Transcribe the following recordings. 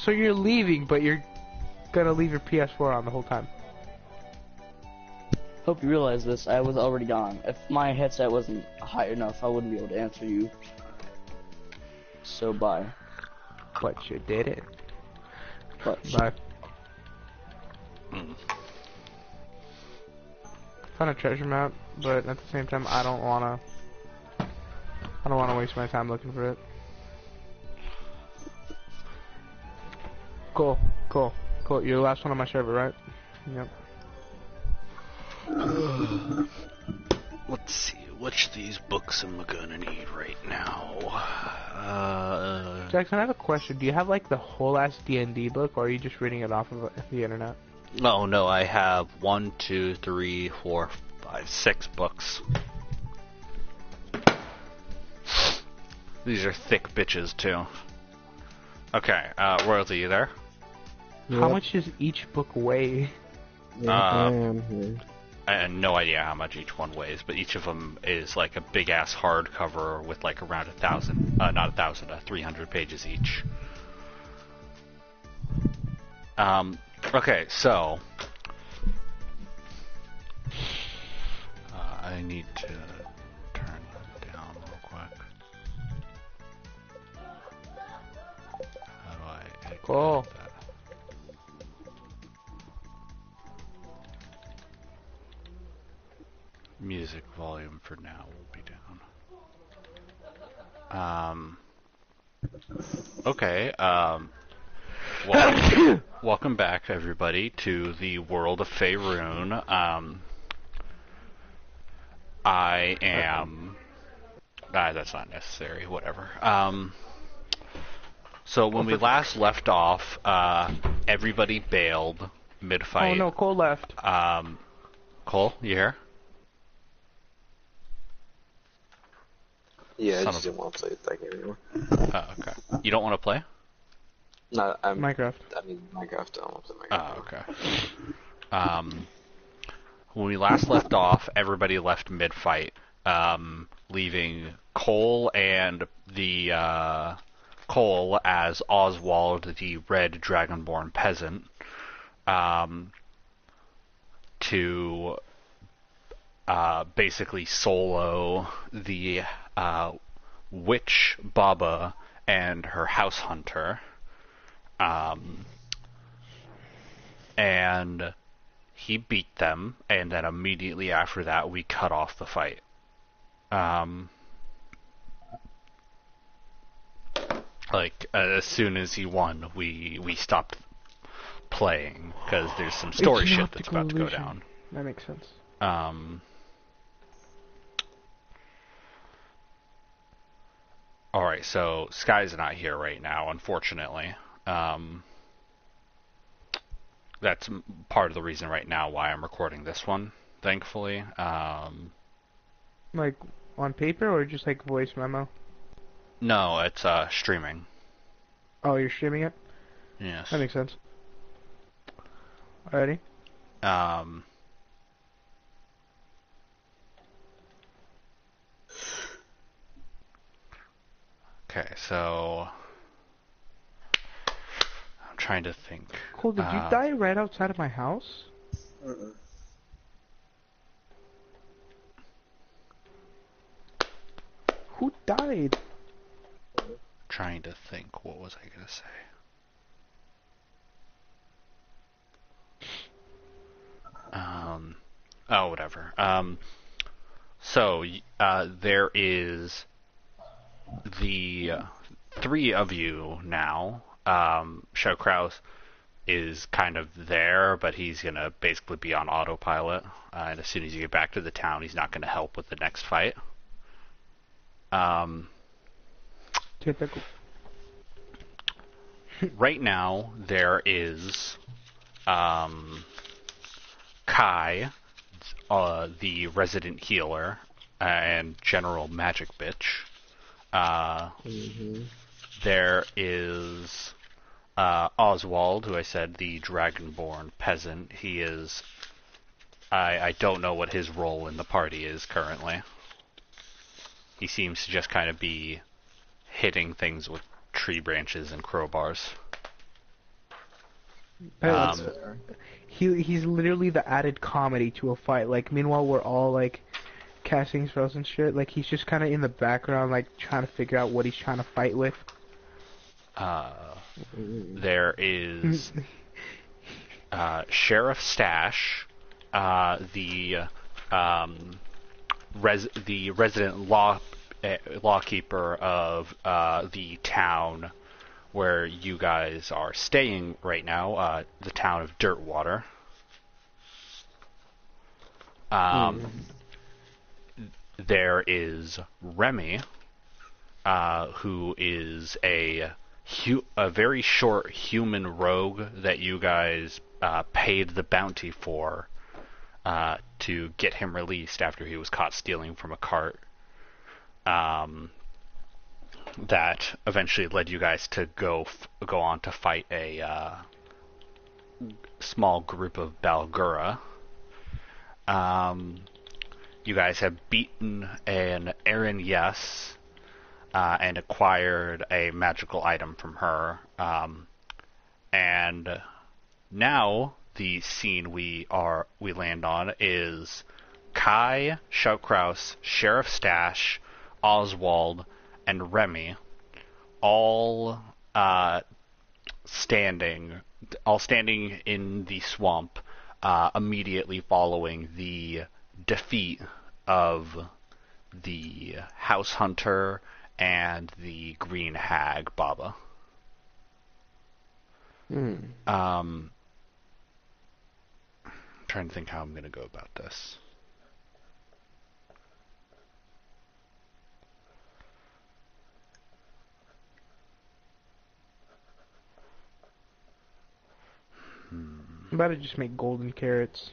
So you're leaving, but you're gonna leave your PS4 on the whole time. Hope you realize this. I was already gone. If my headset wasn't high enough, I wouldn't be able to answer you. So bye. But you did it. But Bye. Found a treasure map, but at the same time, I don't wanna waste my time looking for it. Cool. You're the last one on my server, right? Yep. Let's see, which of these books am I gonna need right now? Jackson, I have a question. Do you have like the whole ass D&D book, or are you just reading it off of the internet? No, I have 1, 2, 3, 4, 5, 6 books. These are thick bitches too. Okay, Royalty, you there? Yep. How much does each book weigh? Yeah, I am here. I have no idea how much each one weighs, but each of them is like a big ass hardcover with like around 300 pages each. Okay, so I need to turn that down real quick. How do I edit Cool. that? Music volume for now will be down. Okay, welcome back, everybody, to the world of Faerun. I am... that's not necessary, whatever. So when we last left off, everybody bailed mid-fight. Oh no, Cole left. Cole, you here? Yeah, I Son just of- didn't want to play that game anymore. Oh, okay. You don't want to play? No, Minecraft. I mean, Minecraft. I don't want to play Minecraft. Oh, okay. When we last left off, everybody left mid-fight, leaving Cole and the Cole as Oswald, the red dragonborn peasant, to basically solo the witch Baba and her house hunter. And he beat them, and then immediately after that, we cut off the fight. As soon as he won, we stopped playing, because there's some story It's an shit that's about to go optical down. That makes sense. Alright, so Sky's not here right now, unfortunately. That's part of the reason right now why I'm recording this one, thankfully. Like, on paper, or just like voice memo? No, it's streaming. Oh, you're streaming it? Yes. That makes sense. Alrighty. Okay, so I'm trying to think. Cole, did you die right outside of my house? Who died? Trying to think. What was I gonna say? Oh, whatever. So there is the three of you now. Showkraus is kind of there, but he's gonna basically be on autopilot. And as soon as you get back to the town, he's not gonna help with the next fight. Typical. Right now, there is Kai, the resident healer and general magic bitch. There is Oswald, who I said, the dragonborn peasant. He is... I don't know what his role in the party is currently. He seems to just kind of be hitting things with tree branches and crowbars. But Um, he's literally the added comedy to a fight. Like, meanwhile, we're all like casting spells and shit. Like, he's just kind of in the background, like trying to figure out what he's trying to fight with. there is Sheriff Stash, the the resident lawkeeper of the town where you guys are staying right now, the town of Dirtwater. There is Remy, who is a very short human rogue that you guys paid the bounty for to get him released after he was caught stealing from a cart. That eventually led you guys to go on to fight a small group of Balgura. You guys have beaten an Erin Yes and acquired a magical item from her. And now the scene we land on is Kai, Shoutkraus, Sheriff Stash, Oswald, and Remy, all standing in the swamp immediately following the defeat of the House Hunter and the Green Hag Baba. I'm trying to think how I'm going to go about this. I'm about to just make golden carrots.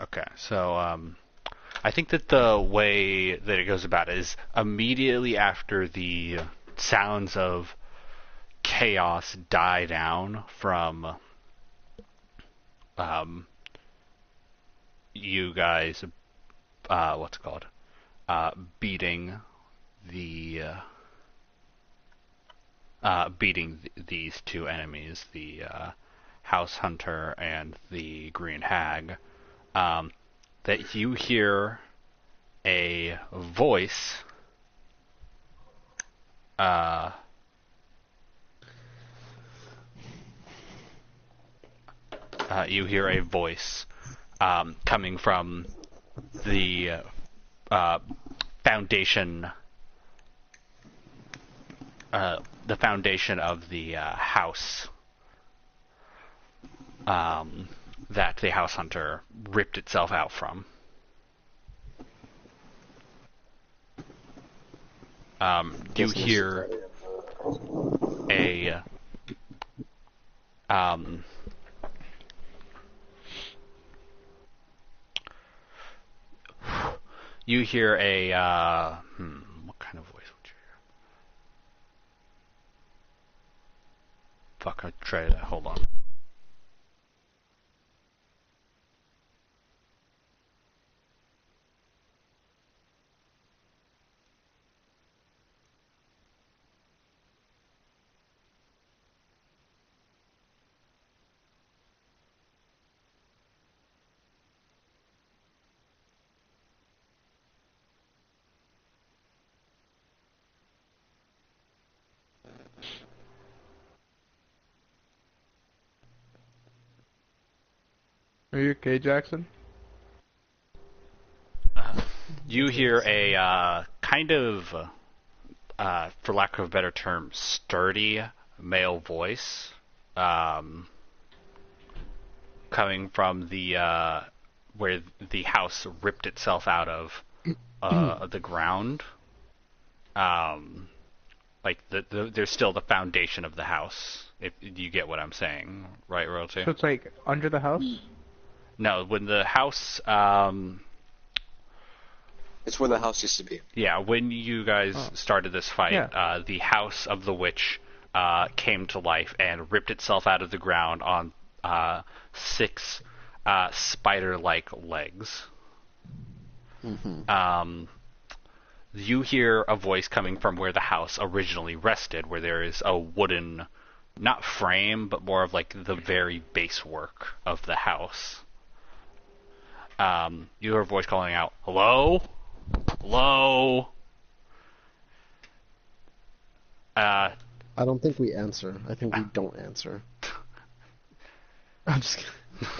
Okay, so I think that the way that it goes about it is immediately after the sounds of chaos die down from you guys, what's it called? Beating these two enemies, the House Hunter and the Green Hag, that you hear a voice coming from the foundation of the house that the House Hunter ripped itself out from. You hear a what kind of voice would you hear? Fuck, I tried that. Hold on. Are you okay, Jackson? You hear a kind of, for lack of a better term, sturdy male voice coming from the where the house ripped itself out of the ground. Like there's still the foundation of the house. If you get what I'm saying, right, Royalty? So it's like under the house? No, when the house, It's where the house used to be. yeah, when you guys started this fight, Yeah. the house of the witch came to life and ripped itself out of the ground on 6 spider-like legs. You hear a voice coming from where the house originally rested, where there is a wooden not frame, but more of like the very base work of the house. You hear a voice calling out, "Hello? Hello?" I don't think we answer. I think we don't answer. I'm just kidding.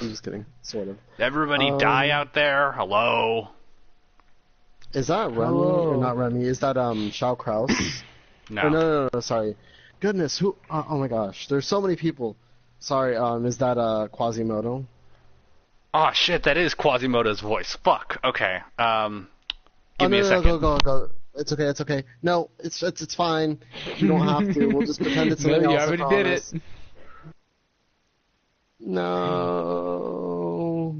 I'm just kidding. Sort of. Everybody die out there? Hello? Is that Remy Hello. or not Remy? Is that Shao Kraus? No. Oh, no, sorry. Goodness, who? Oh my gosh, there's so many people. Sorry, is that Quasimodo? Oh shit, that is Quasimodo's voice. Fuck. Okay. Give me a No, second. go. It's okay. No, it's fine. You don't have to. We'll just pretend it's something No, you else. I already did it. promise. No.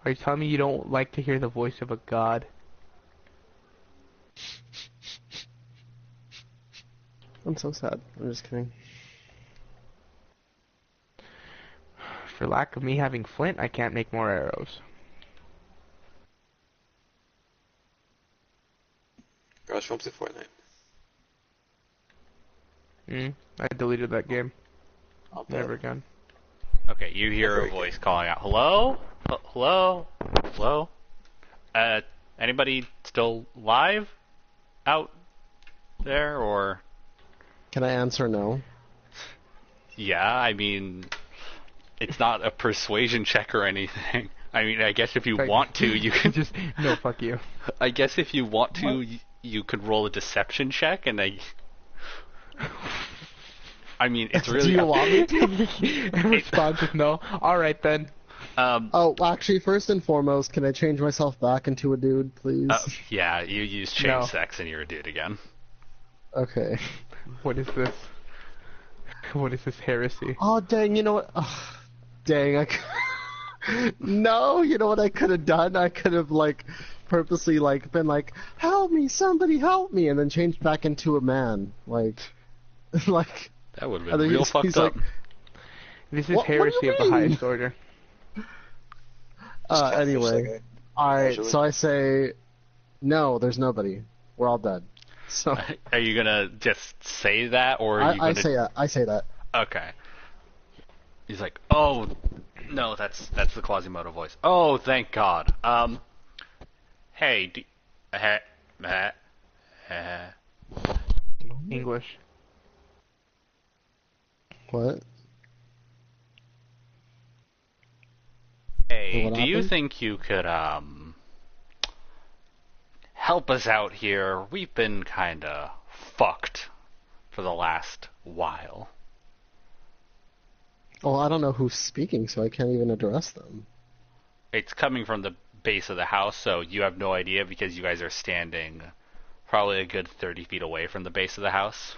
Are you telling me you don't like to hear the voice of a god? I'm so sad. I'm just kidding. For lack of me having flint, I can't make more arrows. Guys, from to Fortnite. I deleted that game. I'll play. Never again. Okay, you hear a voice calling out, "Hello? Hello? Hello? Anybody still live out there, or?" Can I answer no? Yeah, I mean, it's not a persuasion check or anything. I mean, I guess if you Like- want to, you can Just no, fuck you. I guess if you want to, you could roll a deception check, and I mean, it's really. Do you want me to? Response is no. All right then. Oh, actually, first and foremost, can I change myself back into a dude, please? Yeah, you use change No. sex, and you're a dude again. Okay. What is this? What is this heresy? Oh, dang, you know what? Ugh, dang, No, you know what I could have done? I could have, purposely, been like, help me, somebody help me, and then changed back into a man. Like, That would have and been then real he's fucked up. like, This is What do heresy you of the mean? highest order. Just catfish anyway. that Alright, Casually. so I say, no, there's nobody. We're all dead. So, Are you gonna just say that, or are you I gonna? say that. Okay. He's like, "Oh, no, that's the Quasimodo voice. Oh, thank God. Hey, English. What? hey, What do you happened? think you could help us out here? We've been kinda fucked for the last while." Well, I don't know who's speaking, so I can't even address them. It's coming from the base of the house, so you have no idea because you guys are standing probably a good 30 feet away from the base of the house.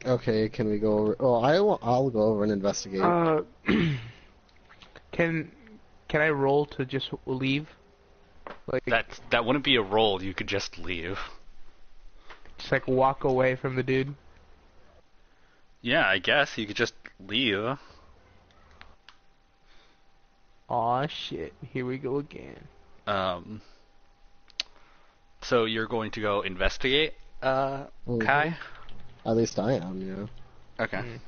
Okay, can we go over? Oh, I'll go over and investigate. Can I roll to just leave? Like That wouldn't be a roll. You could just leave. just walk away from the dude. Yeah, I guess you could just leave. Aw shit, here we go again. So you're going to go investigate, Mhm. Kai? At least I am, yeah. Okay.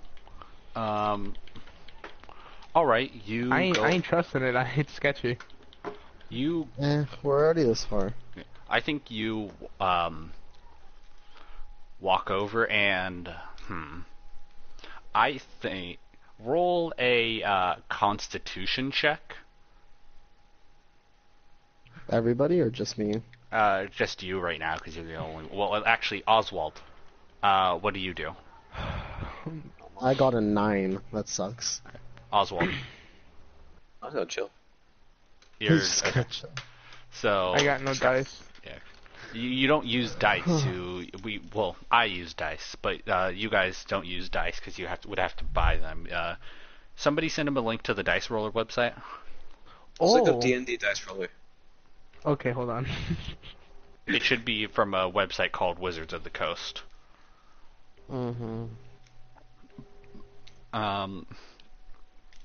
All right. You I go. ain't trusting it. It's sketchy. You. We're already this far. I think you walk over and I think roll a Constitution check. Everybody or just me? Just you right now because you're the only. Well, actually, Oswald. What do you do? I got a 9. That sucks. Oswald. I'm gonna chill. You're Just okay. gonna chill. So I got no dice. Yeah. You don't use dice to I use dice, but you guys don't use dice because you would have to buy them. Somebody send him a link to the Dice Roller website. Let's look Oh. up D&D Dice Roller. Okay, hold on. It should be from a website called Wizards of the Coast. Mm-hmm.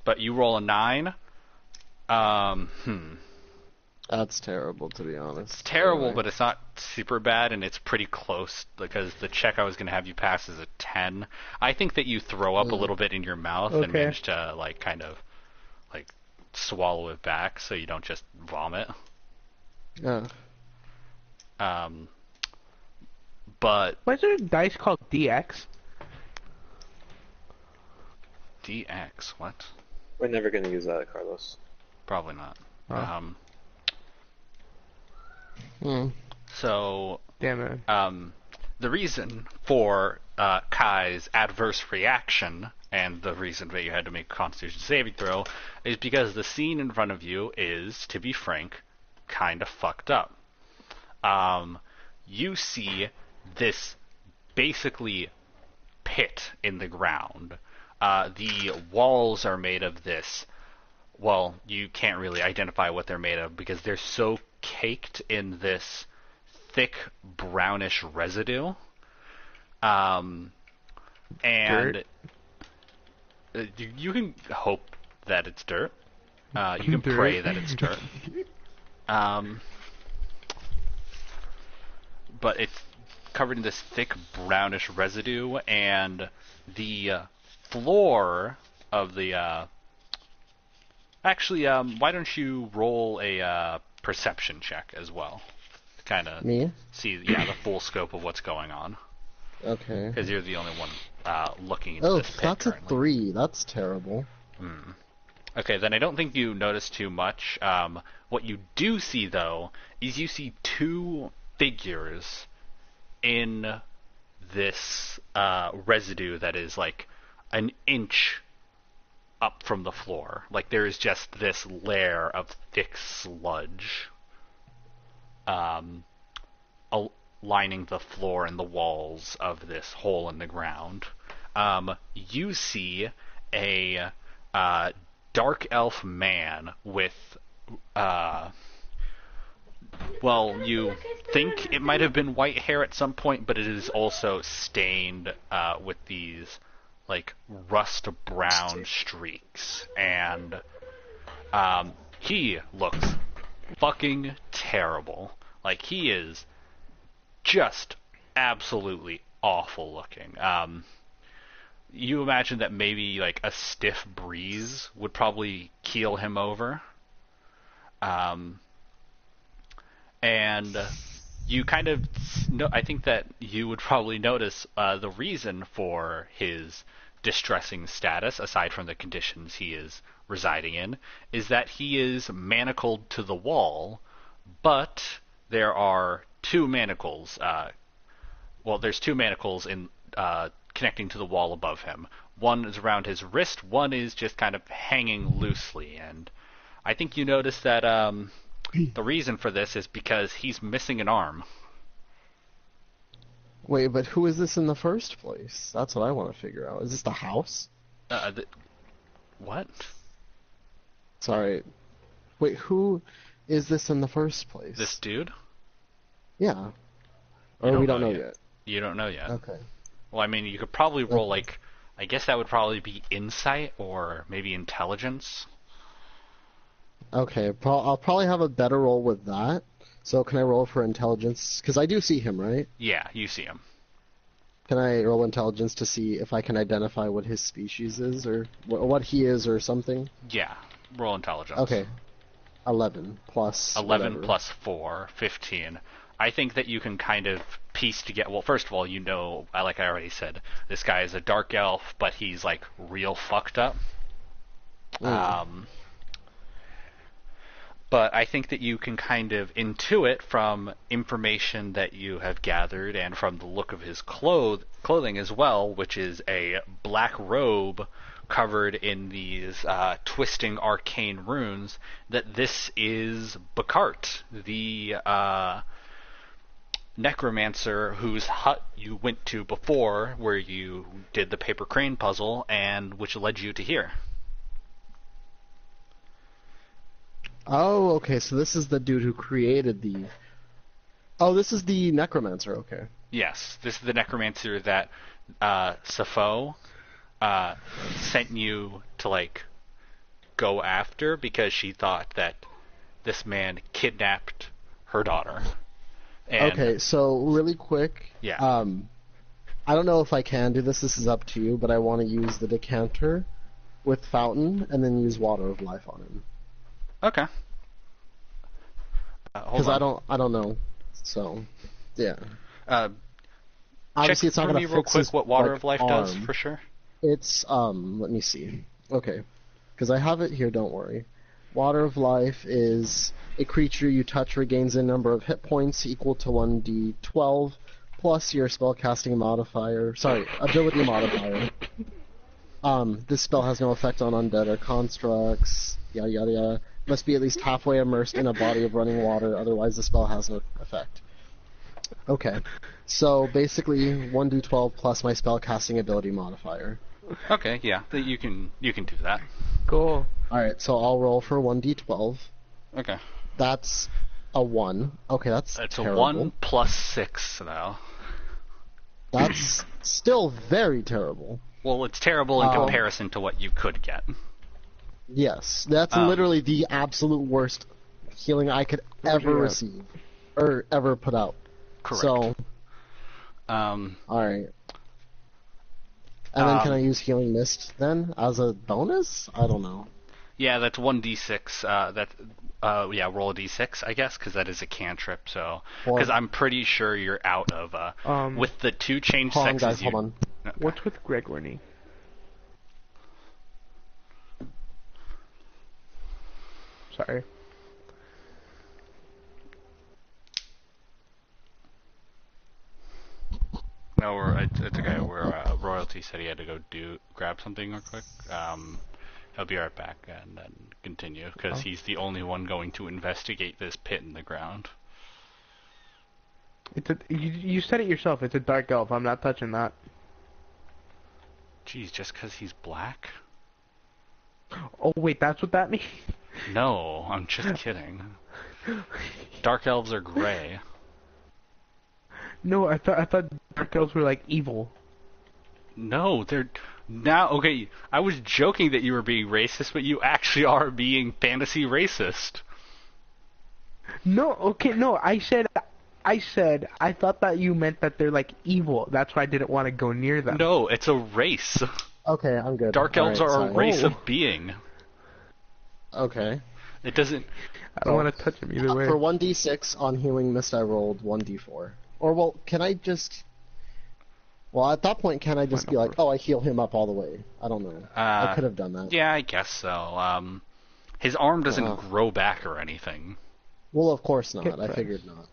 But you roll a 9. That's terrible, to be honest. It's terrible, Anyway. but it's not super bad, and it's pretty close because the check I was going to have you pass is a 10. I think that you throw up a little bit in your mouth and Okay. manage to like kind of like swallow it back so you don't just vomit. Yeah. But Why is there a dice called DX? DX, what? We're never gonna use that, Carlos. Probably not. Oh. Hmm. So Damn it. the reason for Kai's adverse reaction and the reason that you had to make a Constitution saving throw is because the scene in front of you is, to be frank, kind of fucked up. You see this basically pit in the ground. The walls are made of this. Well, you can't really identify what they're made of because they're so caked in this thick brownish residue. And Dirt? you can hope that it's dirt. You can Dirt. pray that it's dirt. But it's covered in this thick brownish residue, and the floor of the actually, why don't you roll a perception check as well, to kind of Me? see the full scope of what's going on, Okay. because you're the only one looking into Oh, this pit that's a currently. 3. That's terrible. Okay, then I don't think you notice too much. What you do see, though, is you see two figures in this residue that is like an inch up from the floor. Like there is just this layer of thick sludge lining the floor and the walls of this hole in the ground. You see a dark elf man with well, you think it might have been white hair at some point, but it is also stained with these like rust brown streaks, and he looks fucking terrible. Like he is just absolutely awful looking. You imagine that maybe like a stiff breeze would probably keel him over. And you kind of I think that you would probably notice the reason for his distressing status, aside from the conditions he is residing in, is that he is manacled to the wall, but there are two manacles. Well, there's two manacles in connecting to the wall above him. One is around his wrist, one is just kind of hanging loosely, and I think you notice that the reason for this is because he's missing an arm. Wait, but who is this in the first place? That's what I want to figure out. Is this the house? What? Sorry. Wait, who is this in the first place? This dude? Yeah. You Or we don't know yet. You don't know yet. Okay. Well, I mean, you could probably roll, like, I guess that would probably be insight or maybe intelligence. Okay, I'll probably have a better roll with that. So can I roll for intelligence? Because I do see him, right? Yeah, you see him. Can I roll intelligence to see if I can identify what his species is, or what he is, or something? Yeah, roll intelligence. Okay. 11 plus 11 whatever. plus 4, 15. I think that you can kind of piece together. Well, first of all, you know, like I already said, this guy is a dark elf, but he's like real fucked up. But I think that you can kind of intuit from information that you have gathered and from the look of his clothing as well, which is a black robe covered in these twisting arcane runes, that this is Bakart, the necromancer whose hut you went to before, where you did the paper crane puzzle, and which led you to here. Oh, okay, so this is the dude who created the... Oh, this is the necromancer, okay. Yes, this is the necromancer that Sappho sent you to, like, go after because she thought that this man kidnapped her daughter. And, Okay, so really quick. Yeah. I don't know if I can do this. This is up to you, but I want to use the decanter with fountain and then use water of life on him. Okay. Because I don't know. So, yeah. Obviously, Check it's not for going me to real fix quick his, what Water like, of Life arm. does for sure. It's let me see. Okay, because I have it here. Don't worry. Water of Life is a creature you touch regains a number of hit points equal to 1d12 plus your spellcasting modifier. Sorry, ability modifier. This spell has no effect on undead or constructs. Yada yada yada. Must be at least halfway immersed in a body of running water, otherwise the spell has no effect. Okay, so basically 1d12 plus my spellcasting ability modifier. Okay, yeah, you can do that. Cool. Alright, so I'll roll for 1d12. Okay. That's a 1. Okay, that's It's terrible. a 1 plus 6 now. That's still very terrible. Well, it's terrible in comparison to what you could get. Yes, that's Um, literally the absolute worst healing I could ever Yeah. receive. Or ever put out. Correct. So, Um, alright. And then can Um, I use Healing Mist then as a bonus? I don't know. yeah, that's 1d6. Roll a d6, I guess, because that is a cantrip. So, Or- because I'm pretty sure you're out of with the two changed Hold on, sexes. guys, hold on. Okay. What's with Gregory? Sorry. No, it's okay. Royalty said he had to go grab something real quick. He'll be right back and then continue because he's the only one going to investigate this pit in the ground. You said it yourself. It's a dark elf. I'm not touching that. Jeez, just because he's black? Oh wait, that's what that means. No, I'm just kidding. Dark elves are gray. No, I thought dark elves were like evil. No, they're now okay. I was joking that you were being racist, but you actually are being fantasy racist. No, okay, no. I said I thought that you meant that they're like evil. That's why I didn't want to go near them. No, it's a race. Okay, I'm good. Dark elves Alright, are a sorry. race Oh. of being. Okay. It doesn't. I don't want to touch them either way. For 1d6 on Healing Mist, I rolled 1d4. Or, well, can I just... Well, at that point, can I just be like, oh, I heal him up all the way? I don't know. I could have done that. Yeah, I guess so. His arm doesn't grow back or anything. Well, of course not. Get I pressed. figured not.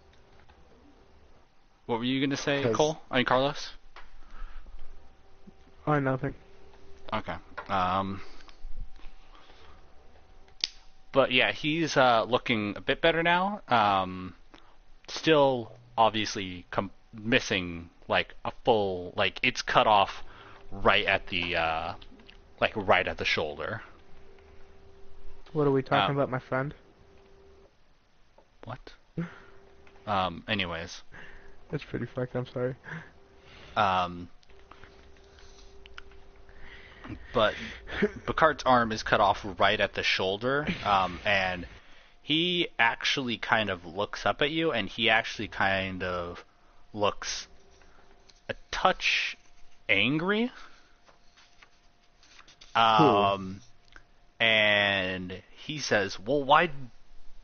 What were you gonna say, 'Cause- Cole? I mean, Carlos? Oh, nothing. Okay. But yeah, he's looking a bit better now. Still, obviously, missing like a full, like it's cut off right at the shoulder. What are we talking about, my friend? What? Anyways. That's pretty fucked. I'm sorry. But Picard's arm is cut off right at the shoulder, and he actually kind of looks up at you, and he actually kind of looks a touch angry. And he says, "Well, why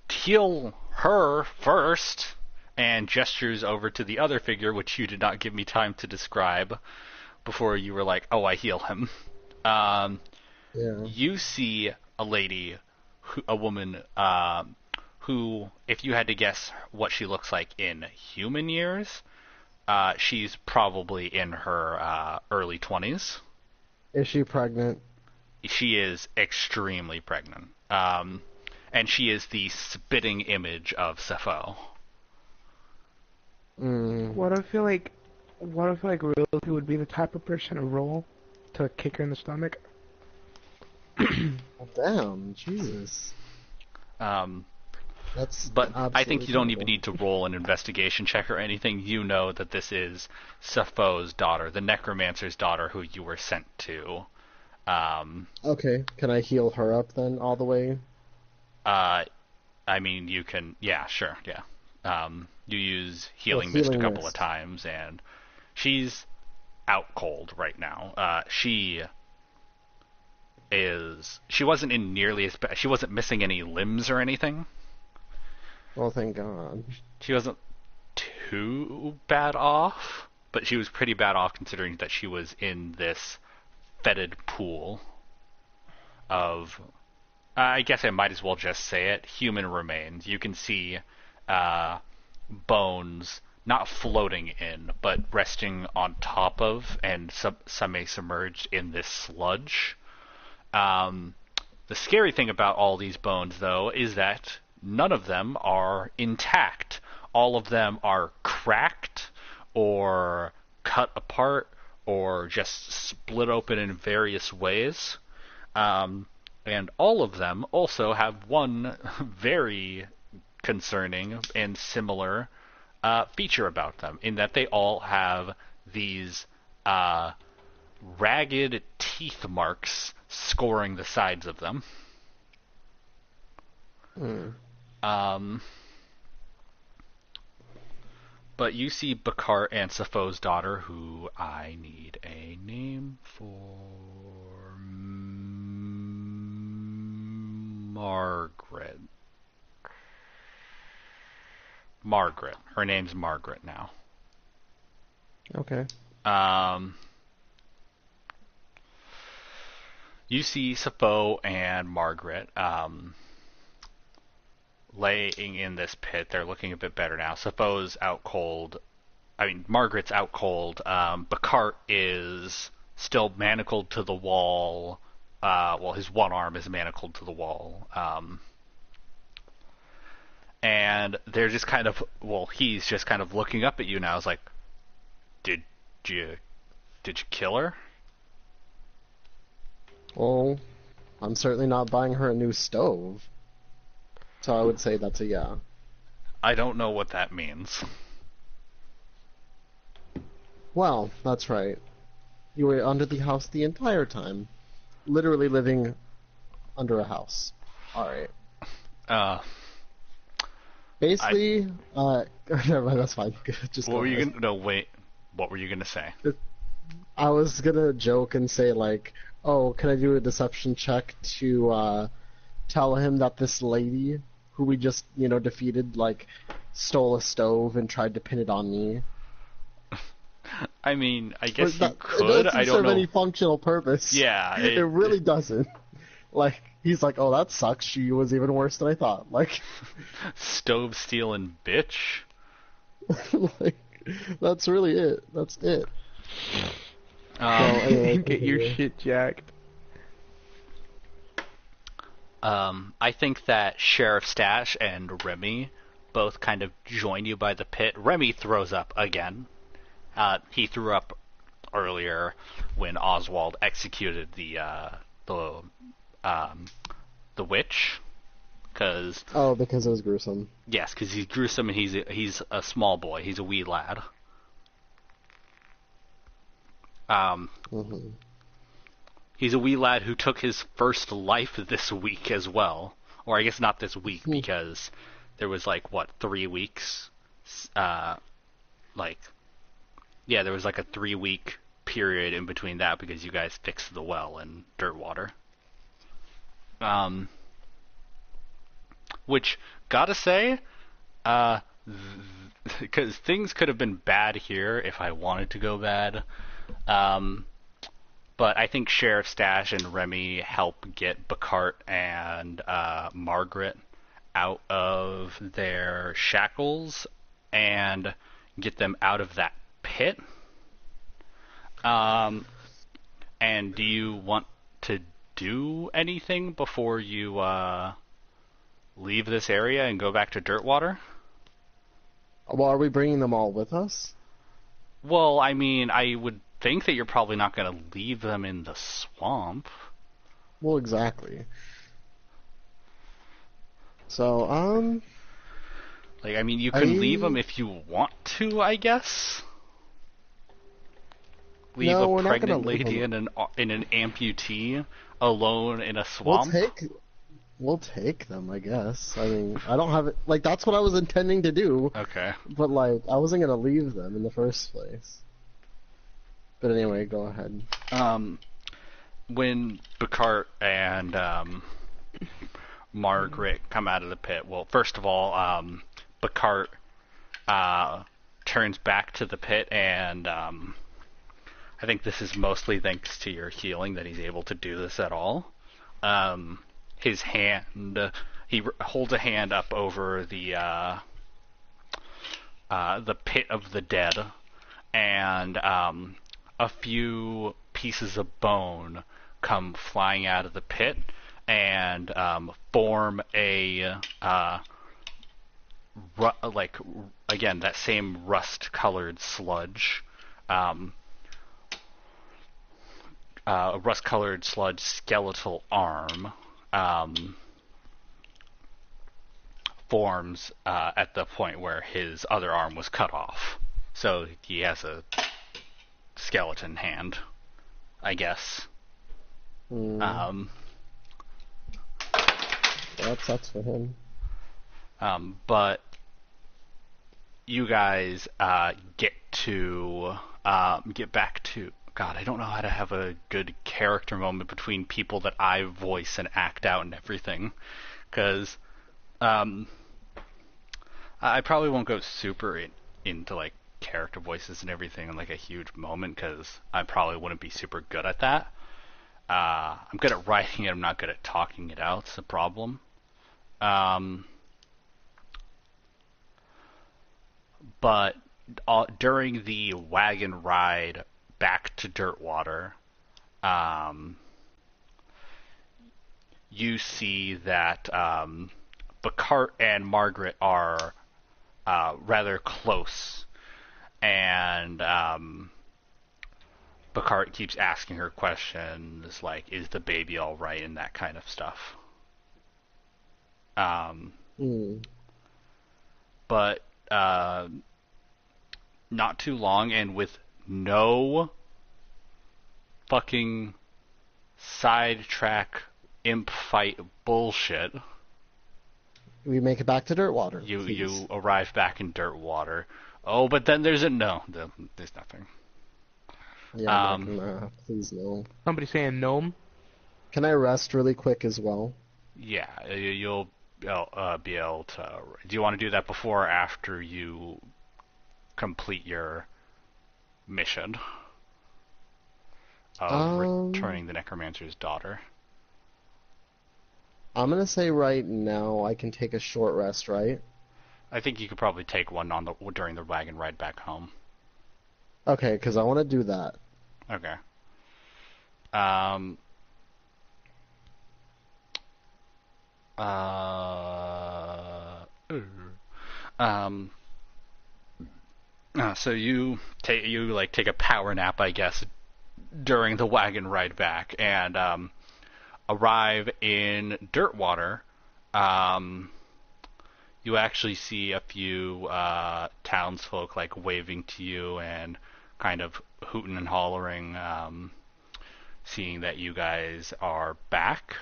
heal her first?" And gestures over to the other figure, which you did not give me time to describe before you were like, "Oh, I heal him." Yeah. You see a lady, a woman, who, if you had to guess what she looks like in human years, she's probably in her early 20s. Is she pregnant? She is extremely pregnant. And she is the spitting image of Sappho. What I feel like Royalty would be the type of person to roll to kick her in the stomach. Oh, damn, Jesus. That's But I think absolutely you don't even terrible. need to roll an investigation check or anything. You know that this is Sappho's daughter, the necromancer's daughter who you were sent to. Okay, can I heal her up then all the way? I mean, you can. Yeah, sure. Yeah. You use Healing Healing Mist a couple Mist. of times, and she's out cold right now. She wasn't in nearly as bad. She wasn't missing any limbs or anything. Oh, thank God. She wasn't too bad off, but she was pretty bad off considering that she was in this fetid pool of, I guess I might as well just say it, human remains. You can see bones not floating in, but resting on top of and semi-submerged in this sludge. The scary thing about all these bones, though, is that none of them are intact. All of them are cracked or cut apart or just split open in various ways. And all of them also have one very concerning and similar feature about them, in that they all have these ragged teeth marks scoring the sides of them. But you see Bakart and Sappho's daughter, who I need a name for. Margaret. Margaret. Her name's Margaret now. Okay. You see Sappho and Margaret laying in this pit. They're looking a bit better now. Sappho's out cold. Margaret's out cold. Bakart is still manacled to the wall. His one arm is manacled to the wall. And they're just kind of, he's just kind of looking up at you now. It's like, did you kill her? Well, I'm certainly not buying her a new stove. So I would say that's a yeah. I don't know what that means. Well, that's right. You were under the house the entire time. Literally living under a house. Alright. Basically, never mind, that's fine. Just what go were you ahead. gonna? No, wait. What were you gonna say? I was gonna joke and say, like, oh, can I do a deception check to tell him that this lady who we just, defeated, like, stole a stove and tried to pin it on me? I mean, I guess you It could. doesn't I don't serve know. any functional purpose. Yeah, it really doesn't. Like, he's like, oh, that sucks. She was even worse than I thought. Like, Stove stealing bitch. like, that's really it. That's it. Anyway, get your shit jacked. I think that Sheriff Stash and Remy both kind of join you by the pit. Remy throws up again. He threw up earlier when Oswald executed the witch. Because because it was gruesome. yes, because he's gruesome and he's a small boy. He's a wee lad. He's a wee lad who took his first life this week as well. Or I guess not this week, because there was 3 weeks? There was a 3-week period in between that because you guys fixed the well in Dirtwater. Which, gotta say, because things could have been bad here if I wanted to go bad. But I think Sheriff Stash and Remy help get Bakart and Margaret out of their shackles and get them out of that pit. And do you want to do anything before you leave this area and go back to Dirtwater? Well, are we bringing them all with us? Well, I mean, I would think that you're probably not going to leave them in the swamp. Well, exactly. So, you can leave them if you want to, I guess. Leave No, a we're not gonna pregnant leave lady them. in an amputee alone in a swamp. We'll take them, I guess. I mean, I don't have it. Like, that's what I was intending to do, Okay. but, like, I wasn't going to leave them in the first place. But anyway, go ahead. When Bacart and Margaret come out of the pit, well, first of all, Bacart turns back to the pit, and I think this is mostly thanks to your healing that he's able to do this at all. His hand, he holds a hand up over the pit of the dead, and a few pieces of bone come flying out of the pit and form a again, that same rust-colored sludge. A rust-colored sludge skeletal arm forms at the point where his other arm was cut off. So he has a skeleton hand, I guess. That sucks for him. But you guys get back to... God, I don't know how to have a good character moment between people that I voice and act out and everything. Because I probably won't go super into, like, character voices and everything in, like, a huge moment, because I probably wouldn't be super good at that. I'm good at writing it, I'm not good at talking it out. It's a problem. But during the wagon ride back to Dirtwater, you see that Bacart and Margaret are rather close, and Bacart keeps asking her questions like, "Is the baby all right?" and that kind of stuff. But not too long, and with no fucking sidetrack imp fight bullshit, We make it back to Dirtwater. you arrive back in Dirtwater. Oh, but then there's there's nothing. Yeah, please no. Somebody saying gnome? Can I rest really quick as well? Yeah, you'll be able to. Do you want to do that before or after you complete your mission of returning the Necromancer's daughter? I'm gonna say right now I can take a short rest, right? I think you could probably take one during the wagon ride back home. Okay, because I want to do that. Okay. So you take a power nap, I guess, during the wagon ride back, and arrive in Dirtwater. You actually see a few townsfolk like waving to you and kind of hooting and hollering, seeing that you guys are back.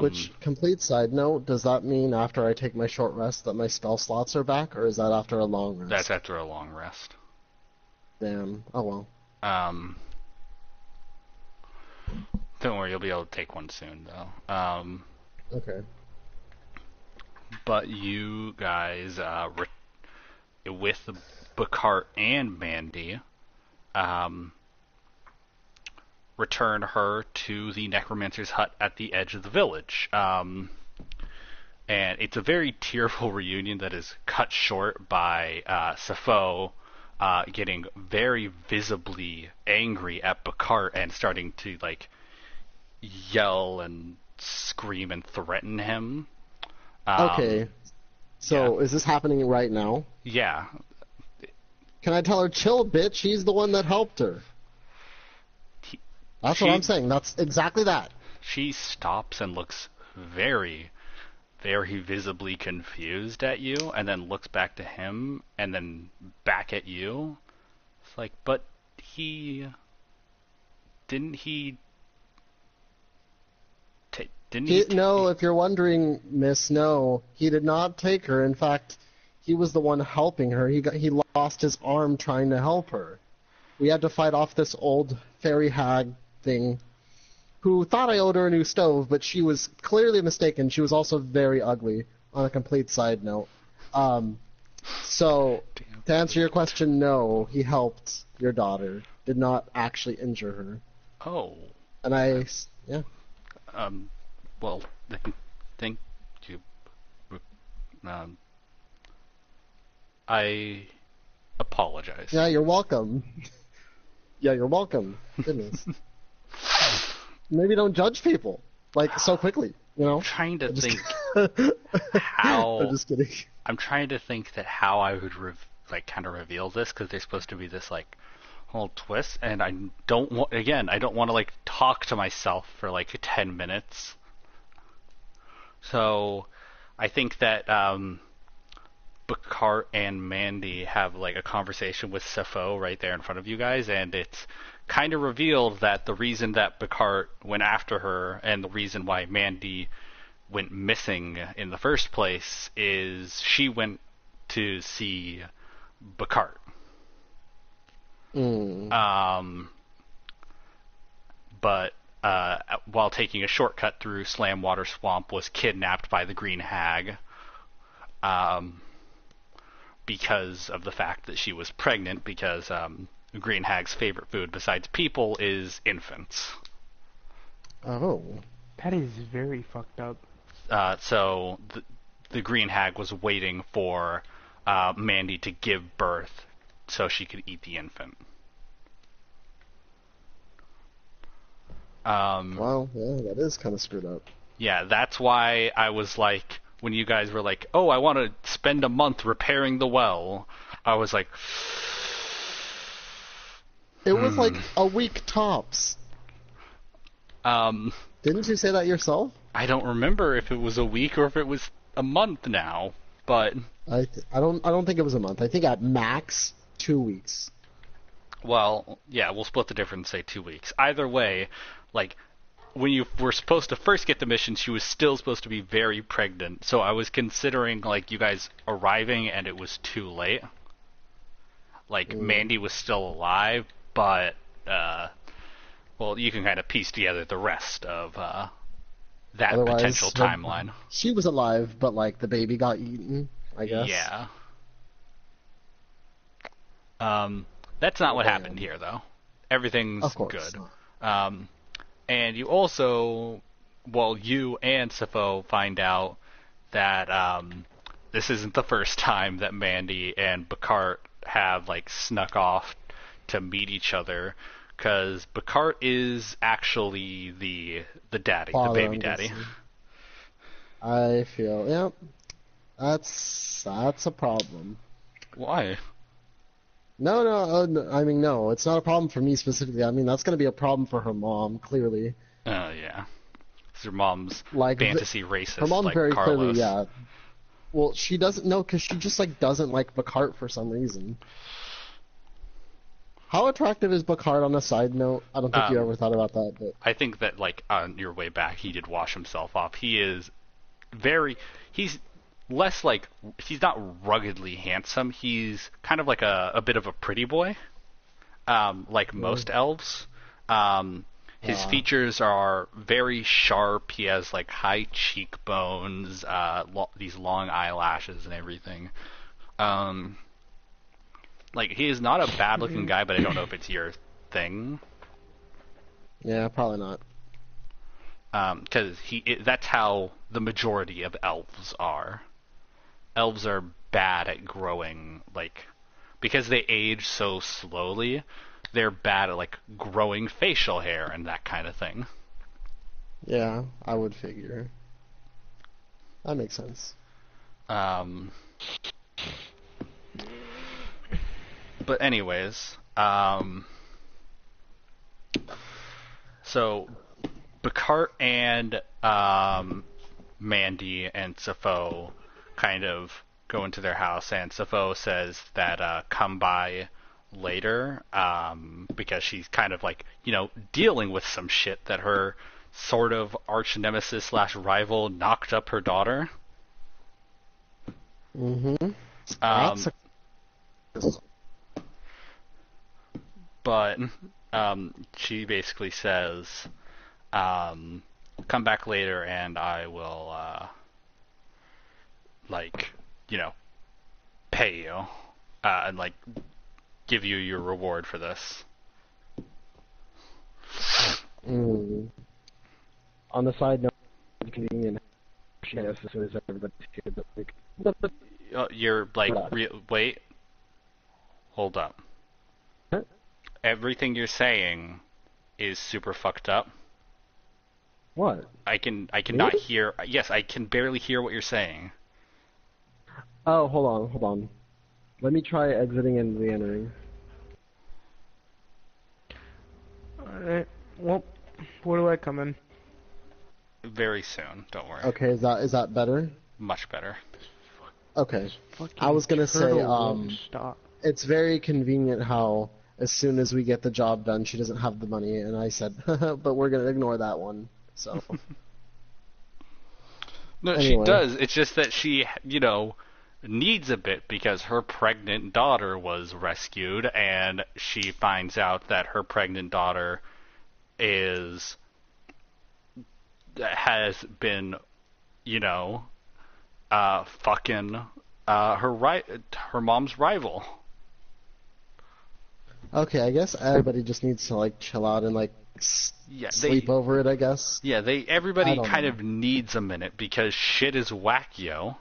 Which, complete side note, does that mean after I take my short rest that my spell slots are back, or is that after a long rest? That's after a long rest. Damn. Oh well. Don't worry, you'll be able to take one soon, though. Okay. But you guys, with Bacart and Mandy, return her to the Necromancer's hut at the edge of the village. And it's a very tearful reunion that is cut short by Sappho getting very visibly angry at Bacart and starting to like yell and scream and threaten him. Okay. So yeah. is this happening right now? Yeah. Can I tell her, chill, bitch? She's the one that helped her. That's what I'm saying. That's exactly that. She stops and looks very, very visibly confused at you, and then looks back to him, and then back at you. It's like, but didn't he Didn't he? No, if you're wondering, Miss, no, he did not take her. In fact, he was the one helping her. He lost his arm trying to help her. We had to fight off this old fairy hag thing who thought I owed her a new stove, but she was clearly mistaken. She was also very ugly, on a complete side note. So, to answer your question, no, he helped your daughter. Did not actually injure her. Oh. And yeah. Well, thank you. I apologize. Yeah, you're welcome. Yeah, you're welcome. Goodness. Maybe don't judge people like so quickly, you know? I'm trying to think kidding. how. I'm just kidding. I'm trying to think that how I would kind of reveal this, because there's supposed to be this like whole twist, and I don't want to like talk to myself for like 10 minutes. So I think that Bacart and Mandy have like a conversation with Sefo right there in front of you guys, and it's kind of revealed that the reason that Bacart went after her and the reason why Mandy went missing in the first place is she went to see Bacart. But while taking a shortcut through Slamwater Swamp, was kidnapped by the Green Hag because of the fact that she was pregnant, because Green Hag's favorite food besides people is infants. Oh. That is very fucked up. So the Green Hag was waiting for Mandy to give birth so she could eat the infant. Wow, yeah, that is kind of screwed up. Yeah, that's why I was like, when you guys were like, oh, I want to spend a month repairing the well, I was like... It was like a week tops. Didn't you say that yourself? I don't remember if it was a week or if it was a month now, but... I don't think it was a month. I think at max 2 weeks. Well, yeah, we'll split the difference, say 2 weeks. Either way, like, when you were supposed to first get the mission, she was still supposed to be very pregnant, so I was considering, like, you guys arriving and it was too late. Like, Mandy was still alive, but, well, you can kind of piece together the rest of that Otherwise, potential timeline. She was alive, but, like, the baby got eaten, I guess. Yeah. That's not what happened here, though. Everything's Of course good. not. And you also, well, you and Sefo find out that this isn't the first time that Mandy and Bacart have, like, snuck off to meet each other, because Bacart is actually the daddy, Father, the baby I'm daddy. guessing. I feel, yep. That's a problem. Why? No, I mean, no, it's not a problem for me specifically. I mean, that's going to be a problem for her mom, clearly. Oh, yeah. It's her mom's Like, fantasy racist, Her mom like very Carlos. clearly, yeah. Well, she doesn't know because she just, like, doesn't like Bacart for some reason. How attractive is Bacart on a side note? I don't think you ever thought about that, but... I think that, like, on your way back, he did wash himself off. He is he's less, like, he's not ruggedly handsome. He's kind of like a bit of a pretty boy, like most elves. His features are very sharp. He has, like, high cheekbones, these long eyelashes and everything. Like, he is not a bad-looking guy, but I don't know if it's your thing. Yeah, probably not. Because that's how the majority of elves are. Elves are bad at growing, like, because they age so slowly, they're bad at, like, growing facial hair and that kind of thing. Yeah, I would figure. That makes sense. But anyways, so Bacart and Mandy and Sefo kind of go into their house, and Sefo says that come by later, because she's kind of, like, you know, dealing with some shit that her sort of arch nemesis slash rival knocked up her daughter. Mm-hmm. Um, That's but she basically says, come back later and I will, like, you know, pay you, and, like, give you your reward for this. On the side note, convenient. She has as soon as everybody's here, but You're, like, wait, hold up. Huh? Everything you're saying is super fucked up. What? I cannot Really? hear. Yes, I can barely hear what you're saying. Oh, hold on. Let me try exiting and re-entering. Alright. Well, where do I come in? Very soon. Don't worry. Okay, is that better? Much better. Okay. Fucking I was gonna say, turtle won't stop. It's very convenient how as soon as we get the job done, she doesn't have the money, and I said, but we're gonna ignore that one. So. No, Anyway. she does. It's just that she, you know, needs a bit because her pregnant daughter was rescued, and she finds out that her pregnant daughter has been, you know, fucking her mom's rival. Okay, I guess everybody just needs to like chill out and like Yeah, sleep over it. I guess. Yeah, I everybody don't kind know. of needs a minute because shit is whack, yo.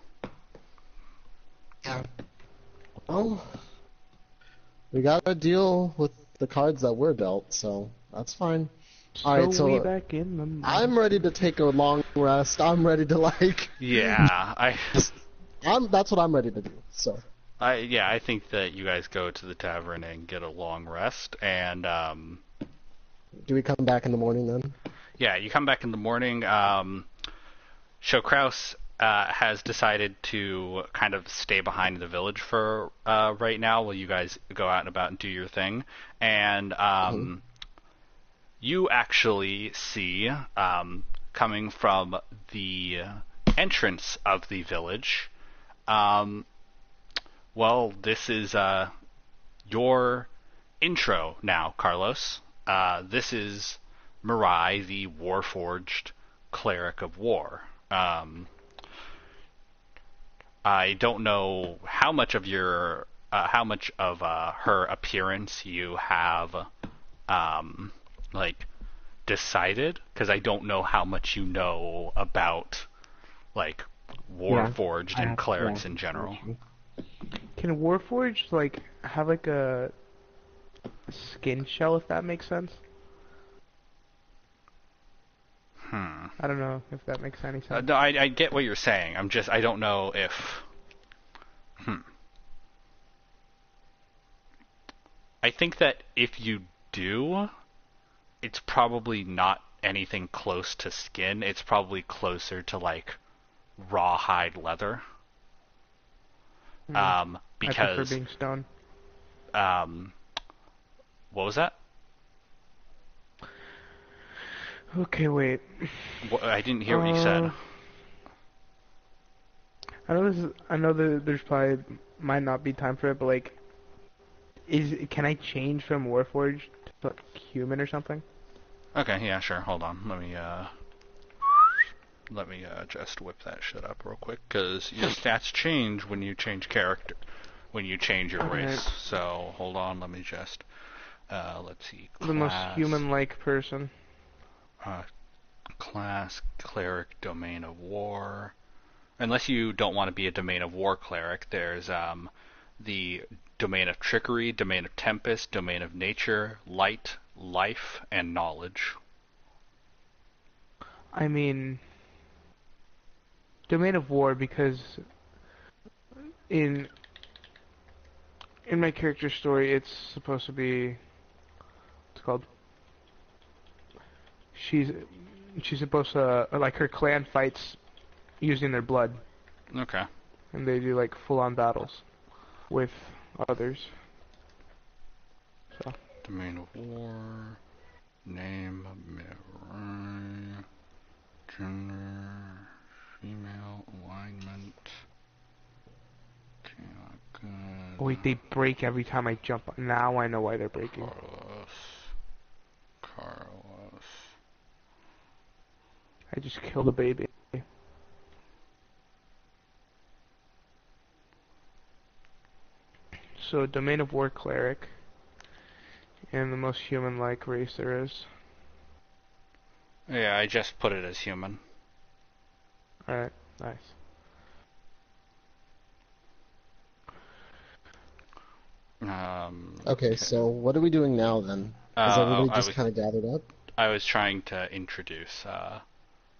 Yeah. Well, we gotta deal with the cards that we're dealt, so that's fine. Alright, so we back in the I'm ready to take a long rest. I'm ready to like. Yeah, That's what I'm ready to do. So. I think that you guys go to the tavern and get a long rest, and Do we come back in the morning then? yeah, you come back in the morning. Show Kraus has decided to kind of stay behind the village for right now while you guys go out and about and do your thing, and you actually see coming from the entrance of the village. Well, this is your intro now, Carlos. This is Mirai, the Warforged Cleric of War. I don't know how much of her appearance you have like decided, because I don't know how much you know about like Warforged and clerics in general. Can Warforged like have like a skin shell, if that makes sense? I don't know if that makes any sense. No, I get what you're saying. I don't know if. I think that if you do, it's probably not anything close to skin. It's probably closer to like rawhide leather. I prefer Because being stone. what was that? Okay, wait. I didn't hear what you said. I know that there's probably might not be time for it, but like, can I change from Warforged to like human or something? Okay, yeah, sure. Hold on. Let me just whip that shit up real quick, because your stats change when you change character, when you change your Alright. race. So hold on, let me just let's see. The most Class, human-like person. class, cleric, domain of war. Unless you don't want to be a domain of war cleric, there's the domain of trickery, domain of tempest, domain of nature, light, life, and knowledge. I mean, domain of war, because in my character story, it's supposed to be, what's it called? She's supposed to, like, her clan fights using their blood, Okay. and they do like full-on battles with others. So Domain of war. Name, mirror, gender, female, alignment. Okay, not good. Oh, wait, they break every time I jump. Now I know why they're breaking. Carlos. I just killed a baby. So, Domain of War Cleric. And the most human-like race there is. Yeah, I just put it as human. Alright, nice. Okay, so what are we doing now then? Is everybody just kind of gathered up? I was trying to introduce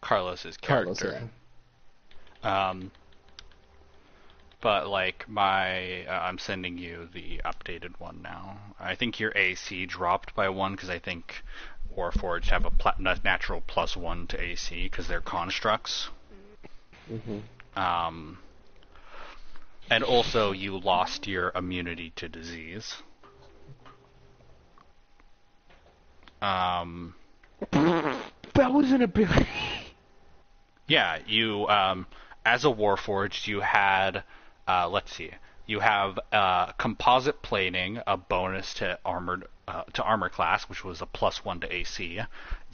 Carlos's character. Carlos, yeah. But like I'm sending you the updated one now. I think your AC dropped by 1 because I think Warforged have a natural +1 to AC because they're constructs. Mm-hmm. And also you lost your immunity to disease. That was an ability. Yeah, you as a Warforged you had let's see. You have composite plating, a bonus to armor class, which was a +1 to AC.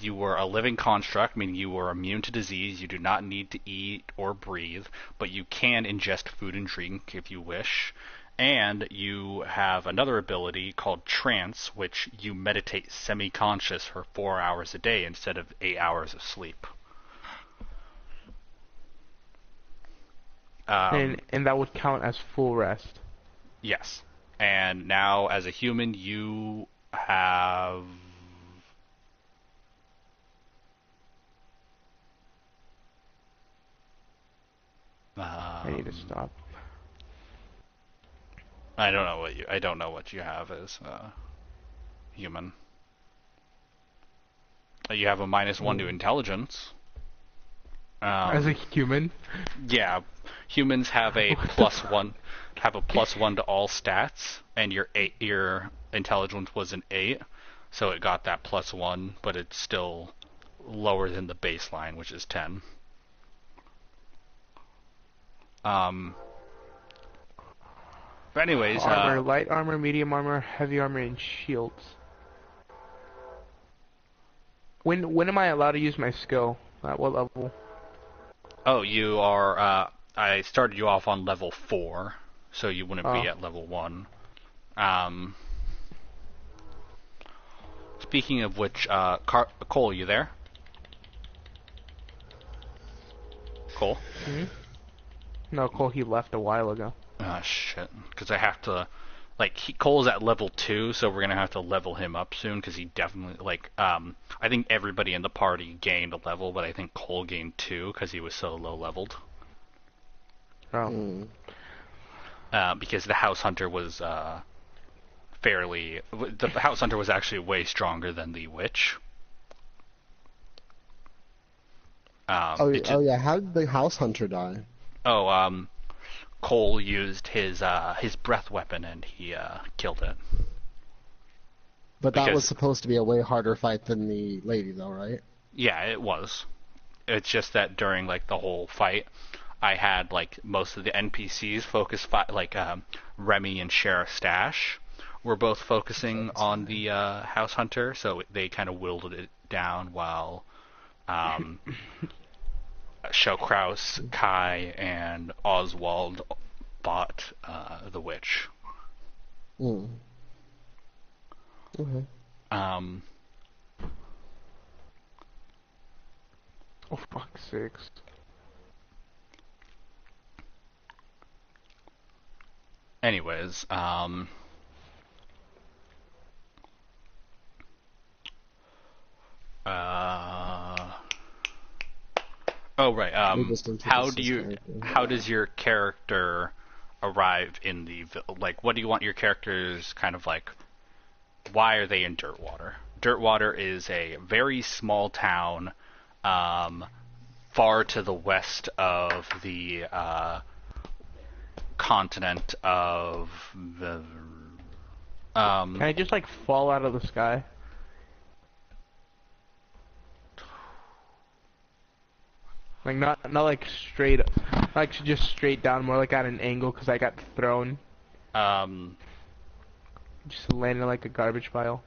You were a living construct, meaning you were immune to disease. You do not need to eat or breathe, but you can ingest food and drink if you wish. And you have another ability called Trance, which you meditate semi-conscious for 4 hours a day instead of 8 hours of sleep. And that would count as full rest. Yes. And now, as a human, you have... I need to stop. I don't know what you have as human. You have a -1 to intelligence. As a human? Yeah, humans have a +1 to all stats, and your intelligence was an 8, so it got that +1, but it's still lower than the baseline, which is 10. But anyways, armor, light armor, medium armor, heavy armor, and shields. When am I allowed to use my skill? At what level? Oh, you are. I started you off on level 4, so you wouldn't be at level 1. Speaking of which, Cole, you there? Cole? Mm-hmm. No, Cole, he left a while ago. Ah, shit. Because I have to... Cole's at level 2, so we're going to have to level him up soon, because he definitely, I think everybody in the party gained a level, but I think Cole gained 2, because he was so low-leveled. Oh. Because the House Hunter was, the House Hunter was actually way stronger than the Witch. How did the House Hunter die? Cole used his breath weapon and he killed it. But that was supposed to be a way harder fight than the lady, though, right? Yeah, it was. It's just that during the whole fight, I had most of the NPCs focus Remy and Sheriff Stash were both focusing on the House Hunter, so they kind of whittled it down while Shellkraus, Kai, and Oswald bought the Witch. Mm. Okay. Oh, fuck's sakes. Anyways, oh right. How does your character arrive in the what do you want your characters kind of why are they in Dirtwater? Dirtwater is a very small town, far to the west of the continent of the. Can I just fall out of the sky? Like not like straight, like just straight down, more like at an angle because I got thrown. Just landed like a garbage pile.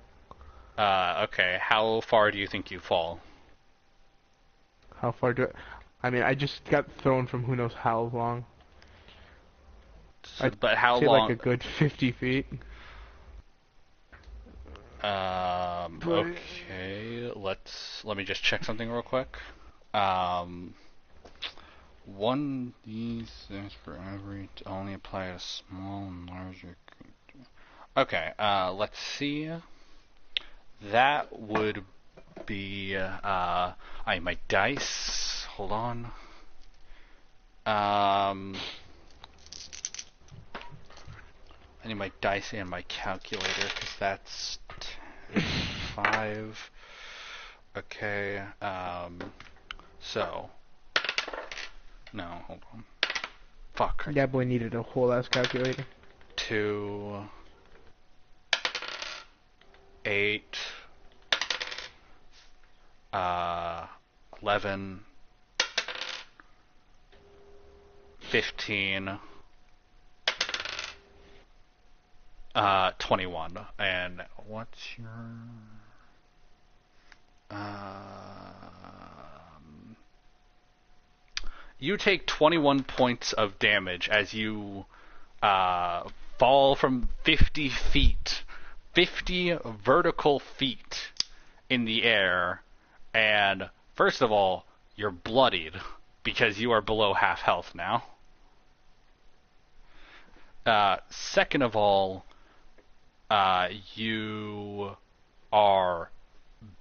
Okay. How far do you think you fall? How far do I mean, I just got thrown from who knows how long. But how Say long? like a good 50 feet. Okay, let me just check something real quick. 1d6 for every only apply to small and larger. Okay, let's see. That would be my dice. Hold on. I need my dice and my calculator because that's 5. Okay. So. No, hold on. Fuck. Yeah, boy needed a whole ass calculator. 2, 8, 11, 15, 21. And what's your... you take 21 points of damage as you fall from 50 feet. 50 vertical feet in the air. And first of all, you're bloodied because you are below half health now. Second of all, you are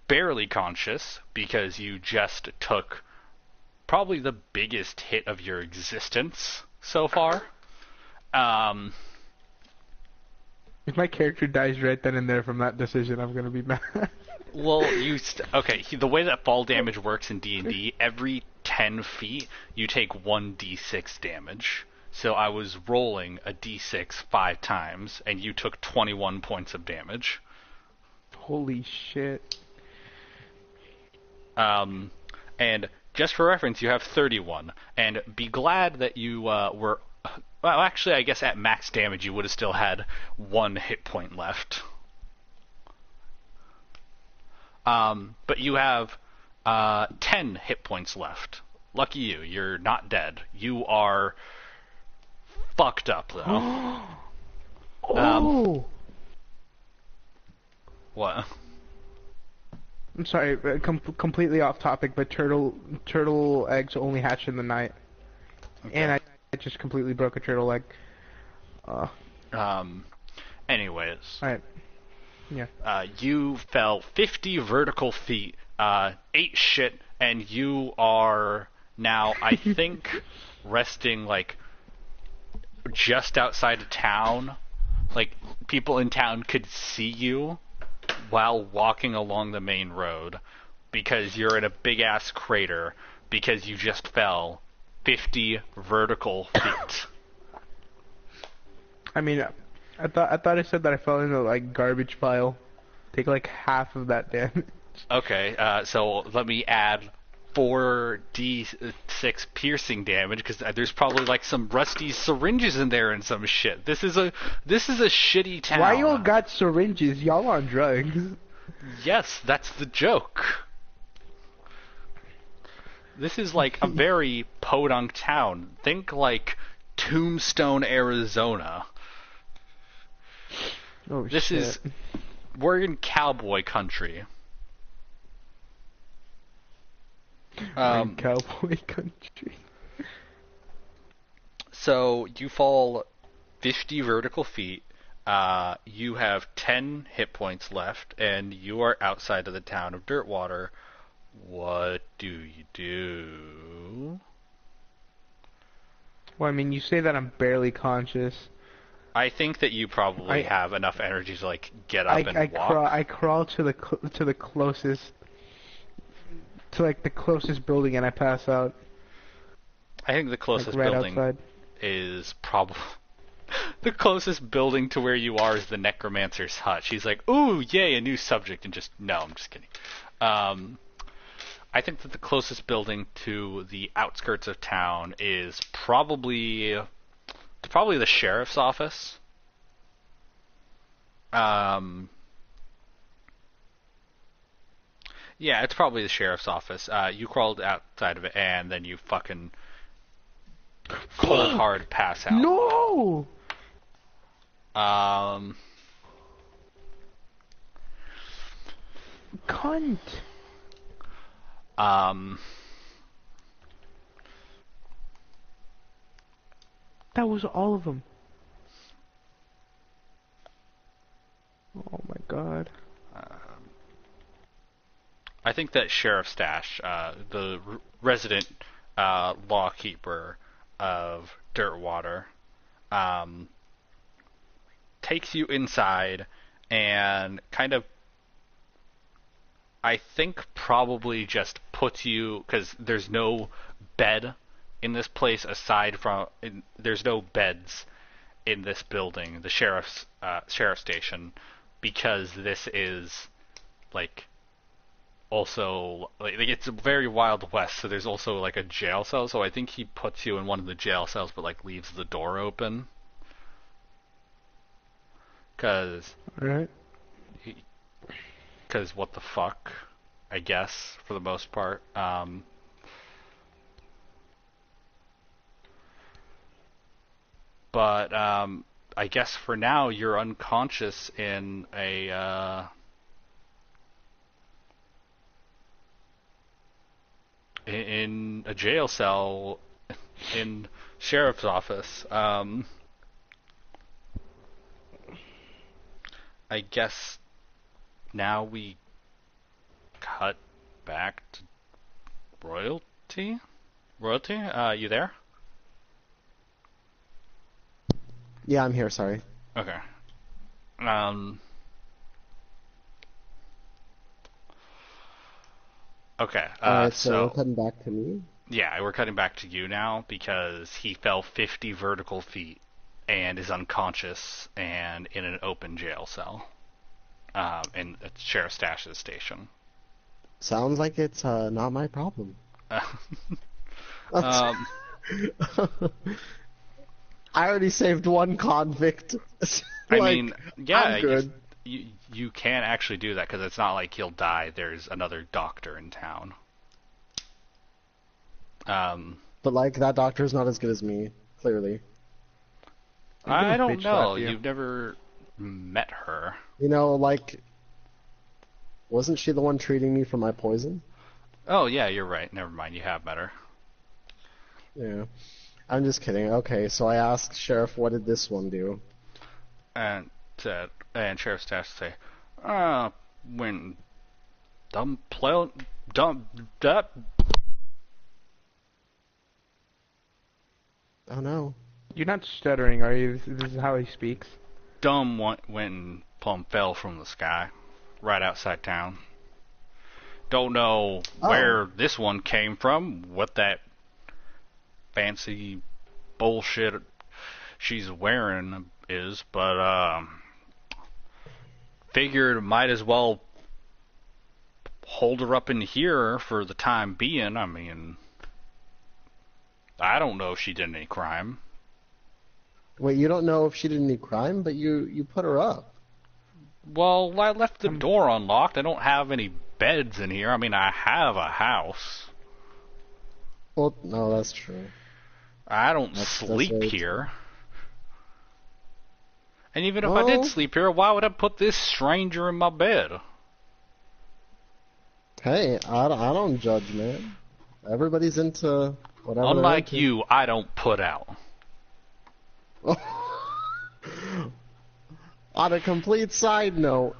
barely conscious because you just took probably the biggest hit of your existence so far. If my character dies right then and there from that decision, I'm gonna be mad. Well, the way that fall damage works in D&D, every 10 feet, you take 1d6 damage. So I was rolling a d6 5 times, and you took 21 points of damage. Holy shit. And just for reference, you have 31. And be glad that you were... Well, actually, I guess at max damage, you would have still had 1 hit point left. But you have 10 hit points left. Lucky you. You're not dead. You are fucked up, though. Oh! What? I'm sorry, completely off topic, but turtle eggs only hatch in the night. Okay. And I just completely broke a turtle egg. Anyways. Alright. Yeah. You fell 50 vertical feet, ate shit, and you are now, I think, resting, like, just outside of town. Like, people in town could see you while walking along the main road because you're in a big-ass crater because you just fell 50 vertical feet. I mean, I thought I said that I fell into like garbage pile. Take like half of that damage. Okay, so let me add 4d6 piercing damage because there's probably like some rusty syringes in there and some shit. This is a shitty town. Why y'all got syringes? Y'all on drugs? Yes, that's the joke. This is like a very podunk town. Think like Tombstone, Arizona. Oh This shit. is... We're in cowboy country. In cowboy country. So you fall 50 vertical feet. You have 10 hit points left, and you are outside of the town of Dirtwater. What do you do? Well, I mean, you say that I'm barely conscious. I think that you probably have enough energy to like get up and walk. I crawl to the closest, to like the closest building, and I pass out. I think the closest like right building outside. is probably the closest building to where you are is the necromancer's hut. She's like, "Ooh, yay, a new subject," and just no, I'm just kidding. I think that the closest building to the outskirts of town is probably the sheriff's office. Yeah, it's probably the sheriff's office. You crawled outside of it, and then you fucking cold hard pass out. No! Cunt. That was all of them. Oh my god. I think that Sheriff Stash, the resident lawkeeper of Dirtwater, takes you inside and kind of, I think probably just puts you, because there's no bed in this place aside from, there's no beds in this building, the sheriff's station, because this is like also like it's a very Wild West, so there's also like a jail cell. So I think he puts you in one of the jail cells, but like leaves the door open, because what the fuck, I guess, for the most part. But I guess for now you're unconscious in a jail cell in sheriff's office. I guess now we cut back to Royalty? Royalty? You there? Yeah, I'm here, sorry. Okay. Okay, Alright, so we're cutting back to me? yeah, we're cutting back to you now because he fell 50 vertical feet and is unconscious and in an open jail cell in Sheriff Stash's station. Sounds like it's not my problem. I already saved one convict. I Like, mean, yeah, I'm good. you can actually do that because it's not like he'll die. There's another doctor in town. But like that doctor's not as good as me, clearly. I don't bitch know. slap you. You've never met her. You know, like, wasn't she the one treating me for my poison? Oh yeah, you're right. Never mind. You have met her. Yeah. I'm just kidding. Okay, so I asked Sheriff, what did this one do? And Sheriff Stash say, when dumb that. Oh no. You're not stuttering, are you? This is how he speaks. Dumb went and plumb fell from the sky, right outside town. Don't know where this one came from, what that fancy bullshit she's wearing is, but figured might as well hold her up in here for the time being. I mean, I don't know if she did any crime. Wait, you don't know if she did any crime, but you put her up. Well, I left the door unlocked. I don't have any beds in here. I mean, I have a house. Well, no, that's true. I don't That's sleep very here. And even if I did Well- sleep here, why would I put this stranger in my bed? Hey, I don't judge, man. Everybody's into whatever. Unlike they're you, I don't put out. into. On a complete side note,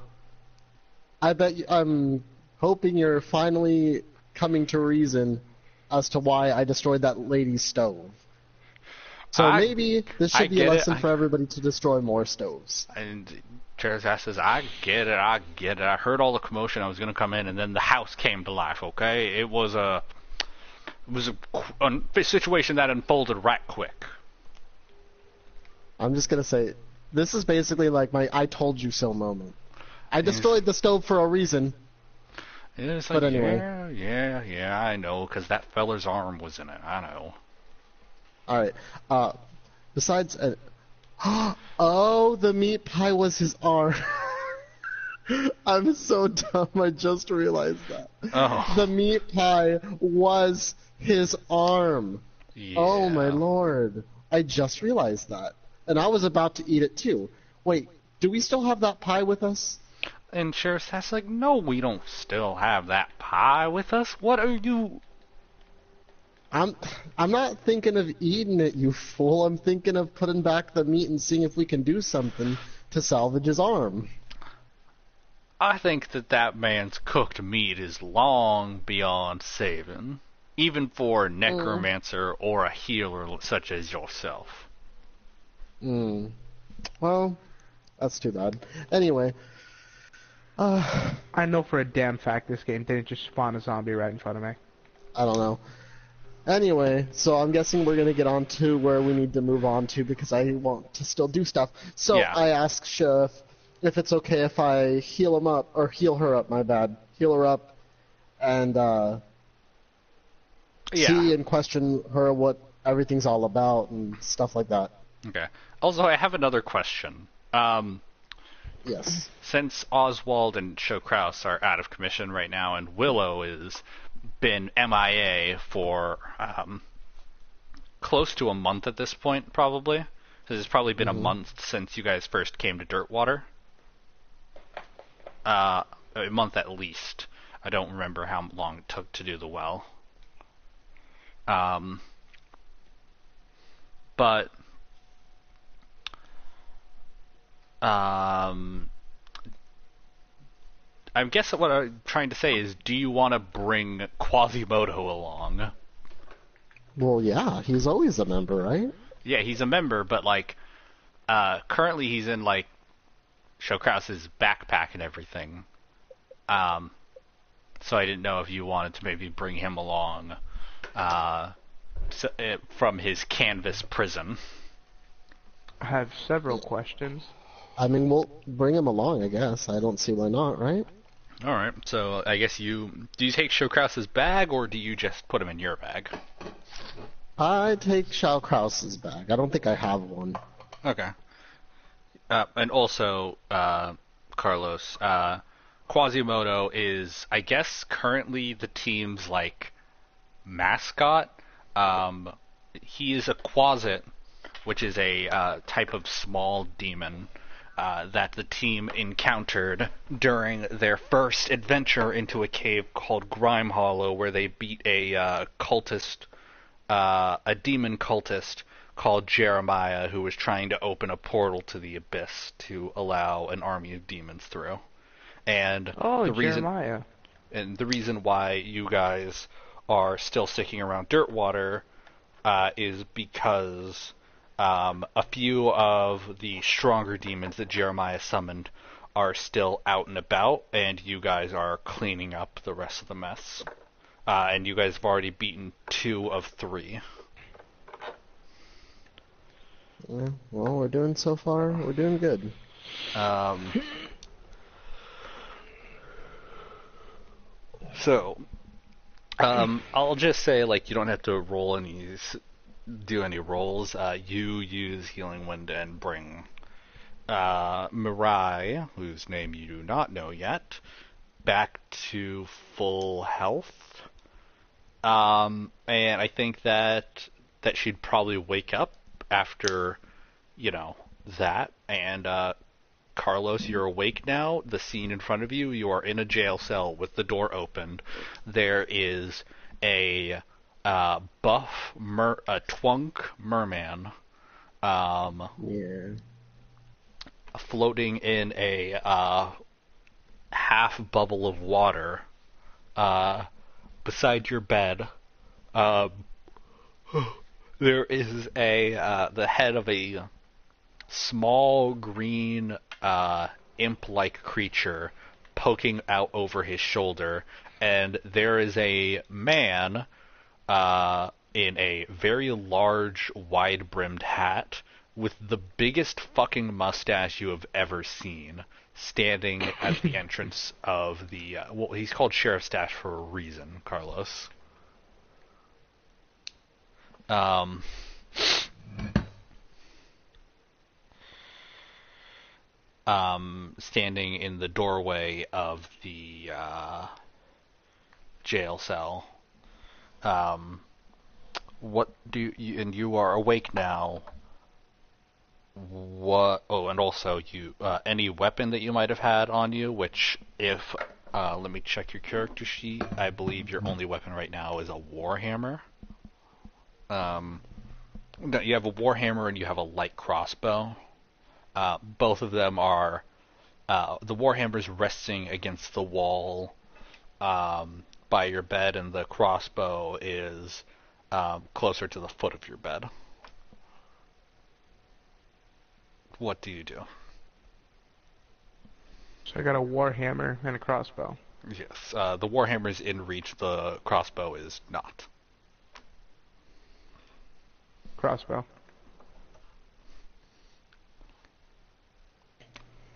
I'm hoping you're finally coming to reason as to why I destroyed that lady's stove. So maybe this I should be a get it. lesson for everybody to destroy more stoves. And Charizard says, I get it. I heard all the commotion. I was going to come in, and then the house came to life, okay? It was a situation that unfolded right quick. I'm just gonna say, this is basically like my "I told you so" moment. I destroyed the stove for a reason. And it's But like, anyway. yeah, I know, because that feller's arm was in it. I know. All right. Besides, oh, the meat pie was his arm. I'm so dumb. I just realized that. Oh. The meat pie was his arm. Yeah. Oh my lord. I just realized that. And I was about to eat it too. Wait, do we still have that pie with us? And Sheriff Sass like, no, we don't still have that pie with us. What are you... I'm not thinking of eating it, you fool. I'm thinking of putting back the meat and seeing if we can do something to salvage his arm. I think that man's cooked meat is long beyond saving, even for a necromancer or a healer such as yourself. Well, that's too bad. Anyway, I know for a damn fact this game didn't just spawn a zombie right in front of me. I don't know. Anyway, so I'm guessing we're going to get on to where we need to move on to because I want to still do stuff. So Yeah. I asked Sheriff if it's okay if I heal him up, or heal her up, my bad. Heal her up and see and question her what everything's all about and stuff like that. Okay. Also, I have another question. Yes. Since Oswald and Show Kraus are out of commission right now, and Willow is been MIA for close to a month at this point, probably. So it's probably been a month since you guys first came to Dirtwater. A month at least. I don't remember how long it took to do the well. But I guess what I'm trying to say is, do you want to bring Quasimodo along? Well, yeah, he's always a member, right? Yeah, he's a member, but like, currently he's in like Show Kraus's backpack and everything. So I didn't know if you wanted to maybe bring him along, from his canvas prison. I have several questions. I mean, we'll bring him along, I guess. I don't see why not, right? All right, so I guess do you take Show Kraus's bag, or do you just put him in your bag? I take Shao Kraus's bag. I don't think I have one. Okay. And also, Carlos, Quasimodo is, I guess, currently the team's, like, mascot. He is a Quasit, which is a type of small demon that the team encountered during their first adventure into a cave called Grime Hollow, where they beat a cultist, a demon cultist called Jeremiah, who was trying to open a portal to the abyss to allow an army of demons through. And Jeremiah. And the reason why you guys are still sticking around Dirtwater is because a few of the stronger demons that Jeremiah summoned are still out and about, and you guys are cleaning up the rest of the mess. And you guys have already beaten 2 of 3. Yeah, well, we're doing so far. We're doing good. I'll just say, like, you don't have to do any rolls. You use Healing Wind and bring Mirai, whose name you do not know yet, back to full health. And I think that she'd probably wake up after, that. And Carlos, you're awake now. The scene in front of you, you are in a jail cell with the door opened. There is a twunk merman floating in a half bubble of water beside your bed. There is the head of a small green imp-like creature poking out over his shoulder, and there is a man in a very large, wide-brimmed hat with the biggest fucking mustache you have ever seen, standing at the entrance of the well, he's called Sheriff's Dash for a reason, Carlos. Standing in the doorway of the jail cell. What do you, and you are awake now. What? Oh, and also you, any weapon that you might have had on you, which if, let me check your character sheet. I believe your only weapon right now is a warhammer. No, you have a warhammer and you have a light crossbow. Both of them are, the warhammer's resting against the wall, by your bed, and the crossbow is, closer to the foot of your bed. What do you do? So I got a warhammer and a crossbow. Yes, the warhammer is in reach. The crossbow is not. Crossbow.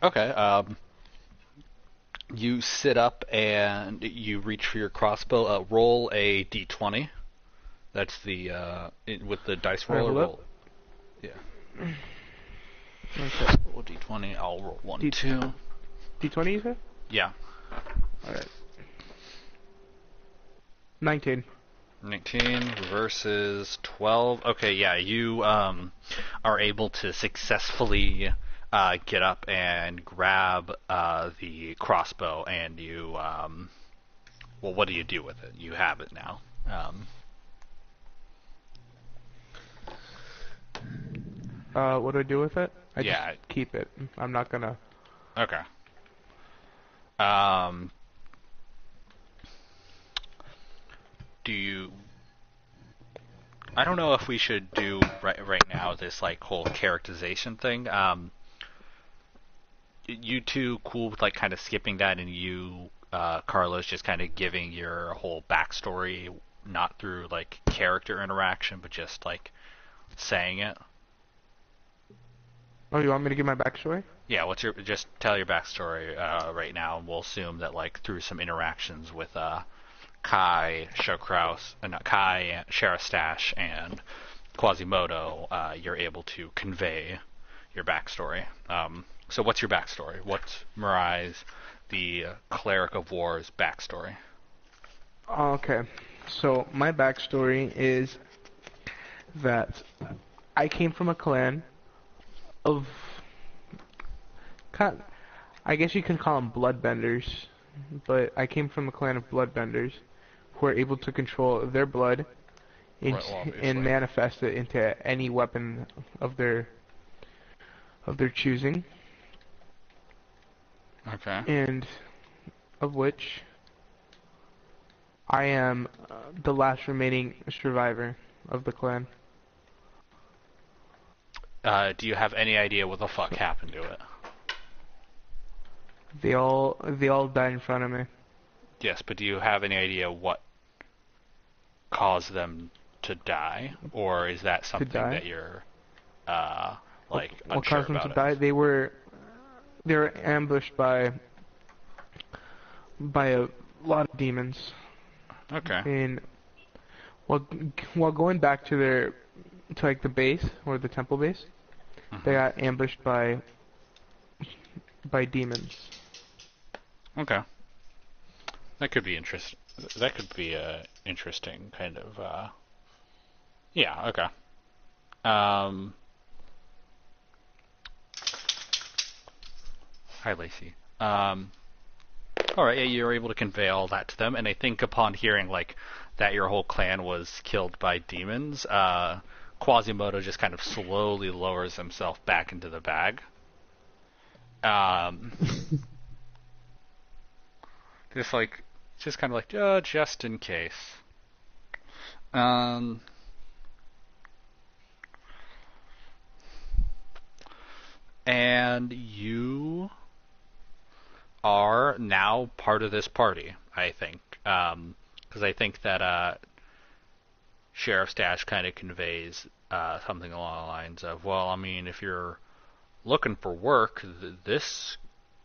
Okay. You sit up and you reach for your crossbow. Roll a d20. That's the with the dice roller. Roll. Yeah. Okay. Roll d20. I'll roll 1, D- 2. D20 you said? Yeah. Alright. 19. 19 versus 12. Okay, yeah, you are able to successfully get up and grab the crossbow, and you well, what do you do with it? You have it now. What do I do with it? I Yeah. just keep it. I'm not gonna... Okay. Do you... I don't know if we should do right now this like whole characterization thing. You two cool with like kind of skipping that, and you, Carlos, just kind of giving your whole backstory, not through like character interaction, but just like saying it. Oh, you want me to give my backstory? Yeah, just tell your backstory right now, and we'll assume that like through some interactions with Kai, Shokraus, not Kai, Sheriff Stash, and Quasimodo, you're able to convey your backstory. So what's your backstory? What's Mirai's, the Cleric of War's backstory? Okay. So my backstory is that I came from a clan of... I guess you can call them bloodbenders, but I came from a clan of bloodbenders who are able to control their blood and manifest it into any weapon of their choosing. Okay. And of which I am the last remaining survivor of the clan. Do you have any idea what the fuck happened to it? They all died in front of me. Yes, but do you have any idea what caused them to die, or is that something that you're like What unsure caused them about to it? die? They were ambushed by a lot of demons. Okay. And while going back to like the base or the temple base, they got ambushed by demons. Okay. That could be interesting. That could be a interesting kind of. Yeah. Okay. Hi, Lacey. All right. Yeah, you're able to convey all that to them, and I think upon hearing like that your whole clan was killed by demons, Quasimodo just kind of slowly lowers himself back into the bag. Just kind of like, just in case. And you are now part of this party, I think. Because I think that Sheriff Stash kind of conveys something along the lines of, well, I mean, if you're looking for work, this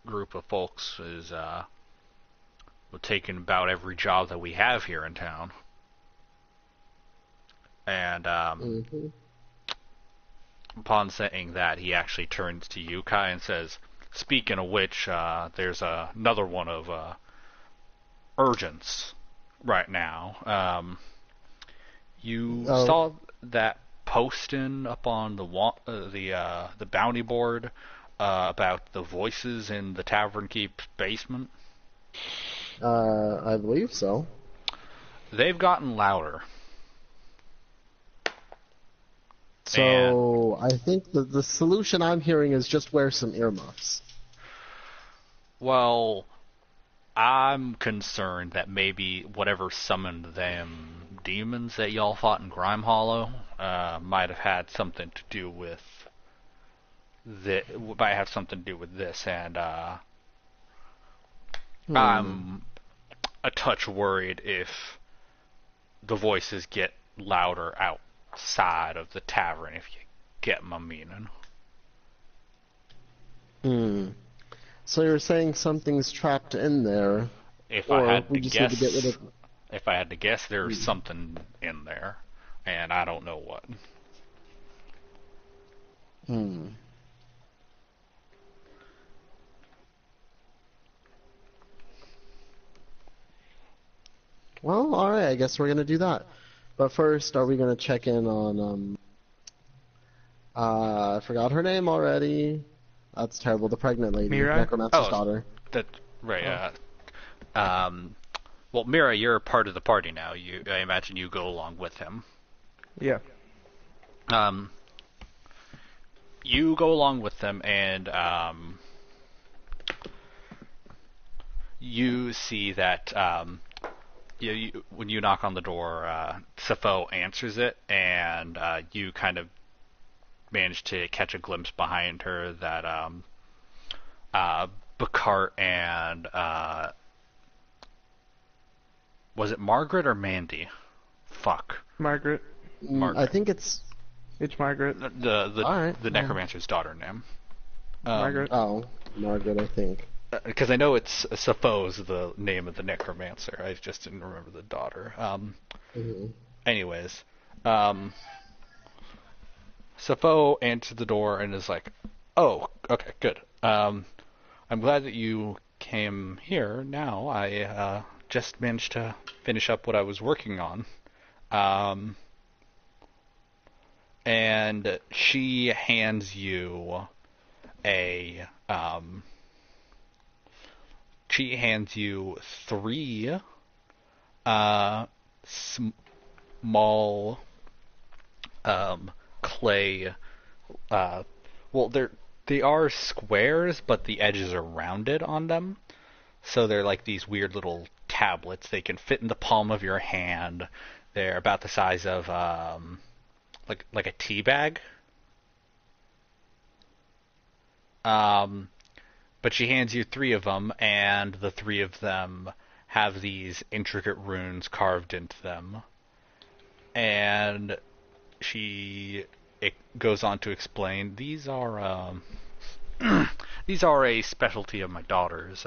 group of folks is taking about every job that we have here in town. And upon saying that, he actually turns to you, Kai, and says, "Speaking of which, there's another one of urgence right now. You saw that posting up on the bounty board about the voices in the Tavern Keep basement? I believe so. They've gotten louder. So I think the solution I'm hearing is just wear some earmuffs. Well, I'm concerned that maybe whatever summoned them demons that y'all fought in Grime Hollow might have had something to do with this, and I'm a touch worried if the voices get louder outside of the tavern, if you get my meaning. So you're saying something's trapped in there? If or I had we to just guess, need to get rid of... if I had to guess, there's something in there, and I don't know what. Well, alright, I guess we're gonna do that. But first, are we gonna check in on, I forgot her name already. That's terrible, the pregnant lady, Mira? Necromancer's daughter. That right. Well, Mira, you're part of the party now. I imagine you go along with him. Yeah. You go along with them, and you see that when you knock on the door, Sappho answers it, and you kind of manage to catch a glimpse behind her that Bacart and was it Margaret or Mandy? Fuck. Margaret. I think it's Margaret. The necromancer's daughter name. Margaret. Oh, Margaret, I think. Because I know it's Sappho's the name of the necromancer. I just didn't remember the daughter. Anyways, Sappho answered the door and is like, "Oh, okay, good. I'm glad that you came here. Now I just managed to finish up what I was working on." And she hands you three small clay. Well, they are squares, but the edges are rounded on them. So they're like these weird little tablets. They can fit in the palm of your hand. They're about the size of like a tea bag. But she hands you three of them, and the three of them have these intricate runes carved into them. And it goes on to explain, these are a specialty of my daughter's.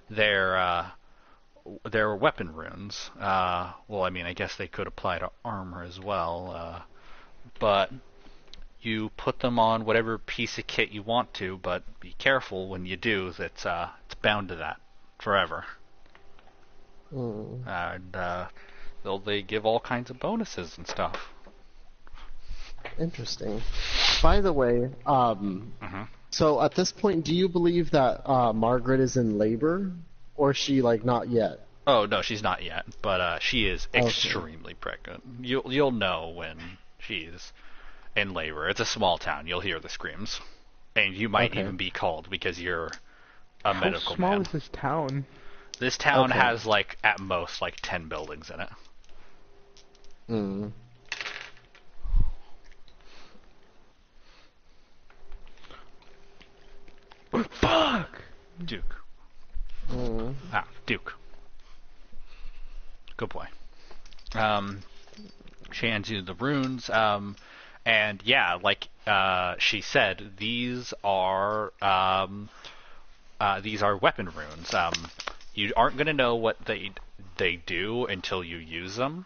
They're weapon runes. Well, I mean, I guess they could apply to armor as well. But you put them on whatever piece of kit you want to, but be careful when you do. It's bound to that forever. And they give all kinds of bonuses and stuff. Interesting. By the way, so at this point, do you believe that Margaret is in labor, or is she like not yet? Oh no, she's not yet, but she is extremely pregnant. You'll know when she's in labor. It's a small town. You'll hear the screams, and you might even be called because you're a medical man. How small is this town? This town has like at most like 10 buildings in it. Fuck! Duke. Duke. Good boy. She hands you the runes, and yeah, like she said, these are these are weapon runes. You aren't going to know what they do until you use them.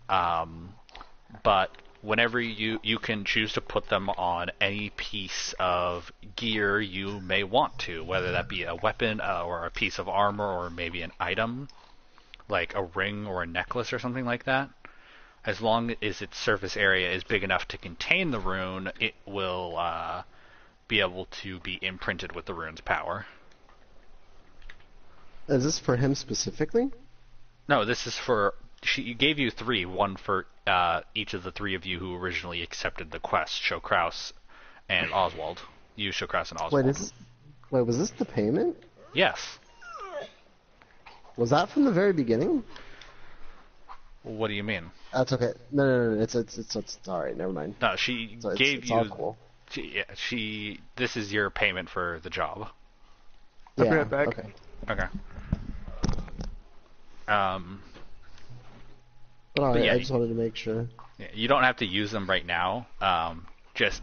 But whenever you can choose to put them on any piece of gear you may want to, whether that be a weapon or a piece of armor or maybe an item, like a ring or a necklace or something like that. As long as its surface area is big enough to contain the rune, it will be able to be imprinted with the rune's power. Is this for him specifically? No, this is for... She gave you 3, one for each of the 3 of you who originally accepted the quest, Shokraus and Oswald. You, Shokraus, and Oswald. Wait, was this the payment? Yes. Was that from the very beginning? What do you mean? That's okay. No. It's all right. Never mind. No, she gave it's you... all cool. She. This is your payment for the job. I'll be right back. Okay. Okay. But all right, yeah, I just wanted to make sure. Yeah, you don't have to use them right now. Just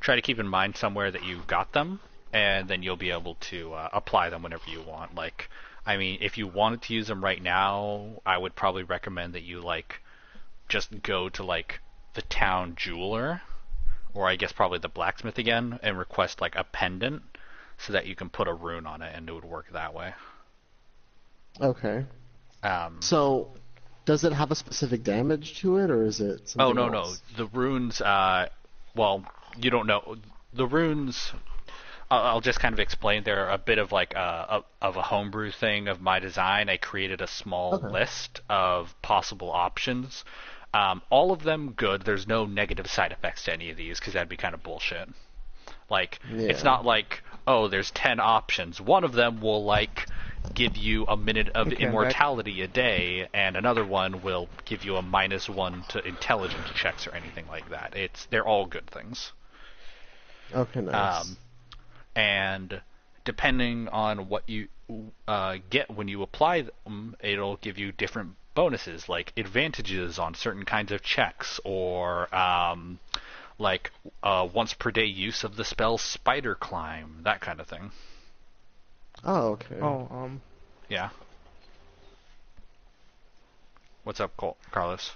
try to keep in mind somewhere that you got them, and then you'll be able to apply them whenever you want. Like, I mean, if you wanted to use them right now, I would probably recommend that you just go to the town jeweler, or I guess probably the blacksmith again, and request a pendant, so that you can put a rune on it, and it would work that way. Okay. So, does it have a specific damage to it, or is it something else? No. The runes, well, you don't know. The runes, I'll just kind of explain. They're a bit of a homebrew thing of my design. I created a small list of possible options. All of them good. There's no negative side effects to any of these, because that'd be kind of bullshit. It's not there's 10 options. One of them will, give you a minute of immortality a day, and another one will give you a -1 to intelligence checks or anything like that. They're all good things. Okay, nice. And depending on what you get when you apply them, it'll give you different bonuses, like advantages on certain kinds of checks, or once per day use of the spell Spider Climb, that kind of thing. Oh, okay. Yeah. What's up, Carlos?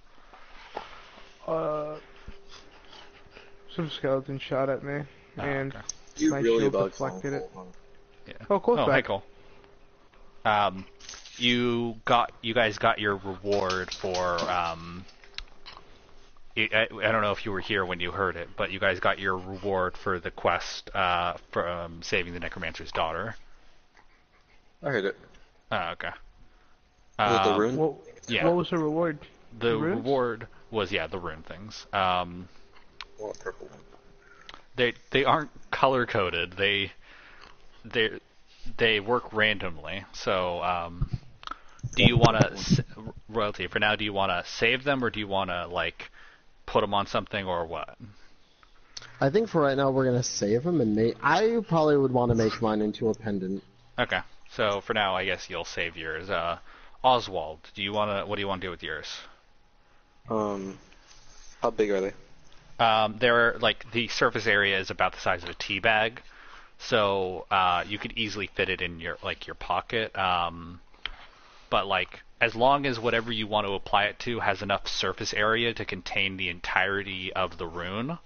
Some skeleton shot at me, and You my really shield bugged deflected it. Yeah. Oh, Cole's Hey, back. Cole. You guys got your reward for I don't know if you were here when you heard it, but you guys got your reward for the quest for saving the Necromancer's daughter. I heard it. Oh, okay. Was it the rune? Yeah. What was the reward? The runes? reward was the rune things. What purple? They aren't color coded. They work randomly. So do you want to royalty for now? Do you want to save them, or do you want to put them on something, or what? I think for right now we're gonna save them, and I probably would want to make mine into a pendant. Okay. So for now, I guess you'll save yours. Oswald, what do you want to do with yours? How big are they? They're the surface area is about the size of a tea bag, so you could easily fit it in your pocket. But as long as whatever you want to apply it to has enough surface area to contain the entirety of the rune,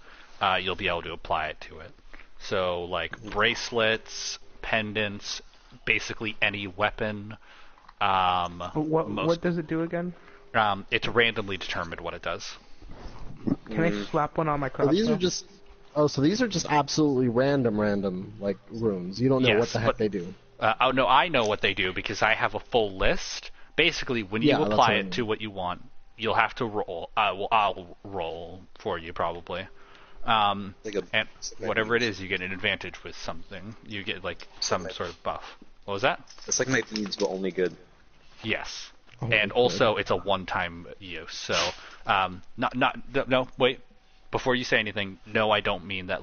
you'll be able to apply it to it. So bracelets, pendants, basically any weapon. What does it do again? It's randomly determined what it does. Can I slap one on my So crossbow? these are just absolutely random runes. You don't know what the heck they do. No, I know what they do because I have a full list. Basically, when you apply it to what you want, you'll have to roll. I'll roll for you probably. And whatever it is, you get an advantage with something. You get some sort of buff. What was that? It's like my beads, but only good. Yes. And also, it's a one-time use. So, no, wait. Before you say anything, no, I don't mean that,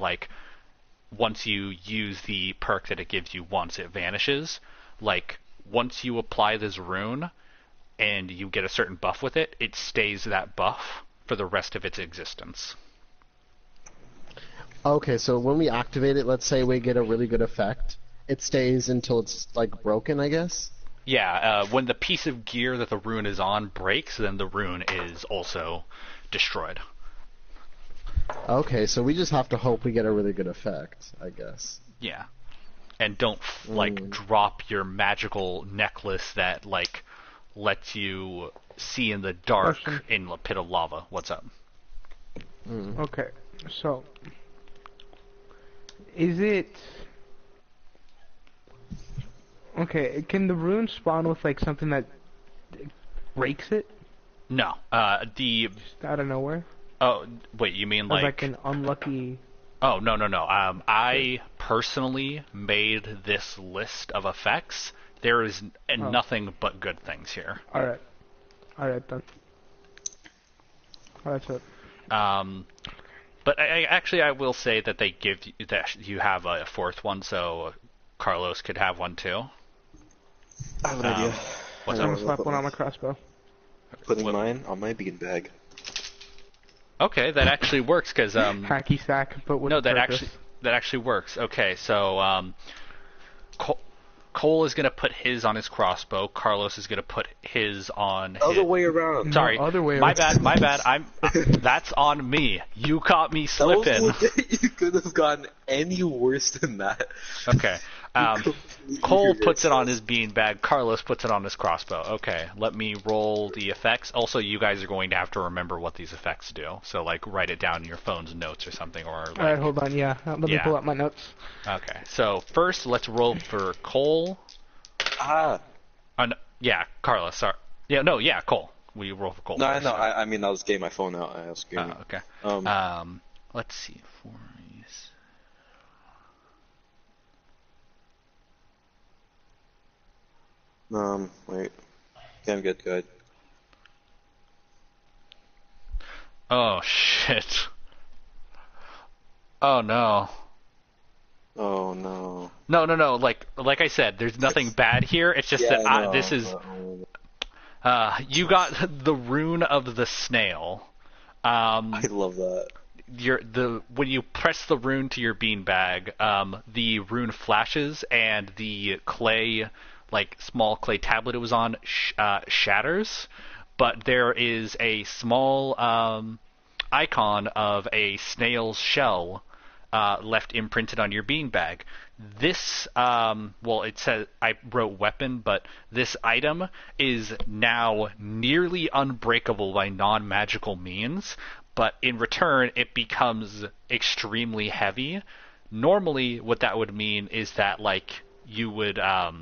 once you use the perk that it gives you once, it vanishes. Once you apply this rune, and you get a certain buff with it, it stays that buff for the rest of its existence. Okay, so when we activate it, let's say we get a really good effect, it stays until it's like broken, I guess. Yeah, when the piece of gear that the rune is on breaks, then the rune is also destroyed. Okay, so we just have to hope we get a really good effect, I guess. Yeah. And don't, like, drop your magical necklace that, like, lets you see in the dark in a pit of lava. What's up? Okay, so... Is it... Okay, can the rune spawn with, like, something that breaks it? No. Just out of nowhere? Oh, wait, you mean like an unlucky... Oh, no. I personally made this list of effects. There is nothing but good things here. Alright then. That's it. But I will say that they give you, that you have a fourth one, so Carlos could have one too. I have an idea. What's I'm up? gonna slap one on my crossbow. Putting mine on my beanbag. Okay, that actually works because hacky sack, but with purpose. that actually works. Okay, so Cole is gonna put his on his crossbow. Carlos is gonna put his on. Other way around. Sorry, no, other way my around. bad. That's on me. You caught me slipping. You could have gotten any worse than that. Okay. Cole puts it on his beanbag. Carlos puts it on his crossbow. Okay, let me roll the effects. Also, you guys are going to have to remember what these effects do. So, like, write it down in your phone's notes or something. Or like... Alright, hold on. Yeah, let me pull up my notes. Okay. So first, let's roll for Cole. Yeah, Carlos. Sorry. Yeah, Cole. We roll for Cole. No, first. I know. I mean, I was getting my phone out. I was getting. Okay. Let's see. Wait. Okay, I'm good. Good. Oh shit. Oh no. Oh no. No. Like I said, there's nothing bad here. It's just that this is. You got the rune of the snail. I love that. When you press the rune to your beanbag, the rune flashes and the clay, like small clay tablet it was on, shatters. But there is a small icon of a snail's shell left imprinted on your beanbag. This, it says, I wrote weapon, but this item is now nearly unbreakable by non-magical means, but in return it becomes extremely heavy. Normally what that would mean is that, like, you would, I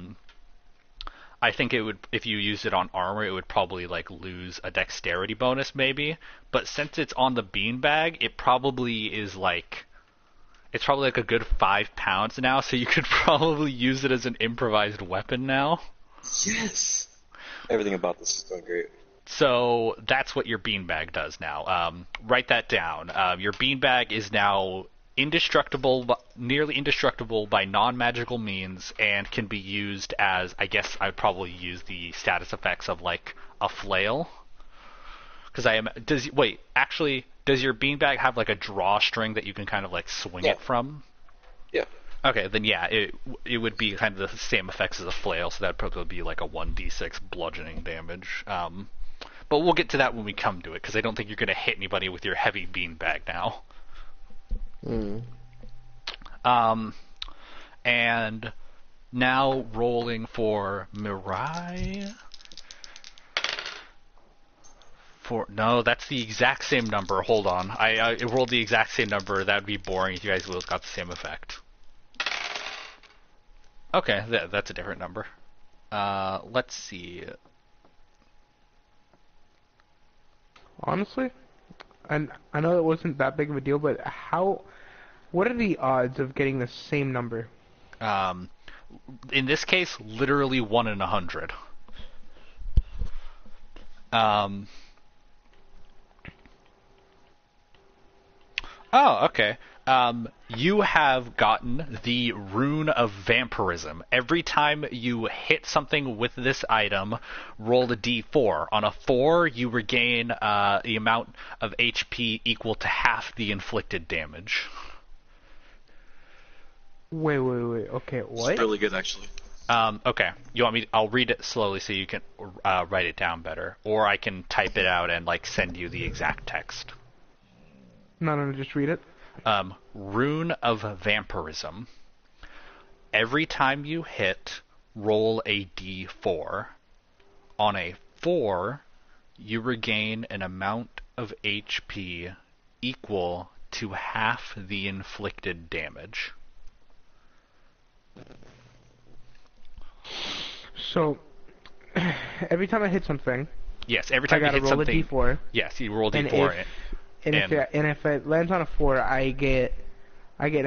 think it would, if you used it on armor, it would probably, like, lose a dexterity bonus maybe, but since it's on the beanbag, it probably is, like, it's probably like a good 5 pounds now, so you could probably use it as an improvised weapon now. Yes! Everything about this is going great. So that's what your beanbag does now. Write that down. Your beanbag is now nearly indestructible by non-magical means, and can be used as, I guess I'd probably use the status effects of, like, a flail. Because does your beanbag have, like, a drawstring that you can kind of, like, swing it from? Yeah. Okay, then yeah, it would be kind of the same effects as a flail, so that'd probably be like a 1d6 bludgeoning damage. But we'll get to that when we come to it, because I don't think you're going to hit anybody with your heavy beanbag now. And now rolling for Mirai. No, that's the exact same number. Hold on. I rolled the exact same number. That would be boring if you guys both got the same effect. Okay, that's a different number. Let's see. Honestly, and I know it wasn't that big of a deal, but what are the odds of getting the same number? In this case, literally 1 in 100. Oh, okay. You have gotten the Rune of Vampirism. Every time you hit something with this item, roll a d4. On a 4, you regain the amount of HP equal to half the inflicted damage. Wait. Okay, what? It's really good, actually. Okay. You want me? I'll read it slowly so you can write it down better, or I can type it out and like send you the exact text. No, just read it. Rune of Vampirism. Every time you hit, roll a d4. On a 4, you regain an amount of HP equal to half the inflicted damage. So, every time I hit something, Yes, every time I you gotta hit roll something. a d4. Yes, you roll And d4. if it lands on a 4, I get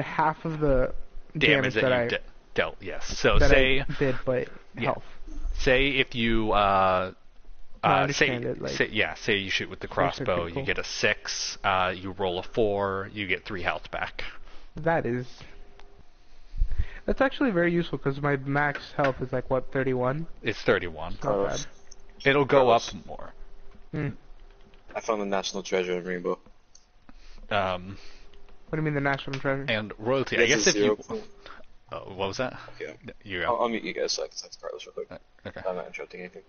half of the damage that I dealt. Yes. So that say I did, but health. say if you I understand it, like, say you shoot with the crossbow, you critical. get a 6. You roll a 4, you get 3 health back. That's actually very useful because my max health is like what, 31? It's 31. Not bad. It'll go up Carlos. more. I found the national treasure in Rainbow. What do you mean the national treasure? And royalty. I It's guess a if you. 0. What was that? Okay. You I'll mute you guys so I can talk to Carlos real quick. Okay. I'm not interrupting anything.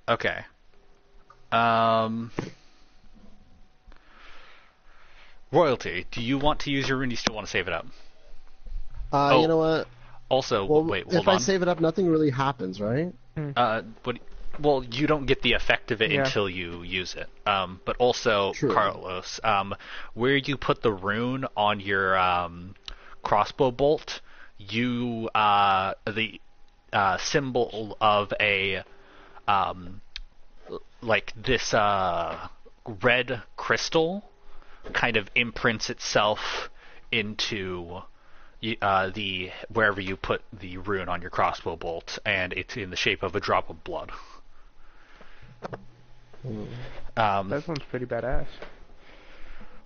Okay. Royalty. Do you want to use your rune? You still want to save it up? You know what? Also, Well, wait, if hold I on. save it up, nothing really happens, right? Well, you don't get the effect of it Yeah. until you use it. But also, True. Carlos, where you put the rune on your crossbow bolt, you the symbol of a like this red crystal kind of imprints itself into the wherever you put the rune on your crossbow bolt, and it's in the shape of a drop of blood. That sounds pretty badass.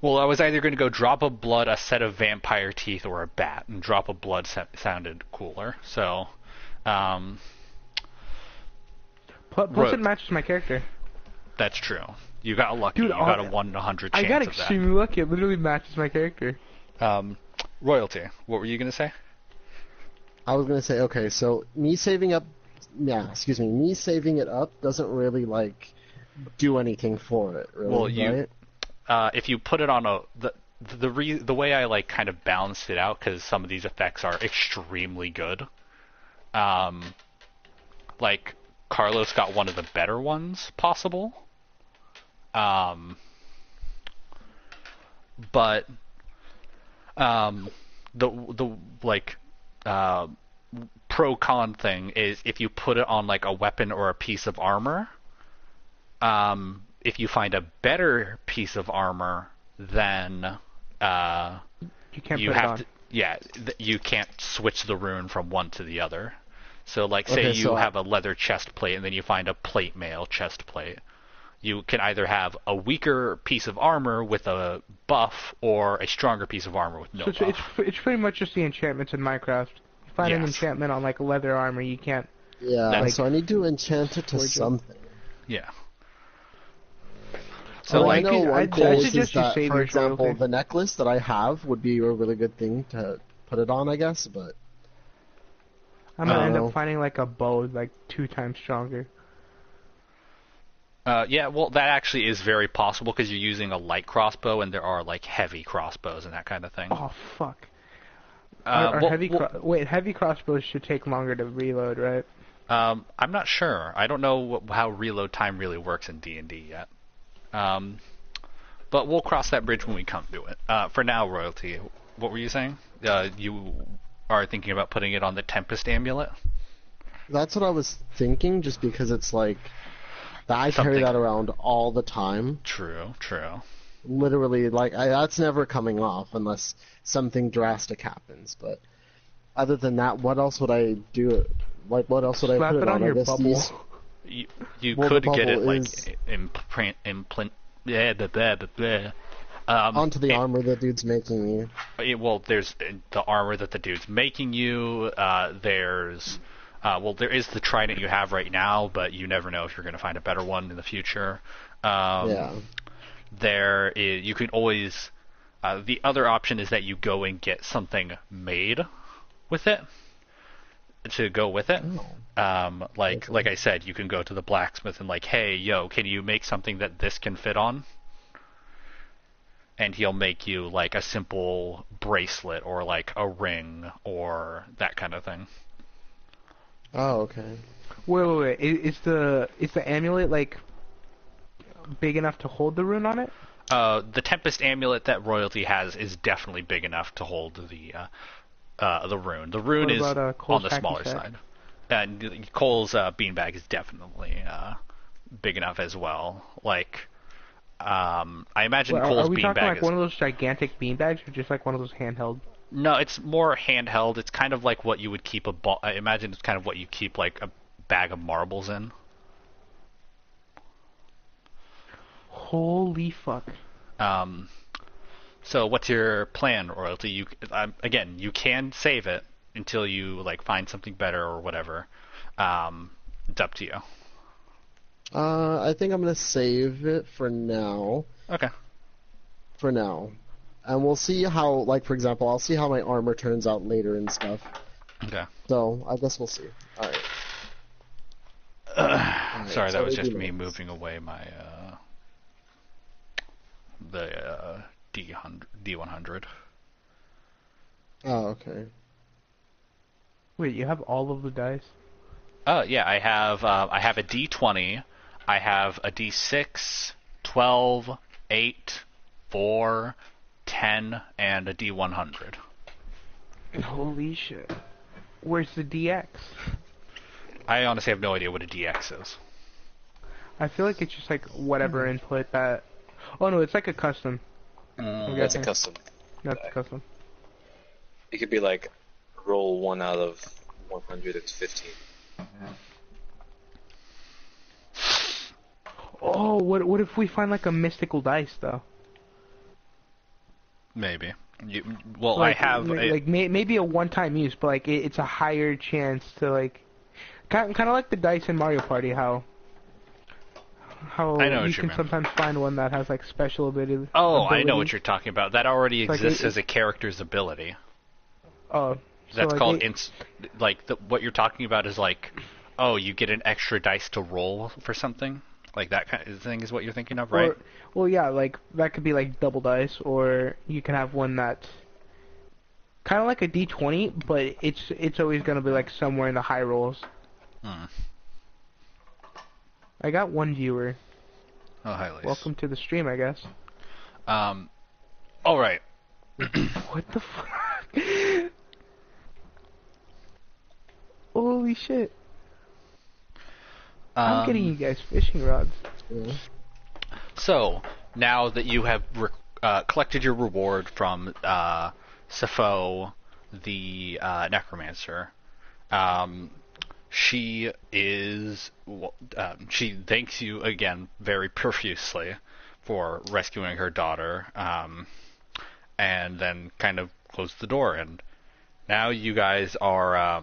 Well, I was either going to go drop of blood, a set of vampire teeth, or a bat, and drop of blood sounded cooler. So, Plus it matches my character. that's true. You got lucky. Dude, you got a 1 in 100 chance I got of that. extremely lucky. It literally matches my character. Royalty. What were you going to say? I was gonna say, okay, so me saving it up doesn't really like do anything for it, really, Well, right? if you put it on the way I like kind of balanced it out, because some of these effects are extremely good. Like Carlos got one of the better ones possible. But the like pro con thing is if you put it on like a weapon or a piece of armor. If you find a better piece of armor, then You can't you put it have on. to. Yeah, you can't switch the rune from one to the other. So, like, say Okay, you so have a leather chest plate and then you find a plate mail chest plate. You can either have a weaker piece of armor with a buff or a stronger piece of armor with no So buff. it's pretty much just the enchantments in Minecraft. You find an Yes. enchantment on like a leather armor, you can't. Yeah, Like- so I need to enchant it to Forge it. something. Yeah. So Oh, I I know could- one I'd cool is suggest you that, save for your example, royalty. the necklace that I have would be a really good thing to put it on, I guess, but I'm gonna I end don't know. up finding like a bow like 2 times stronger. Yeah, well, that actually is very possible because you're using a light crossbow and there are, like, heavy crossbows and that kind of thing. Oh fuck. Well, Wait, heavy crossbows should take longer to reload, right? I'm not sure. I don't know how reload time really works in D&D yet. But we'll cross that bridge when we come to it. For now, Royalty, what were you saying? You are thinking about putting it on the Tempest Amulet? that's what I was thinking, just because it's like, I carry Something. that around all the time. True. Literally, like, that's never coming off unless something drastic happens, but other than that, what else would I do? Like, what else would I Slap put it on I your guess bubble. these- You Well, could the get it, bubble like, is- implant... Yeah, onto the armor the dude's making me. Well, there's the armor that the dude's making you. There's... there is the trident you have right now, but you never know if you're going to find a better one in the future. Yeah. You can always The other option is that you go and get something made with it to go with it. Like I said, you can go to the blacksmith and like, hey, yo, can you make something that this can fit on? And he'll make you like a simple bracelet or like a ring or that kind of thing. Oh, okay. Wait. Is the amulet like big enough to hold the rune on it? The Tempest amulet that royalty has is definitely big enough to hold the rune. The rune is on the smaller side. And Cole's beanbag is definitely big enough as well. Like, I imagine Cole's beanbag is... Are we talking like one of those gigantic beanbags, or just like one of those handheld? No, it's more handheld. It's kind of like what you would keep I imagine it's kind of what you keep like a bag of marbles in. Holy fuck. So what's your plan, Royalty? You again, you can save it until you like find something better or whatever. It's up to you. I think I'm gonna save it for now. Okay. For now. And we'll see how, like, for example, I'll see how my armor turns out later and stuff. Okay. So, I guess we'll see. Alright. Sorry, that was just me moving away my, the, D100. Oh, okay. Wait, you have all of the dice? Yeah, I have a D20, I have a D6, 12, 8, 4, 10, and a D100. Holy shit. Where's the DX? I honestly have no idea what a DX is. I feel like it's just like whatever input that... Oh no, it's like a custom. That's a custom. That's a custom. It could be like, roll 1 out of 100, it's 15. Oh, what if we find like a mystical dice though? Maybe. I have maybe a one-time use, but like it's a higher chance to like kind of like the dice in Mario Party. How I know you can sometimes find one that has like special ability. Oh, I know what you're talking about. That already exists like as a character's ability. Oh. That's called what you're talking about is like, oh, you get an extra dice to roll for something, like that kind of thing is what you're thinking of, right? Well, yeah, like that could be like double dice, or you can have one that's kind of like a D20, but it's always gonna be like somewhere in the high rolls. I got one viewer. Oh, hi, Lise. Welcome to the stream, I guess. All right. What the fuck? Holy shit. I'm getting you guys fishing rods. Yeah. So, now that you have collected your reward from Sappho, the necromancer, she thanks you again very profusely for rescuing her daughter, and then kind of closed the door. And now you guys are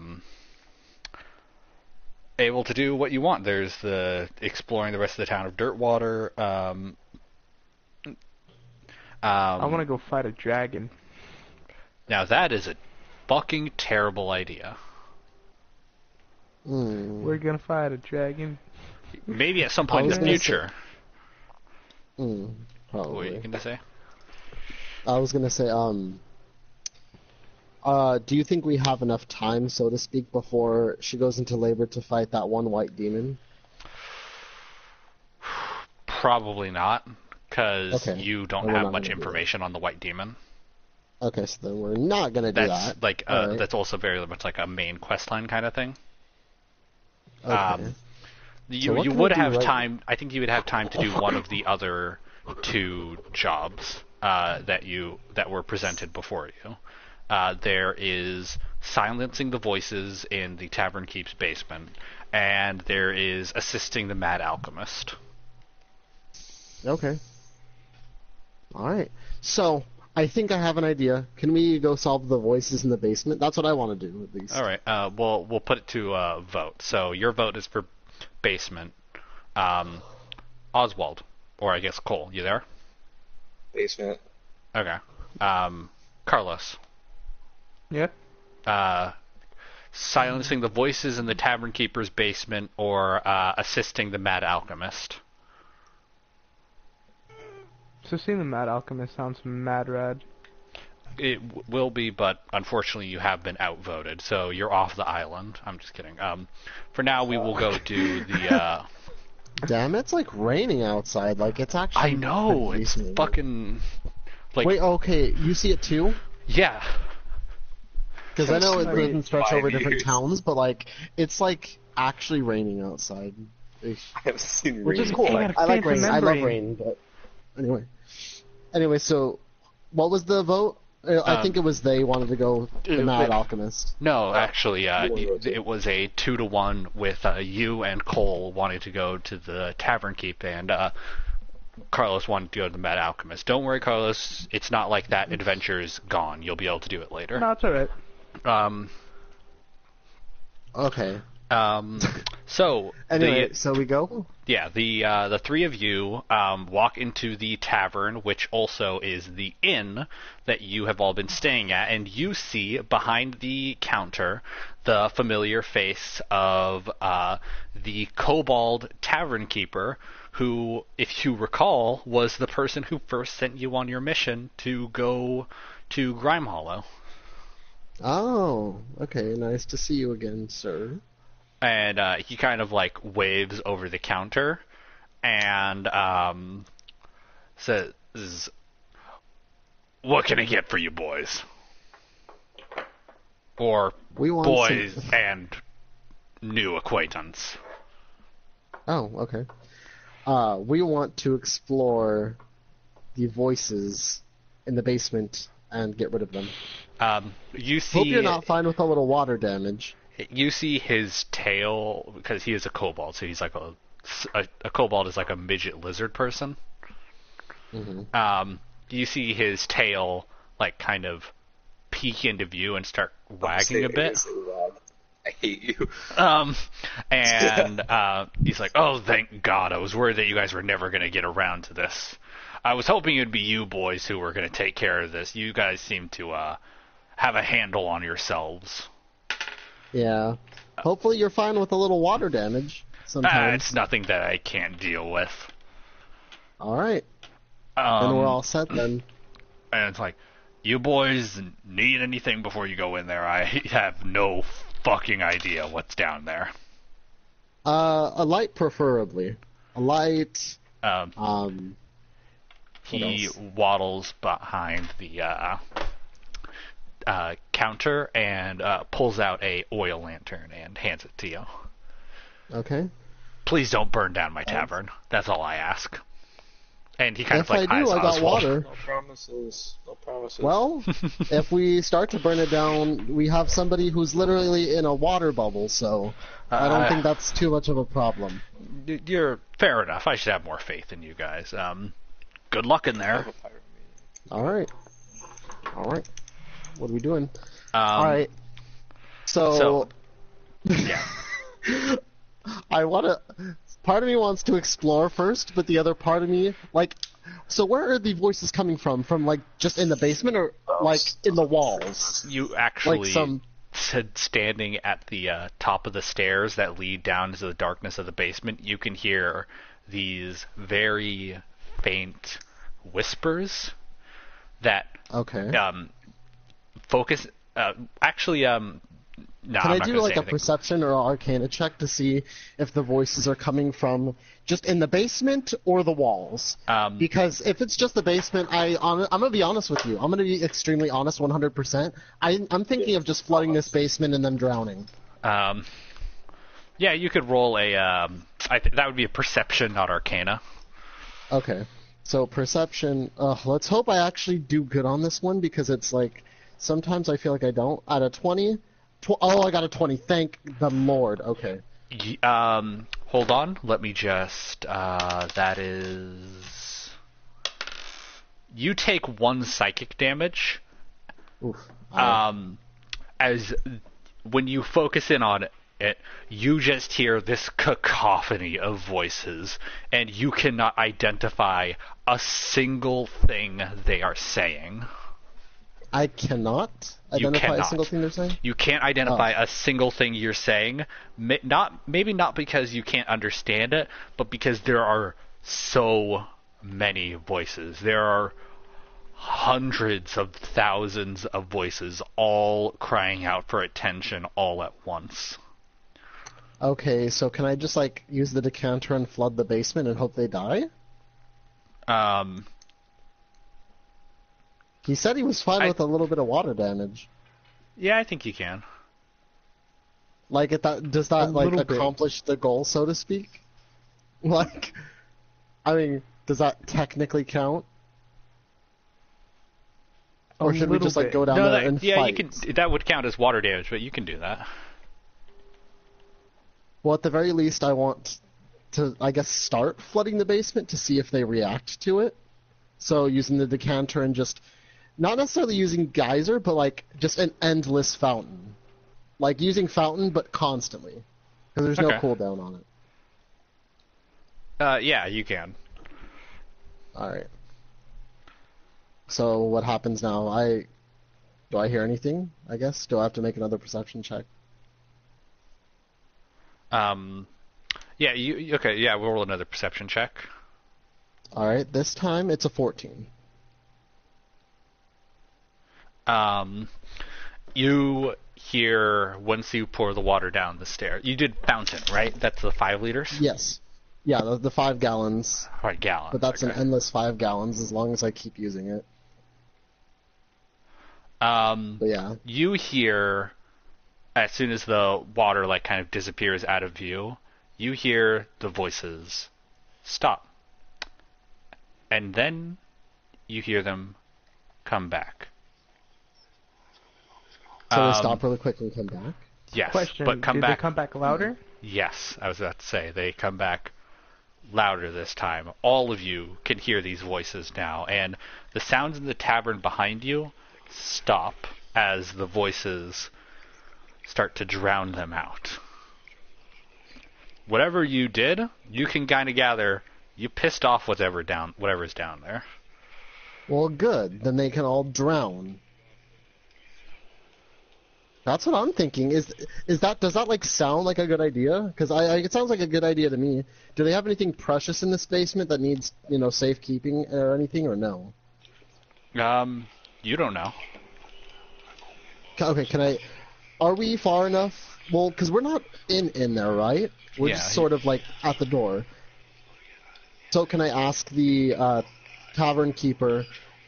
able to do what you want. There's the exploring the rest of the town of Dirtwater. I want to go fight a dragon. Now that is a fucking terrible idea. We're gonna fight a dragon. Maybe at some point in the future. Probably. What were you gonna say? I was gonna say, do you think we have enough time, so to speak, before she goes into labor to fight that one white demon? Probably not, because Okay. you don't have much information on the white demon. Okay, so then we're not gonna do That's that. like Alright. that's also very much like a main questline kind of thing. Okay. You what can would we do have right- time. I think you would have time to do one of the other two jobs that were presented before you. There is silencing the voices in the Tavern Keep's basement, and there is assisting the Mad Alchemist. Okay. Alright. So, I think I have an idea. Can we go solve the voices in the basement? That's what I want to do, at least. All right. We'll put it to a vote. So your vote is for basement. Oswald, or I guess Cole, you there? Basement. Okay. Carlos. Yeah. Silencing the voices in the Tavern Keeper's basement or assisting the Mad Alchemist. So seeing the Mad Alchemist sounds mad rad. It will be, but unfortunately you have been outvoted, so you're off the island. I'm just kidding. For now, we will go do the... Damn, it's like raining outside. Like, it's actually... I know, pretty it's decent. fucking... Like, Wait, okay, you see it too? yeah. Because I know it Every doesn't stretch 5 over different years. towns, but like, it's like actually raining outside. I haven't seen Which is rain. cool. Hey, Like, I I like can't rain. I love remember. rain, but anyway, so what was the vote? I think it was they wanted to go the Mad Alchemist. No, actually, you wanna go to- it was a 2-1 with you and Cole wanting to go to the Tavern Keep, and Carlos wanted to go to the Mad Alchemist. Don't worry, Carlos. It's not like that adventure's gone. You'll be able to do it later. No, it's alright. Okay. So Anyway, so we go. the three of you walk into the tavern, which also is the inn that you have all been staying at, and you see behind the counter the familiar face of the Kobold Tavern Keeper, who, if you recall, was the person who first sent you on your mission to go to Grime Hollow. Oh, okay. Nice to see you again, sir. And he kind of like waves over the counter and says, "What can I get for you boys?" Or We want boys some... and new acquaintance. Oh, okay. We want to explore the voices in the basement and get rid of them. You see, Hope you're not fine with a little water damage. you see his tail, because he is a kobold, so he's like a kobold is like a midget lizard person. Mm-hmm. You see his tail like kind of peek into view and start wagging a bit. I hate you. And he's like, "Oh, thank God! I was worried that you guys were never going to get around to this. I was hoping it'd be you boys who were going to take care of this. You guys seem to have a handle on yourselves." Yeah. Hopefully you're fine with a little water damage sometimes. It's nothing that I can't deal with. All right. Then we're Um, all set then. and it's like, "You boys need anything before you go in there? I have no fucking idea what's down there." A light preferably. A light. He else? waddles behind the counter and pulls out a oil lantern and hands it to you. Okay. "Please don't burn down my tavern. That's all I ask." And he kind If of like I do, eyes I got Oswald. water. No promises. No promises. Well, if we start to burn it down, we have somebody who's literally in a water bubble, so I don't think that's too much of a problem. You're fair enough. I should have more faith in you guys. Good luck in there. All right. What are we doing? All All right. So yeah. I want to. Part of me wants to explore first, but the other part of me, like, so where are the voices coming from? From like just in the basement, or like in the walls? You actually Like some. said standing at the top of the stairs that lead down into the darkness of the basement, you can hear these very faint whispers that Okay. focus. Actually, no, Can I'm I not do gonna like say a anything. perception or arcana check to see if the voices are coming from just in the basement or the walls? Because if it's just the basement, I'm gonna be honest with you. I'm gonna be extremely honest, 100%. I'm thinking of just flooding this basement and then drowning. Yeah, you could roll a. That would be a perception, not arcana. Okay. So perception. Let's hope I actually do good on this one because it's like sometimes I feel like I don't. Out of 20. I got a 20. Thank the Lord. Okay. Hold on. Let me just. That is. You take 1 psychic damage. Oof. As when you focus in on it, you just hear this cacophony of voices, and you cannot identify a single thing they are saying. I cannot You identify a cannot. single thing they're saying? You can't identify a single thing you're saying. Maybe not because you can't understand it, but because there are so many voices. There are hundreds of thousands of voices all crying out for attention all at once. Okay, so can I just, like, use the decanter and flood the basement and hope they die? He said he was fine with a little bit of water damage. Yeah, I think you can. Like, does that, like, little bit. accomplish the goal, so to speak? Like, I mean, does that technically count? Or should we little just, like, bit. go down No, there and yeah, fight? you can. That would count as water damage, but you can do that. Well, at the very least, I want to, I guess, start flooding the basement to see if they react to it. So using the decanter and just, not necessarily using geyser, but like just an endless fountain. Like using fountain, but constantly. Because there's no Okay. cooldown on it. Yeah, you can. Alright. So what happens now? Do I hear anything, I guess? Do I have to make another perception check? Yeah, okay, yeah, we'll roll another perception check. Alright, this time it's a 14. You hear, once you pour the water down the stair, you did fountain, right? That's the 5 liters? Yes. Yeah, the 5 gallons. Right, gallons. But that's okay. an endless 5 gallons as long as I keep using it. But yeah. You hear, as soon as the water like kind of disappears out of view, you hear the voices stop. And then you hear them come back. So they stop really quick and come back? Yes, Question: but come did back. they come back louder? Yes, I was about to say they come back louder this time. All of you can hear these voices now, and the sounds in the tavern behind you stop as the voices start to drown them out. Whatever you did, you can kind of gather you pissed off whatever's down there. Well, good. Then they can all drown. That's what I'm thinking. Does that like sound like a good idea? Because it sounds like a good idea to me. Do they have anything precious in this basement that needs, safekeeping or anything, or no? You don't know. Okay, are we far enough? Well, because we're not in there, right? We're Yeah, just sort of like at the door. So can I ask the tavern keeper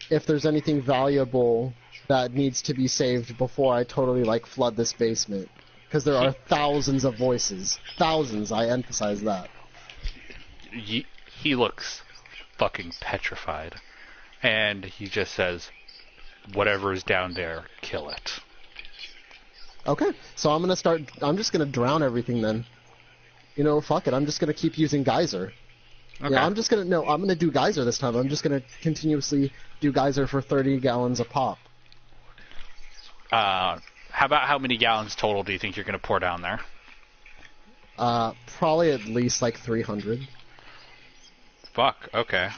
if there's anything valuable that needs to be saved before I totally like flood this basement? Because there are thousands of voices. Thousands, I emphasize that. He looks fucking petrified. And he just says, whatever is down there, kill it. Okay, so I'm just gonna drown everything then. Fuck it, I'm just gonna keep using geyser. Okay. Yeah, I'm gonna do geyser this time. I'm just gonna continuously do geyser for 30 gallons a pop. How many gallons total do you think you're going to pour down there? Probably at least like 300. Fuck, okay.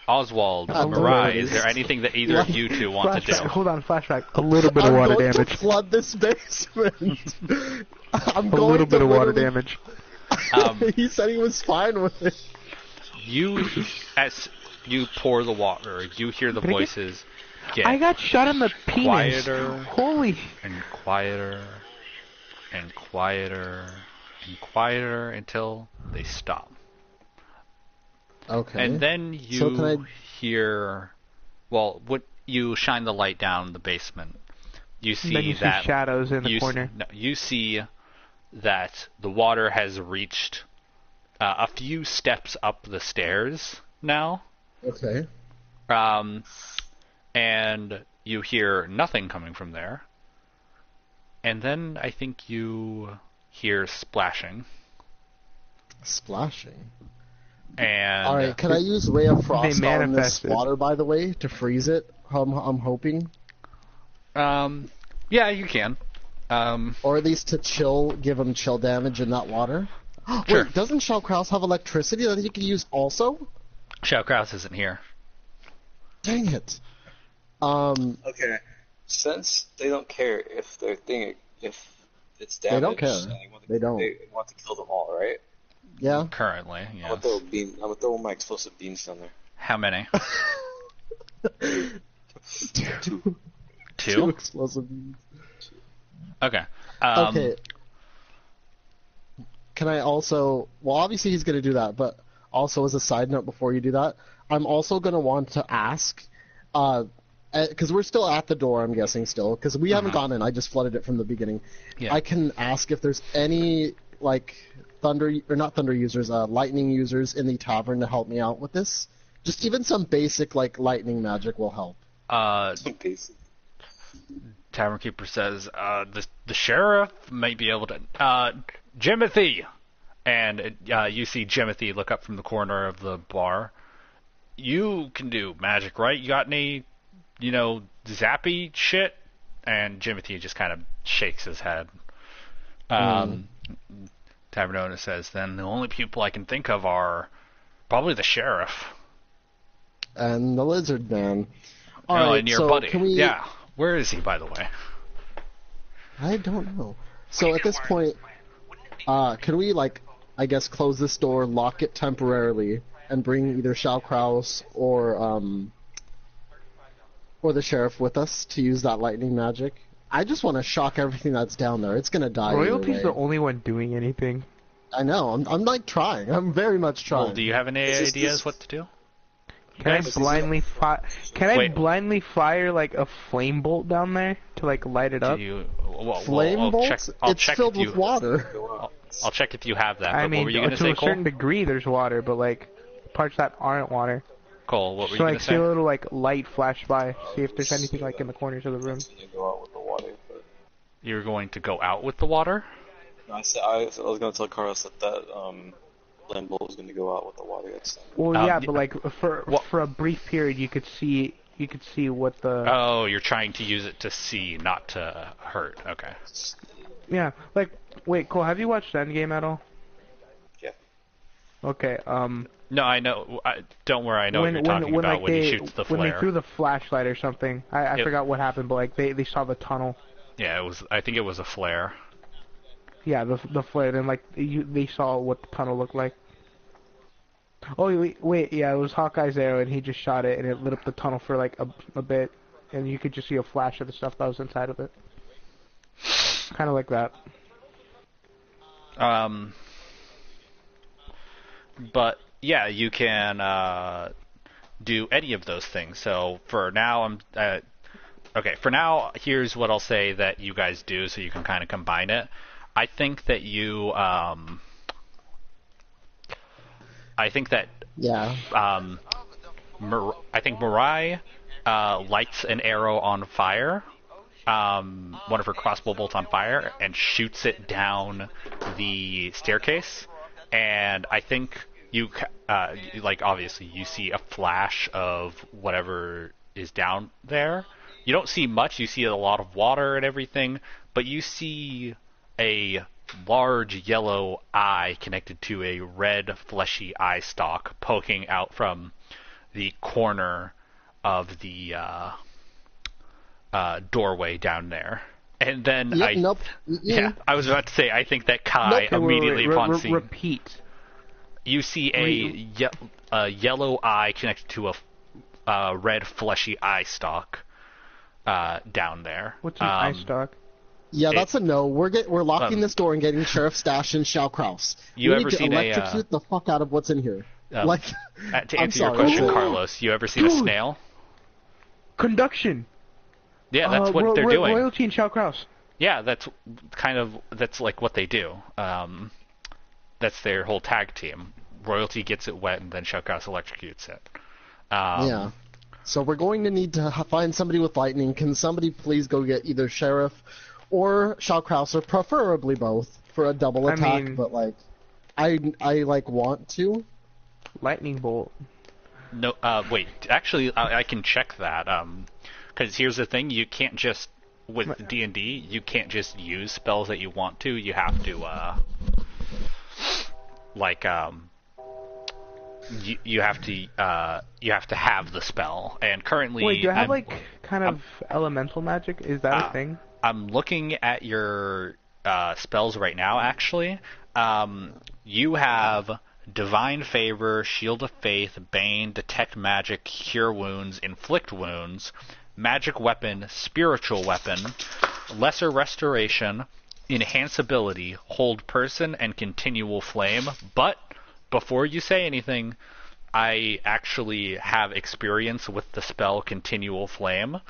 Oswald, A little Mirai, bit. is there anything that either of you two want to Flashback. do? Hold on, flashback. A little bit of I'm water going damage. to flood this basement. I'm A going little to bit of water literally- damage. He said he was fine with it. As you pour the water, you hear the Can I get- voices get I got shot in the penis. quieter. Holy. and quieter and quieter and quieter until they stop. Okay. And then you So can I- hear, what you shine the light down the basement. You see And then you that see shadows in the you corner. you see that the water has reached a few steps up the stairs now. Okay. And you hear nothing coming from there. And then I think you hear splashing. Splashing. And Alright, can I use Ray of Frost on this manifested. water, by the way, to freeze it? I'm hoping. yeah, you can. Or at least to give him chill damage in that water. Sure. Wait, doesn't Shao Kraus have electricity that he can use also? Shao Kraus isn't here. Dang it. Okay. Since they don't care if their thing, if it's They damaged, don't care. and They don't. They want to kill them all, right? Yeah. Currently, I'm yes. gonna throw my explosive beams down there. How many? Two Two? explosive beams. Okay. Okay. Can I also? Well, obviously he's going to do that, but also as a side note, before you do that, I'm also going to want to ask, because we're still at the door, I'm guessing still, because we haven't gone in. I just flooded it from the beginning. Yeah. I can ask if there's any like thunder users, lightning users in the tavern to help me out with this. Just even some basic like lightning magic will help. Basic. Tavern Keeper says, the sheriff might be able to... Jimothy! And you see Jimothy look up from the corner of the bar. You can do magic, right? You got any, zappy shit? And Jimothy just kind of shakes his head. Tavern owner says, then the only people I can think of are probably the sheriff. And the lizard man. And your buddy. Can we... Yeah. Where is he, by the way? I don't know. So at this point, can we, I guess, close this door, lock it temporarily, and bring either Shao Kraus or the sheriff with us to use that lightning magic? I just want to shock everything that's down there. It's gonna die. Royalty's the only one doing anything. I know. I'm trying. I'm very much trying. Well, do you have any ideas what to do? Can I blindly fire? Can I blindly fire like a flame bolt down there to light it up? Flame bolts? It's filled with water. I'll check if you have that. I But mean, what were you going to to say, a certain Cole? degree, there's water, but parts that aren't water. Cole, what were you So going to see a say? little light flash by, see if there's anything in the corners of the room. Go out with the water, but... You're going to go out with the water? No, I was gonna tell Carlos that Lambo was gonna go out with the water. Well, yeah, but for a brief period, you could see what the. Oh, you're trying to use it to see, not to hurt. Okay. Yeah, wait, Cole, have you watched Endgame at all? Yeah. Okay. No, I know. Don't worry, I know what you're talking about when he shoots the flare. When they threw the flashlight or something, I forgot what happened, but they saw the tunnel. Yeah, I think it was a flare. Yeah, the flare, and they saw what the tunnel looked like. Oh wait, yeah, it was Hawkeye's arrow, and he just shot it, and it lit up the tunnel for a bit, and you could just see a flash of the stuff that was inside of it. Kind of like that. But yeah, you can do any of those things. So for now, for now, here's what I'll say that you guys do, so you can kind of combine it. I think that you. I think that. Yeah. I think Mirai lights an arrow on fire, one of her crossbow bolts on fire, and shoots it down the staircase. And I think you, obviously, you see a flash of whatever is down there. You don't see much. You see a lot of water and everything, but you see a large yellow eye connected to a red fleshy eye stalk poking out from the corner of the doorway down there. And then Yeah, I was about to say, I think that Kai immediately upon seeing... Repeat. You see a yellow eye connected to a red fleshy eye stalk down there. What's an eye stalk? Yeah, that's a no. We're locking this door and getting Sheriff Stash and Shao Kraus. You we ever need to seen electrocute the fuck out of what's in here. To answer your question, Carlos, you ever seen a snail? Conduction. Yeah, that's what they're doing. Royalty and Shao Kraus. Yeah, that's like what they do. That's their whole tag team. Royalty gets it wet, and then Shao Kraus electrocutes it. Yeah. So we're going to need to find somebody with lightning. Can somebody please go get either Sheriff or Shao Kraus, or preferably both, for a double attack? I want to. Lightning bolt. No, wait. Actually, I can check that. Because here's the thing: you can't just with D&D, you can't just use spells that you want to. You have to, you have to have the spell. And currently, wait, do I have kind of elemental magic? Is that a thing? I'm looking at your spells right now, actually. You have Divine Favor, Shield of Faith, Bane, Detect Magic, Cure Wounds, Inflict Wounds, Magic Weapon, Spiritual Weapon, Lesser Restoration, Enhance Ability, Hold Person, and Continual Flame. But before you say anything, I actually have experience with the spell Continual Flame.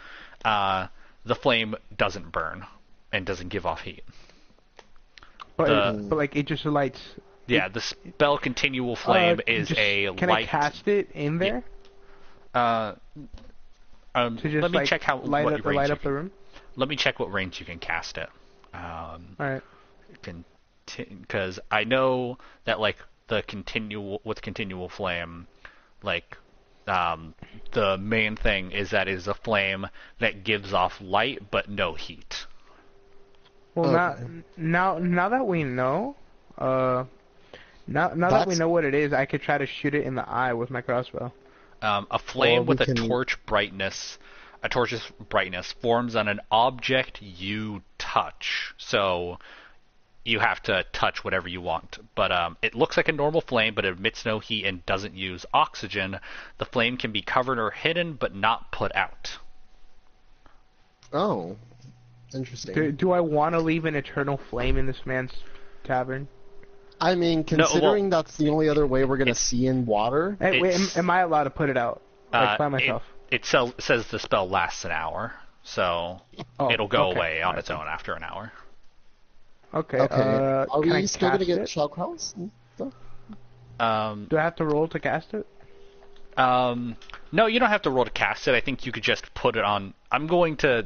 The flame doesn't burn and doesn't give off heat. But like it just lights. Yeah, the spell Continual Flame is a can light. Can I cast it in there? To just, let me check how light what up, range light you up the room. Let me check what range you can cast it. All right. Because I know that like the continual flame, like the main thing is that it is a flame that gives off light but no heat. Well, now that we know, now that we know what it is, I could try to shoot it in the eye with my crossbow. A flame with a torch's brightness forms on an object you touch. So you have to touch whatever you want. But it looks like a normal flame, but it emits no heat and doesn't use oxygen. The flame can be covered or hidden, but not put out. Oh, interesting. Do I want to leave an eternal flame in this man's tavern? I mean, considering that's the only other way we're going to see in water... Hey, wait, am I allowed to put it out? Like, by myself? It says the spell lasts an hour, so it'll go away on its own after an hour. Okay. Are we still going to get Shellcrows? Do I have to roll to cast it? No, you don't have to roll to cast it. I think you could just put it on... I'm going to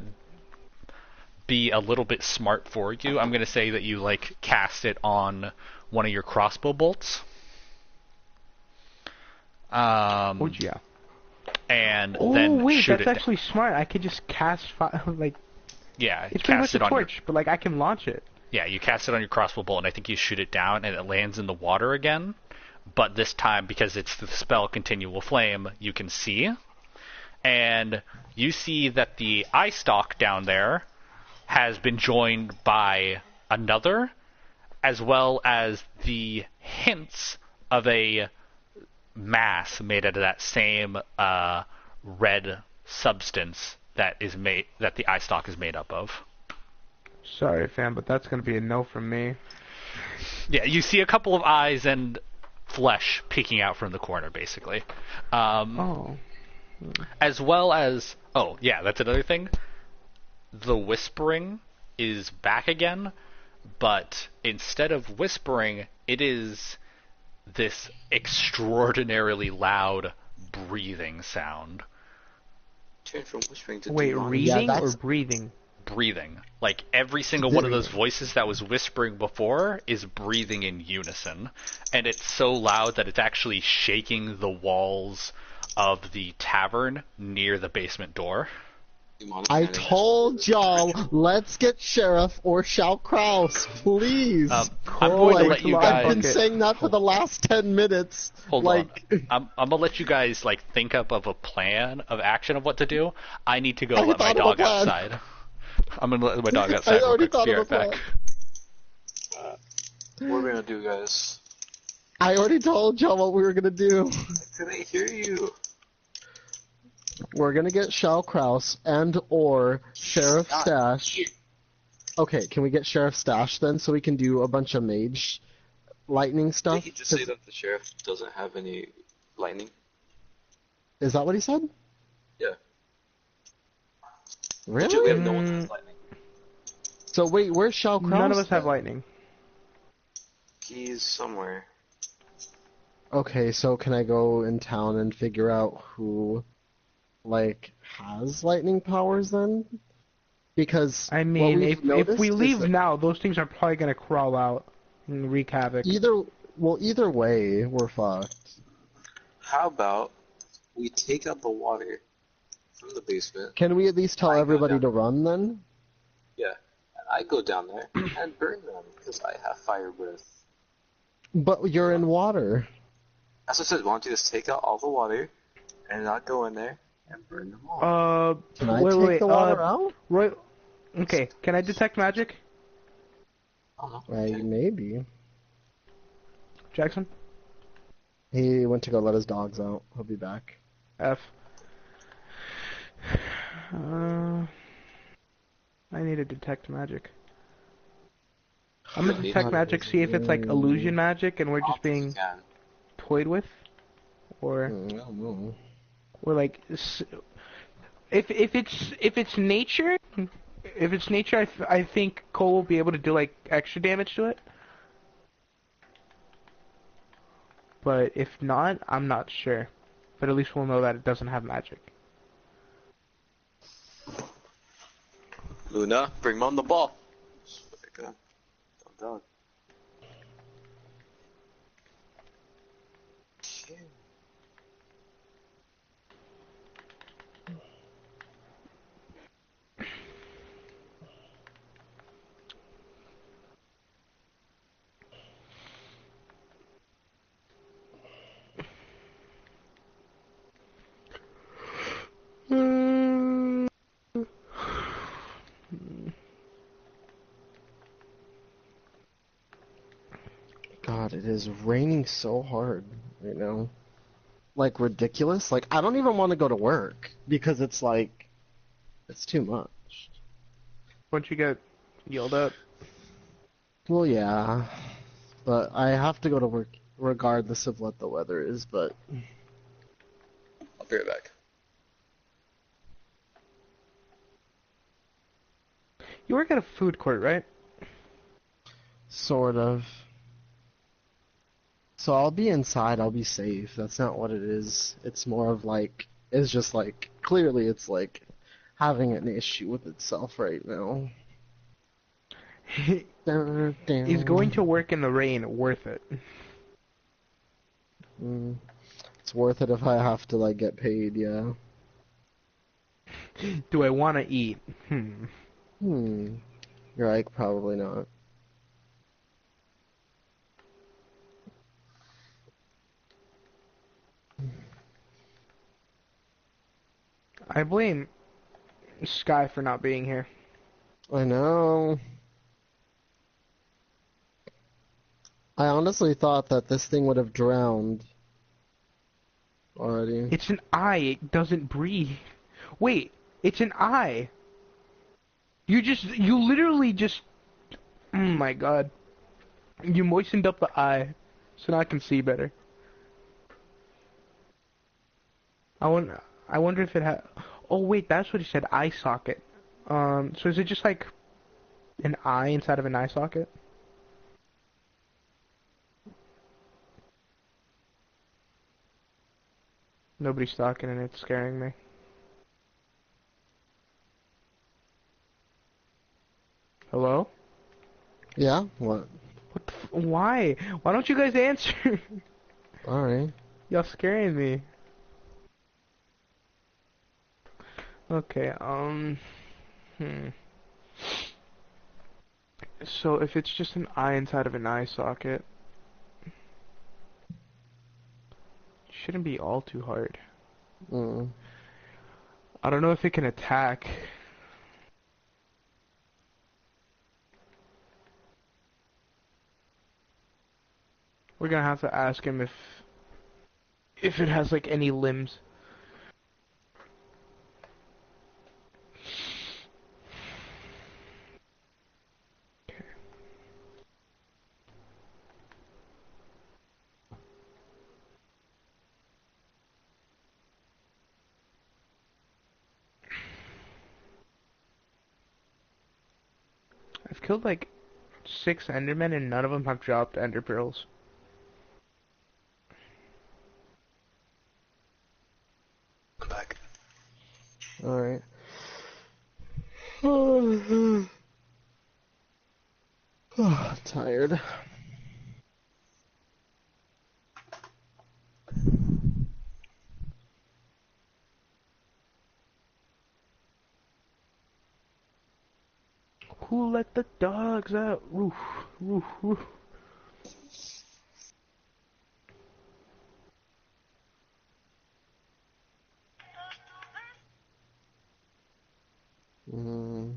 be a little bit smart for you. I'm going to say that you, like, cast it on one of your crossbow bolts. Oh, yeah. And then wait, shoot that's actually smart. I could just cast like... Yeah, it's pretty much a torch, but like I can launch it. Yeah, you cast it on your crossbow bolt, and I think you shoot it down, and it lands in the water again. But this time, because it's the spell Continual Flame, you can see. And you see that the eye stalk down there has been joined by another, as well as the hints of a mass made out of that same red substance that the eye stalk is made up of. Sorry, fam, but that's gonna be a no from me. Yeah, you see a couple of eyes and flesh peeking out from the corner, basically. As well as that's another thing. The whispering is back again, but instead of whispering, it is this extraordinarily loud breathing sound. Turn from whispering to reading or breathing? Breathing. Like every single one of those voices that was whispering before is breathing in unison. And it's so loud that it's actually shaking the walls of the tavern near the basement door. I told y'all, let's get Sheriff or Shout Kraus, please. I'm going to let you guys... I've been saying that for the last 10 minutes. Hold on. I'm going to let you guys think up of a plan of action of what to do. I need to go let my dog outside. I'm going to let my dog outside real quick. Be right back. What are we going to do, guys? I already told y'all what we were going to do. I couldn't hear you. We're gonna get Shao Kraus and or Sheriff Stash. Okay, can we get Sheriff Stash then, so we can do a bunch of mage lightning stuff? Did he just say that the sheriff doesn't have any lightning? Is that what he said? Yeah. Really? We have no one that has lightning. So wait, where's Shao Kraus? None of us have lightning. He's somewhere. Okay, so can I go in town and figure out who has lightning powers then? Because I mean, if we leave now, those things are probably gonna crawl out and wreak havoc. Either way, we're fucked. How about we take out the water from the basement? Can we at least tell everybody to run then? Yeah, and I go down there and burn them because I have fire breath. But you're in water. As I said, why don't you just take out all the water and not go in there? and burn them all. Can I take the water out? Roy, okay, can I detect magic? Maybe. Jackson? He went to go let his dogs out. He'll be back. F. I need to detect magic. I'm gonna detect magic, see if it's like illusion magic and we're just being toyed with, or like if it's nature, I think Cole will be able to do like extra damage to it. But if not, I'm not sure. But at least we'll know that it doesn't have magic. Luna, bring him on the ball. Done. God, it is raining so hard right now. Like, ridiculous. Like, I don't even want to go to work because it's like, it's too much. Once you get yelled at. Well, yeah. But I have to go to work regardless of what the weather is, but... I'll be right back. You work at a food court, right? Sort of. So I'll be inside, I'll be safe. That's not what it is. It's more of like, it's just like, clearly it's like having an issue with itself right now. Is going to work in the rain worth it? It's worth it if I have to like get paid, yeah. Do I want to eat? You're like, probably not. I blame Sky for not being here. I know. I honestly thought that this thing would have drowned already. It's an eye, it doesn't breathe. Wait, it's an eye. You literally just, oh my god. You moistened up the eye, so now I can see better. I wonder if it had, oh wait, that's what he said, eye socket. So is it just like an eye inside of an eye socket? Nobody's talking and it's scaring me. Hello? Yeah? What? What the why? Why don't you guys answer? Alright. Y'all scaring me. Okay, So if it's just an eye inside of an eye socket, it shouldn't be all too hard. I don't know if it can attack. We're gonna have to ask him if it has like any limbs. I've killed like 6 Endermen and none of them have dropped Ender Pearls. I'm back. Alright. Tired. Who let the dogs out? Woof, woof, woof. Mm,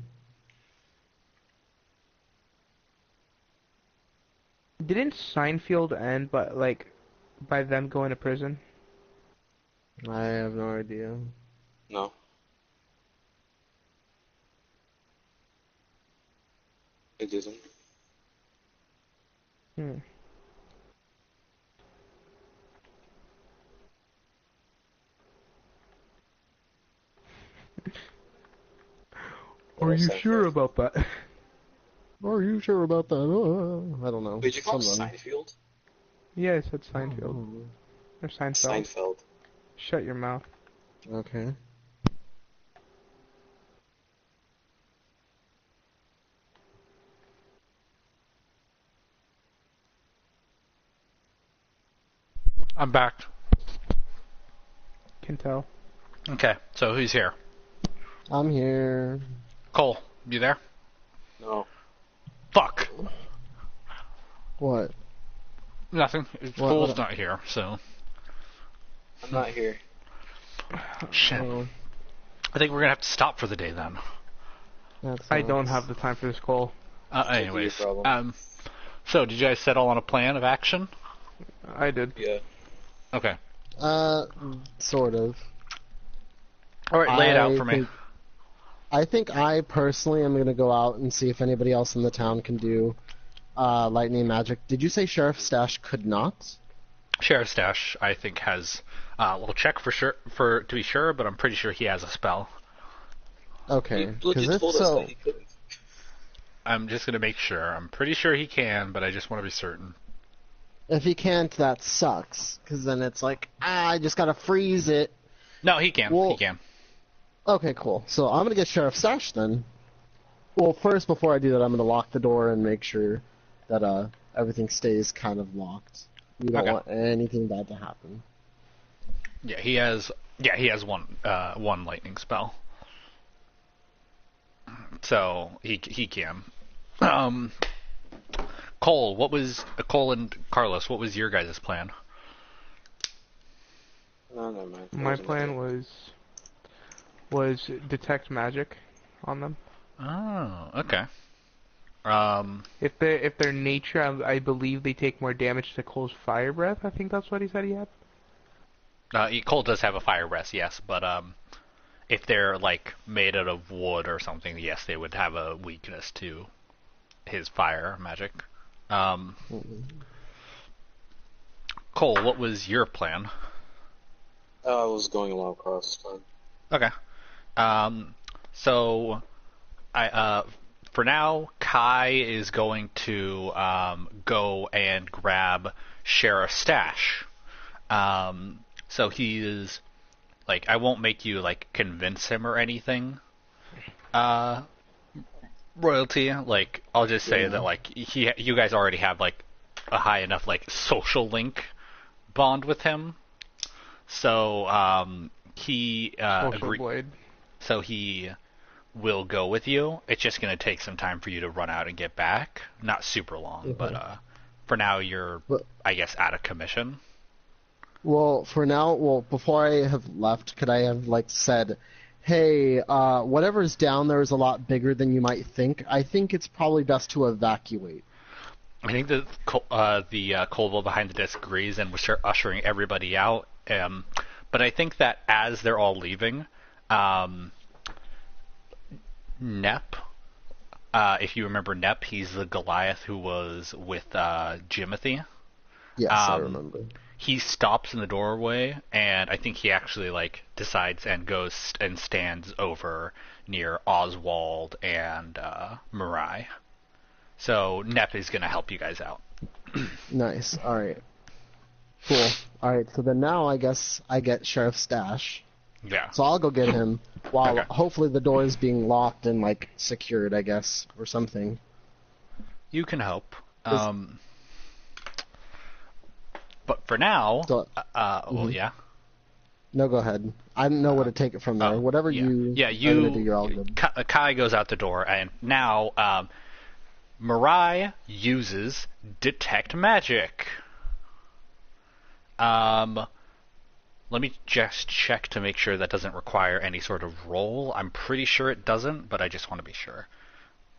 Didn't Seinfeld end, but like by them going to prison? I have no idea. No. It didn't. Hmm. Are you sure about that? Are you sure about that? I don't know. Wait, did you call him Someone. Seinfeld? Yeah, I said Seinfeld. Oh, Or Seinfeld. Seinfeld. Shut your mouth. okay. I'm back. Can tell. Okay, so who's here? I'm here. Cole, you there? No. Fuck. What? Nothing. What- Cole's what- not here, so I'm not here. shit. Oh, I think we're gonna have to stop for the day then. that I don't sucks. have the time for this call. Anyways, your problem. so did you guys settle on a plan of action? I did. Yeah. Okay. Sort of. All right, lay it out for me. I think I personally am going to go out and see if anybody else in the town can do lightning magic. Did you say Sheriff Stash could not? Sheriff Stash, I think, has. We'll check for sure to be sure, but I'm pretty sure he has a spell. Okay. He legit if told us so, that he couldn't. I'm just gonna make sure. I'm pretty sure he can, but I just want to be certain. if he can't, that sucks. Because then it's like, I just got to freeze it. No, he can. Well- He can. Okay, cool. So I'm going to get Sheriff Stash then. Well, first, before I do that, I'm going to lock the door and make sure that everything stays kind of locked. We don't Okay. want anything bad to happen. Yeah, he has. Yeah, he has one lightning spell. So he can. Cole and Carlos? What was your guys' plan? No, never mind. My plan was detect magic on them. Oh, okay. If their nature, I believe they take more damage to Cole's fire breath. I think that's what he said he had. Cole does have a fire breath, yes, but if they're like made out of wood or something, yes, they would have a weakness to his fire magic. Cole, what was your plan? I was going along with Carl's plan. Okay. So for now, Kai is going to go and grab Sheriff Stash. So he is like, I won't make you like convince him or anything. Royalty, like I'll just say that like you guys already have like a high enough like social link bond with him. So he Social blade. So he will go with you. It's just going to take some time for you to run out and get back. Not super long, but for now you're, I guess, out of commission. Well, for now, before I have left, could I have like said, hey, whatever's down there is a lot bigger than you might think. I think it's probably best to evacuate. I think that the Colville behind the desk agrees and was ushering everybody out. But I think that as they're all leaving, Nep, if you remember Nep, he's the Goliath who was with Jimothy. Yes, I remember. He stops in the doorway, and I think he actually like decides and goes and stands over near Oswald and Mirai. So Nep is going to help you guys out. Nice. All right. Cool. All right. So then now I guess I get Sheriff Stash. Yeah. So I'll go get him while Okay. hopefully the door is being locked and like secured, I guess, or something. You can help. But for now, So- well, yeah. No, go ahead. I don't know where to take it from there. Whatever yeah. you Yeah, are gonna do, you're all good. Kai goes out the door, and now Mirai uses detect magic. Let me just check to make sure that doesn't require any sort of roll. I'm pretty sure it doesn't, but I just want to be sure.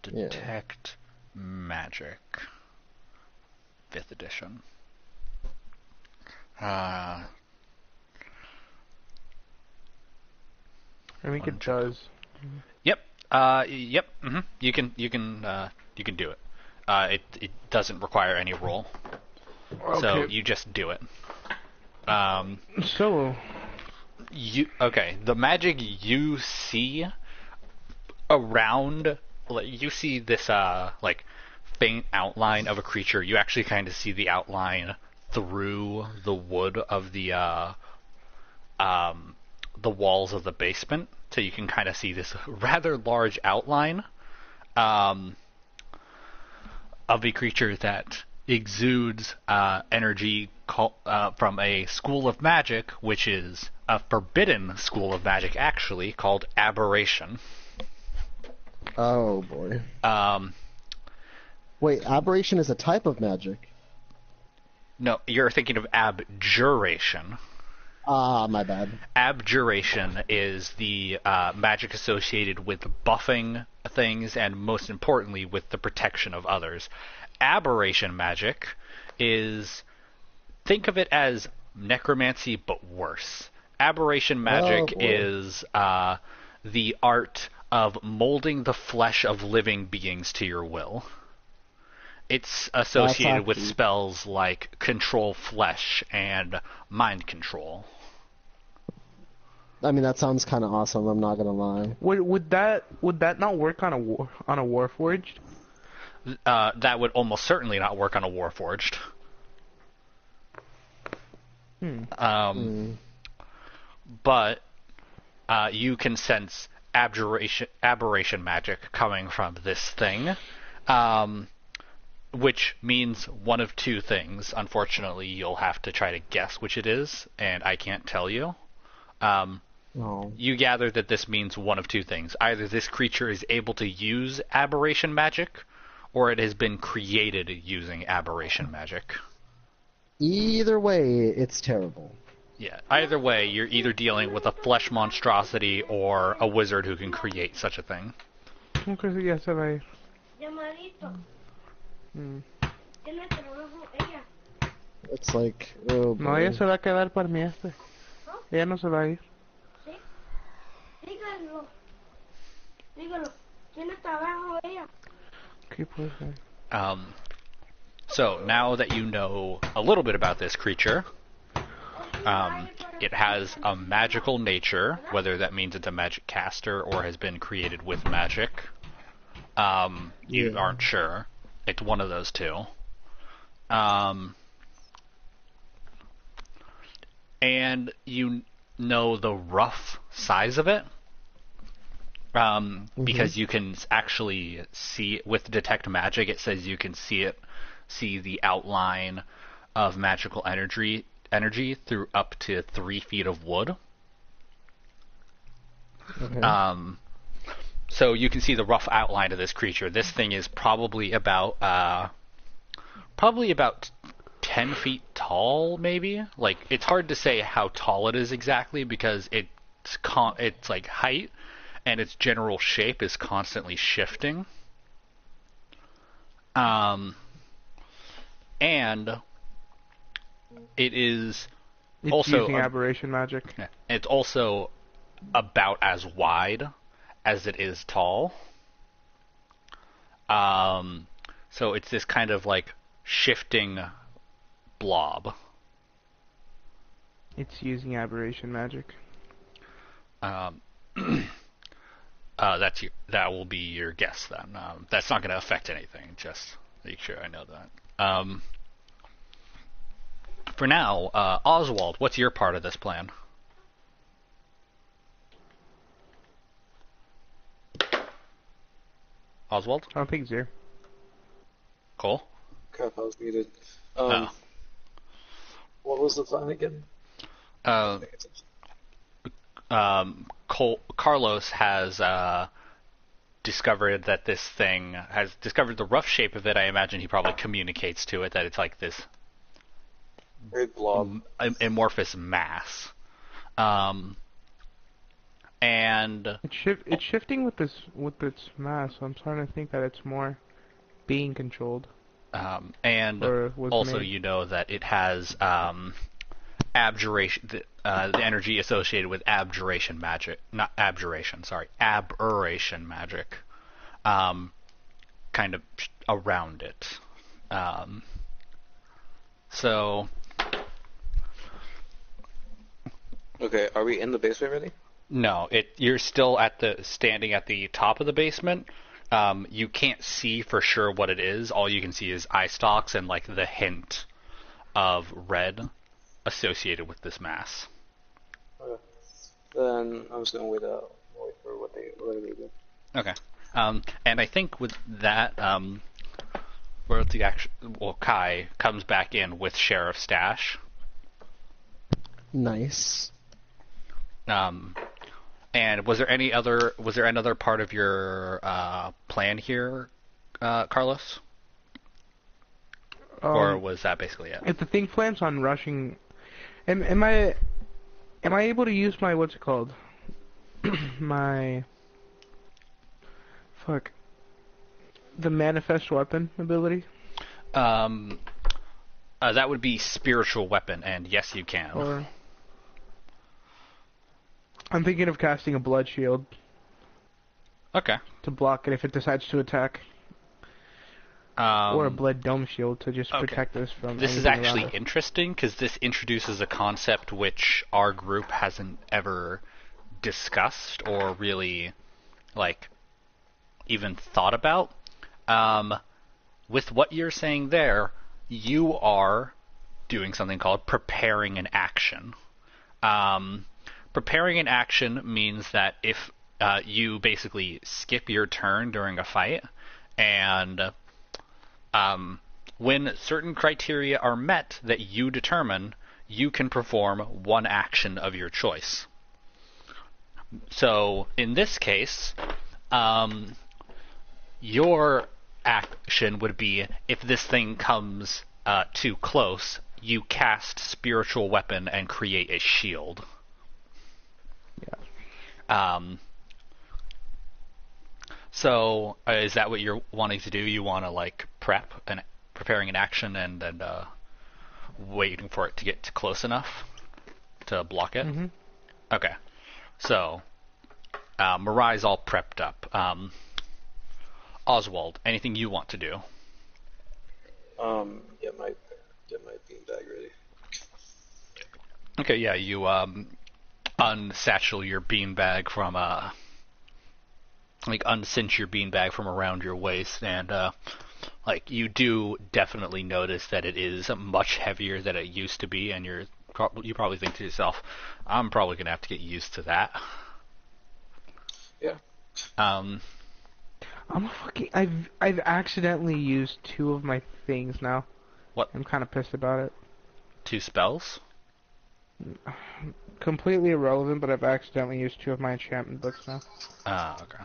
Detect magic. 5th edition. I think it does. Yep. Yep. You can do it. It doesn't require any roll. Okay. So you just do it. So the magic you see around, you see this like faint outline of a creature. You actually kind of see the outline through the wood of the walls of the basement, so you can kind of see this rather large outline of a creature that exudes energy from a school of magic, which is a forbidden school of magic, actually, called Aberration. Oh boy. Wait, Aberration is a type of magic. No, you're thinking of Abjuration. Ah, my bad. Abjuration is the magic associated with buffing things, and most importantly, with the protection of others. Aberration magic is, think of it as necromancy, but worse. Aberration magic is the art of molding the flesh of living beings to your will. It's associated with spells like Control Flesh and Mind Control. I mean, that sounds kind of awesome. I'm not gonna lie. Would that not work on a Warforged? That would almost certainly not work on a Warforged. But you can sense aberration magic coming from this thing, which means one of two things. Unfortunately, you'll have to try to guess which it is, and I can't tell you. You gather that this means one of two things. Either this creature is able to use aberration magic, or it has been created using aberration magic. Either way, it's terrible. Yeah, either way, you're either dealing with a flesh monstrosity or a wizard who can create such a thing. Okay, so ya se va a ir. It's like, oh boy. No, ella se va a quedar para mí este. Ella no se va a ir. Dígalo. ¿Quién está abajo ella? Okay, pues. So now that you know a little bit about this creature, it has a magical nature, whether that means it's a magic caster or has been created with magic. You aren't sure. It's one of those two. And you know the rough size of it, because you can actually see with detect magic. It says you can see the outline of magical energy through up to 3 feet of wood. Okay. So you can see the rough outline of this creature. This thing is probably about 10 feet tall, maybe. Like, it's hard to say how tall it is exactly because it's like height and its general shape is constantly shifting. And it is also using aberration magic. It's also about as wide as it is tall. So it's this kind of like shifting blob. It's using aberration magic. That will be your guess then. That's not going to affect anything. Just make sure I know that. For now, Oswald, what's your part of this plan? Oswald? I don't think he's here. Cole? Crap, I was muted. What was the plan again? Carlos has discovered that this thing has discovered the rough shape of it. I imagine he probably communicates to it that it's like this big blob, amorphous mass. And It's shifting with its mass. So I'm starting to think that it's more being controlled. And Or was also, made. you know that it has abjuration, the energy associated with abjuration magic, not abjuration, sorry, aberration magic, kind of around it. So, Okay, are we in the basement already? no, you're still standing at the top of the basement. You can't see for sure what it is. All you can see is eye stalks and like the hint of red associated with this mass. Okay. Then I'm just gonna wait for what they do. Okay. And I think with that, Kai comes back in with Sheriff Stash. Nice. And was there another part of your plan here, Carlos? Or was that basically it? If the thing plans on rushing, am I able to use my what's it called? My the manifest weapon ability? That would be spiritual weapon, and yes, you can. Or I'm thinking of casting a blood shield Okay. to block it if it decides to attack, or a blood dome shield to just protect us from. This is anything actually around us. interesting because this introduces a concept which our group hasn't ever discussed or really, like, even thought about. With what you're saying there, you are doing something called preparing an action. Preparing an action means that if you basically skip your turn during a fight, and when certain criteria are met that you determine, you can perform one action of your choice. So in this case, your action would be if this thing comes too close, you cast spiritual weapon and create a shield. Yeah. So is that what you're wanting to do? You want to like preparing an action and then waiting for it to get close enough to block it? Mm-hmm. Okay. So Mirai's all prepped up. Oswald, anything you want to do? Get my beanbag ready. Okay, yeah, you unsatchel your beanbag from uncinch your beanbag from around your waist, and you do definitely notice that it is much heavier than it used to be, and you probably think to yourself, I'm probably gonna have to get used to that. Yeah. I've accidentally used 2 of my things now. What? I'm kind of pissed about it. 2 spells? Completely irrelevant, but I've accidentally used 2 of my enchantment books now. Okay.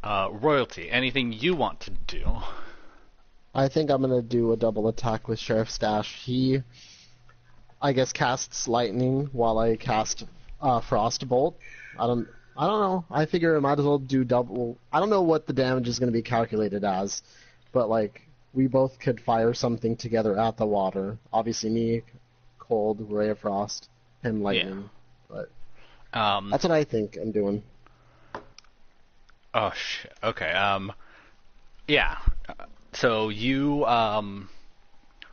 Royalty, anything you want to do? I think I'm gonna do a double attack with Sheriff Stash. He, I guess, casts lightning while I cast Frostbolt. I don't know. I figure I might as well do double. I don't know what the damage is gonna be calculated as, but we both could fire something together at the water. Obviously, me, cold, ray of frost, him lightning. Yeah. But that's what I think I'm doing. Oh shit. Okay. Yeah. So you and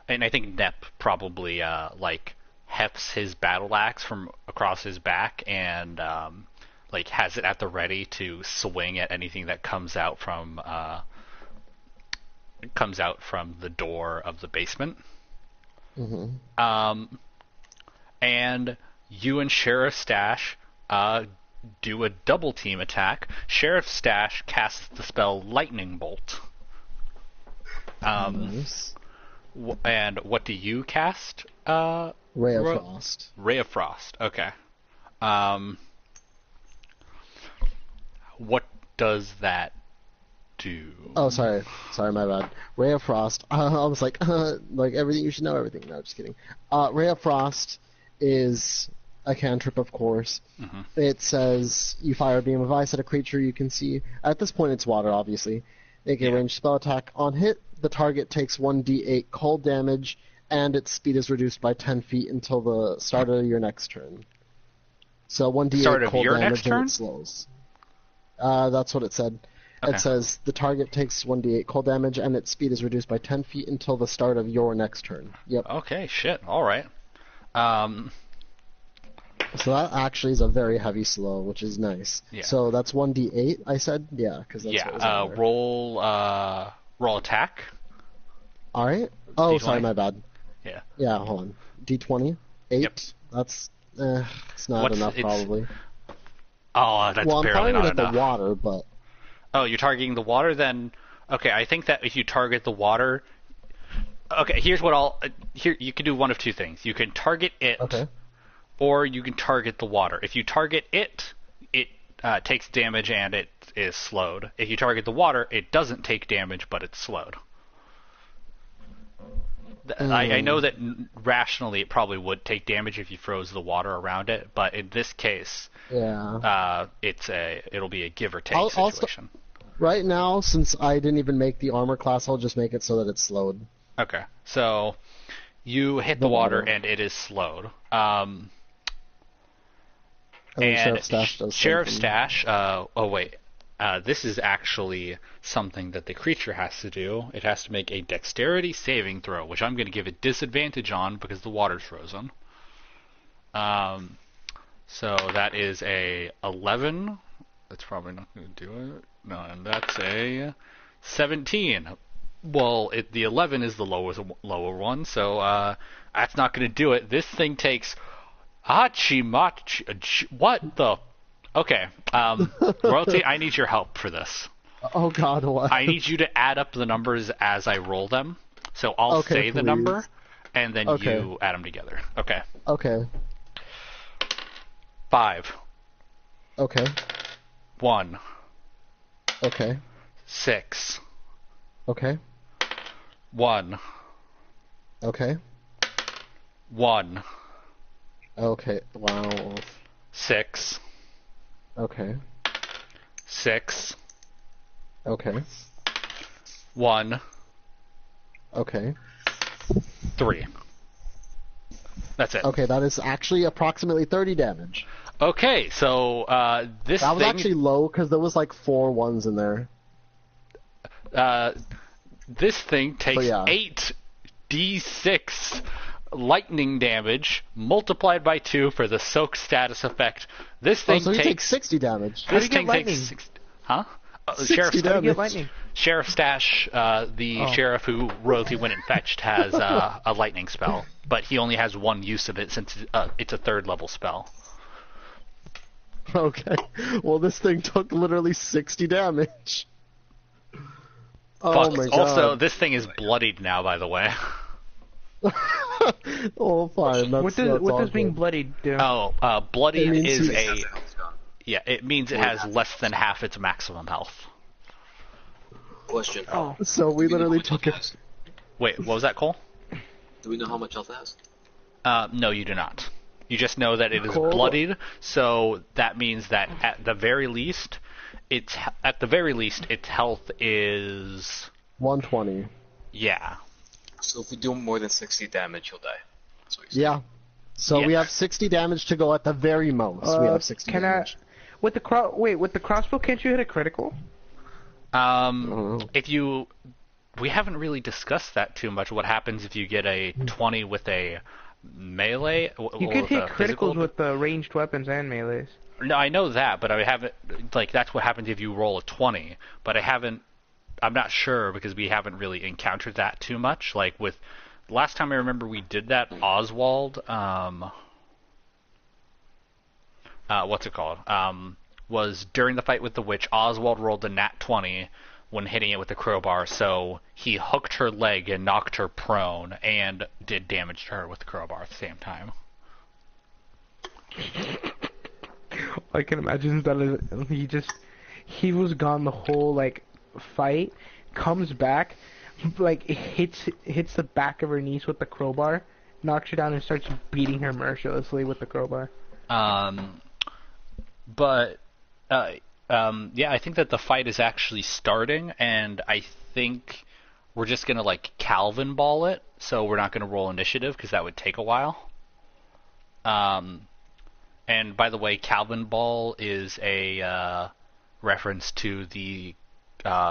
I think Nep probably hefts his battle axe from across his back and has it at the ready to swing at anything that comes out from the door of the basement. Mm-hmm. And you and Sheriff Stash do a double team attack. Sheriff Stash casts the spell Lightning Bolt. Nice. And what do you cast? Ray of Frost. Ray of Frost. Okay. What does that do. Oh, sorry, my bad. Ray of Frost. I was like everything. You should know everything. No, just kidding. Ray of Frost is a cantrip, of course. Mm-hmm. It says you fire a beam of ice at a creature you can see. At this point, it's water, obviously. Make a ranged spell attack. On hit, the target takes 1d8 cold damage, and its speed is reduced by 10 feet until the start of your next turn. So 1d8 cold damage and it slows. That's what it said. Okay. It says the target takes 1d8 cold damage, and its speed is reduced by 10 feet until the start of your next turn. Yep. Okay, shit. All right. So that actually is a very heavy slow, which is nice. Yeah. So that's 1d8, I said? Yeah, because that's what was on there. Roll attack. All right. Oh, D20. sorry, my bad. Yeah. Yeah, hold on. D20? 8? Yep. That's, it's not enough, probably. Oh, that's well, barely not enough. I'm targeting the water, but... Oh, you're targeting the water, then... Okay, I think that if you target the water... Okay, here's what Here, you can do one of two things. You can target it, or you can target the water. If you target it, it takes damage and it is slowed. If you target the water, it doesn't take damage, but it's slowed. I know that rationally it probably would take damage if you froze the water around it, but in this case, it'll be a give or take situation. Right now, since I didn't even make the armor class, I'll just make it so that it's slowed. Okay, so you hit the water and it is slowed. And Sheriff Stash. This is actually something that the creature has to do. It has to make a dexterity saving throw, which I'm going to give it disadvantage on because the water's frozen. So that is a 11. That's probably not going to do it. No, and that's a 17. Well, the 11 is the lower one, so that's not going to do it. This thing takes... What the... Okay, Royalty, I need your help for this. Oh god, what? I need you to add up the numbers as I roll them. So I'll say the number, and then you add them together. Okay. Okay. 5. Okay. 1. Okay. 6. Okay. 1. Okay. 1. Okay. Wow. 6. Okay. 6. Okay. 1. Okay. 3. That's it. Okay, that is actually approximately 30 damage. Okay, so this that was actually low because there was like 4 ones in there. This thing takes 8d6 lightning damage multiplied by 2 for the soak status effect. This thing takes 60 damage. This thing takes 60. Huh? 60 damage. Sheriff Stash, the sheriff who Royalty went and fetched, has a lightning spell, but he only has one use of it since it's a 3rd level spell. Okay. Well, this thing took literally 60 damage. Oh my god. Also, this thing is bloodied now, by the way. Oh, fine. What does being bloodied do? Oh, bloodied is a... Yeah, it means it has less than half its maximum health. Question. Oh. So we literally took it... Wait, what was that, Cole? Do we know how much health it has? No, you do not. You just know that it is bloodied, so that means that at the very least, its health is 120. Yeah. So if we do more than 60 damage, he'll die. Yeah. So we have 60 damage to go at the very most. We have 60 damage. With the crossbow, can't you hit a critical? We haven't really discussed that too much. What happens if you get a 20 with a melee? You can hit criticals with the ranged weapons and melees. No, I know that, but I haven't. Like that's what happens if you roll a 20. But I'm not sure because we haven't really encountered that too much. Like with last time I remember we did that, Oswald. What's it called? Was during the fight with the witch. Oswald rolled a nat 20 when hitting it with the crowbar, so he hooked her leg and knocked her prone and did damage to her with the crowbar at the same time. I can imagine that he was gone the whole fight, comes back, like hits the back of her knees with the crowbar, knocks her down, and starts beating her mercilessly with the crowbar. But I think that the fight is actually starting, and I think we're just gonna like Calvin ball it, so we're not gonna roll initiative because that would take a while. And by the way, Calvin Ball is a reference to the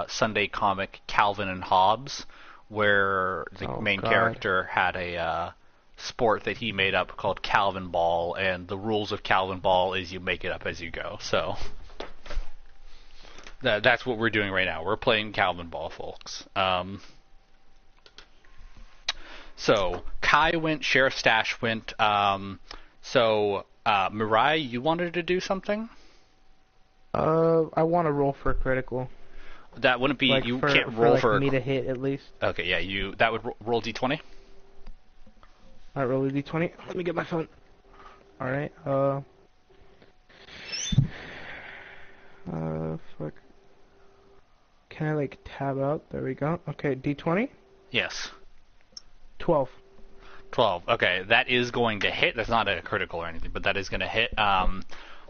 Sunday comic Calvin and Hobbes, where the main character had a sport that he made up called Calvin Ball, and the rules of Calvin Ball is you make it up as you go. So that's what we're doing right now. We're playing Calvin Ball, folks. So Kai went, Sheriff Stash went. Mirai, you wanted to do something? I want to roll for a critical. That wouldn't be. Like you for, can't roll for me to hit at least. Okay, yeah, that would roll d20. Alright, roll a d20. Let me get my phone. Alright, fuck. Can I, like, tab out? There we go. Okay, d20? Yes. 12. 12. Okay, that is going to hit. That's not a critical or anything, but that is going to hit.